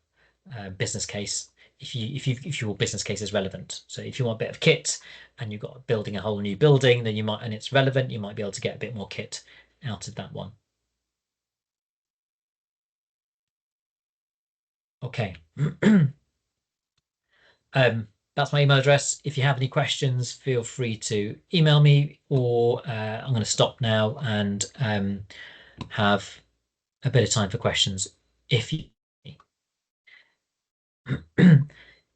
business case if your business case is relevant. So if you want a bit of kit and you've got building a whole new building, then and it's relevant, you might be able to get a bit more kit out of that one. Okay. That's my email address. If you have any questions, feel free to email me, or I'm going to stop now and have a bit of time for questions.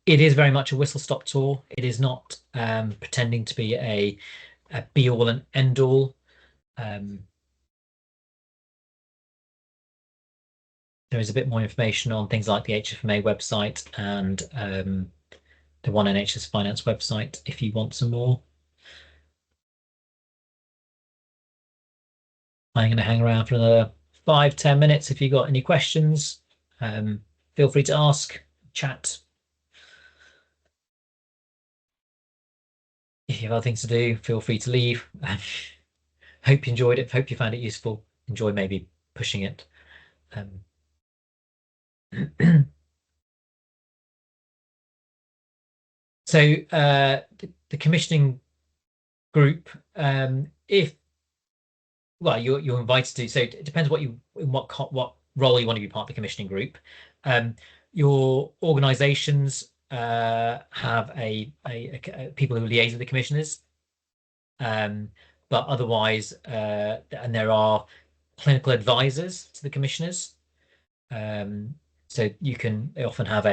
it is very much a whistle-stop tour. It is not pretending to be a be-all and end-all. There is a bit more information on things like the HFMA website and the One NHS Finance website if you want some more. I'm going to hang around for another 5-10 minutes. If you've got any questions, feel free to ask, chat. If you have other things to do, feel free to leave. Hope you enjoyed it. Hope you found it useful. Enjoy maybe pushing it. So the commissioning group, if well, you're invited to. So it depends what what role you want to be part of the commissioning group. Your organisations have a people who liaise with the commissioners, but otherwise, and there are clinical advisors to the commissioners. So they often have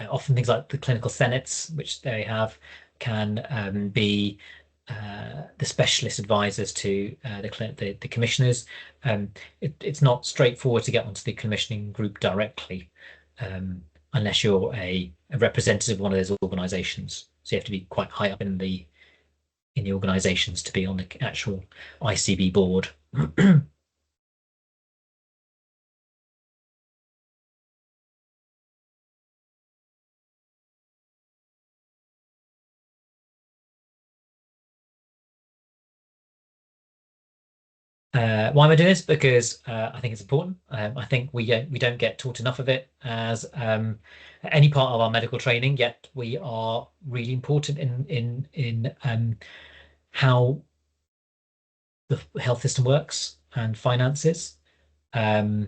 often things like the clinical senates, which they have, can be the specialist advisors to the commissioners. It's not straightforward to get onto the commissioning group directly, unless you're a representative of one of those organisations. So you have to be quite high up in the organisations to be on the actual ICB board. Why am I doing this? Because I think it's important. I think we don't get taught enough of it as any part of our medical training. Yet we are really important in how the health system works and finances. I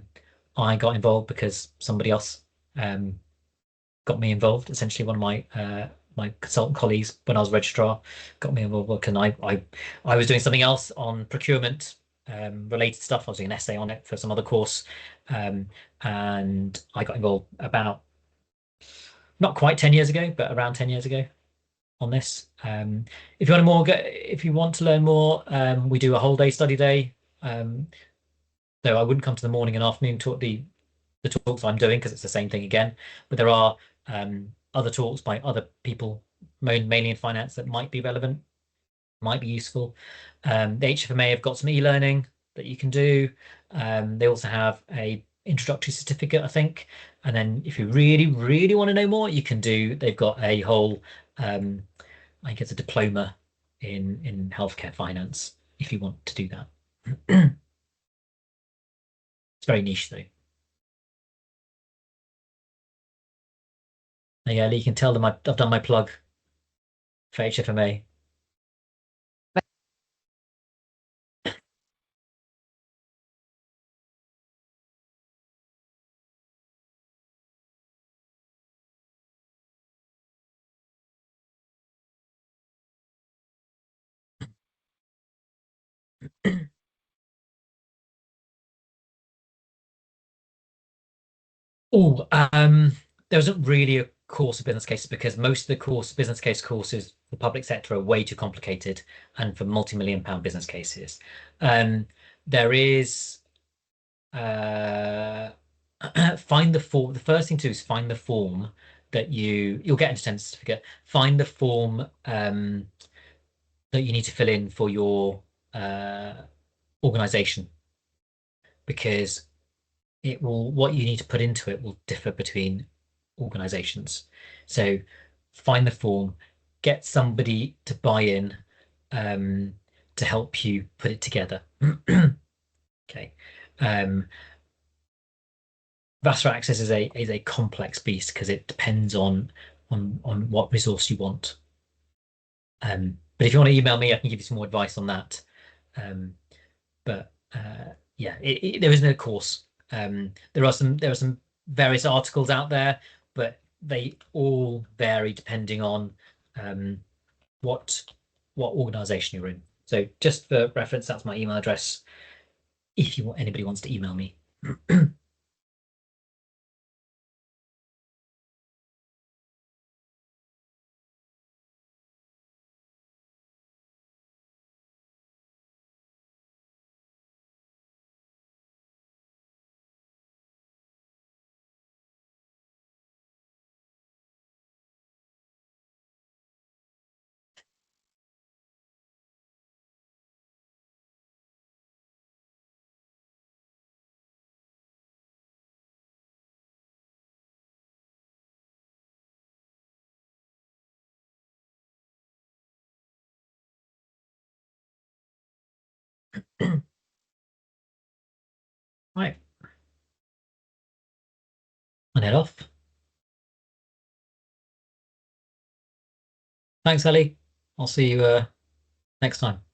got involved because somebody else got me involved. Essentially, one of my consultant colleagues, when I was registrar, got me involved. And I was doing something else on procurement related stuff. I was doing an essay on it for some other course, and I got involved about not quite 10 years ago, but around 10 years ago on this. If you want to learn more, we do a whole day study day. Though I wouldn't come to the morning and afternoon talk the talks I'm doing because it's the same thing again. But there are other talks by other people, mainly in finance, that might be relevant, might be useful. The HFMA have got some e-learning that you can do. They also have a introductory certificate, I think. And then if you really, really want to know more, they've got a whole, I think it's a diploma in healthcare finance, if you want to do that. It's very niche though. Yeah, you can tell them I've done my plug for HFMA. Oh, there isn't really a course of business cases because most of the business case courses for public sector are way too complicated and for multi-million-pound business cases. There is find the form. The first thing to do is find the form that you'll get an attendance certificate. Find the form that you need to fill in for your organization, because what you need to put into it will differ between organizations. So find the form, get somebody to buy in to help you put it together. Okay. Vascular access is a complex beast because it depends on what resource you want. But if you want to email me, I can give you some more advice on that. But yeah, there is no course. There are some various articles out there, but they all vary depending on what organization you're in. So just for reference, that's my email address if anybody wants to email me. Right. And head off. Thanks, Ellie. I'll see you next time.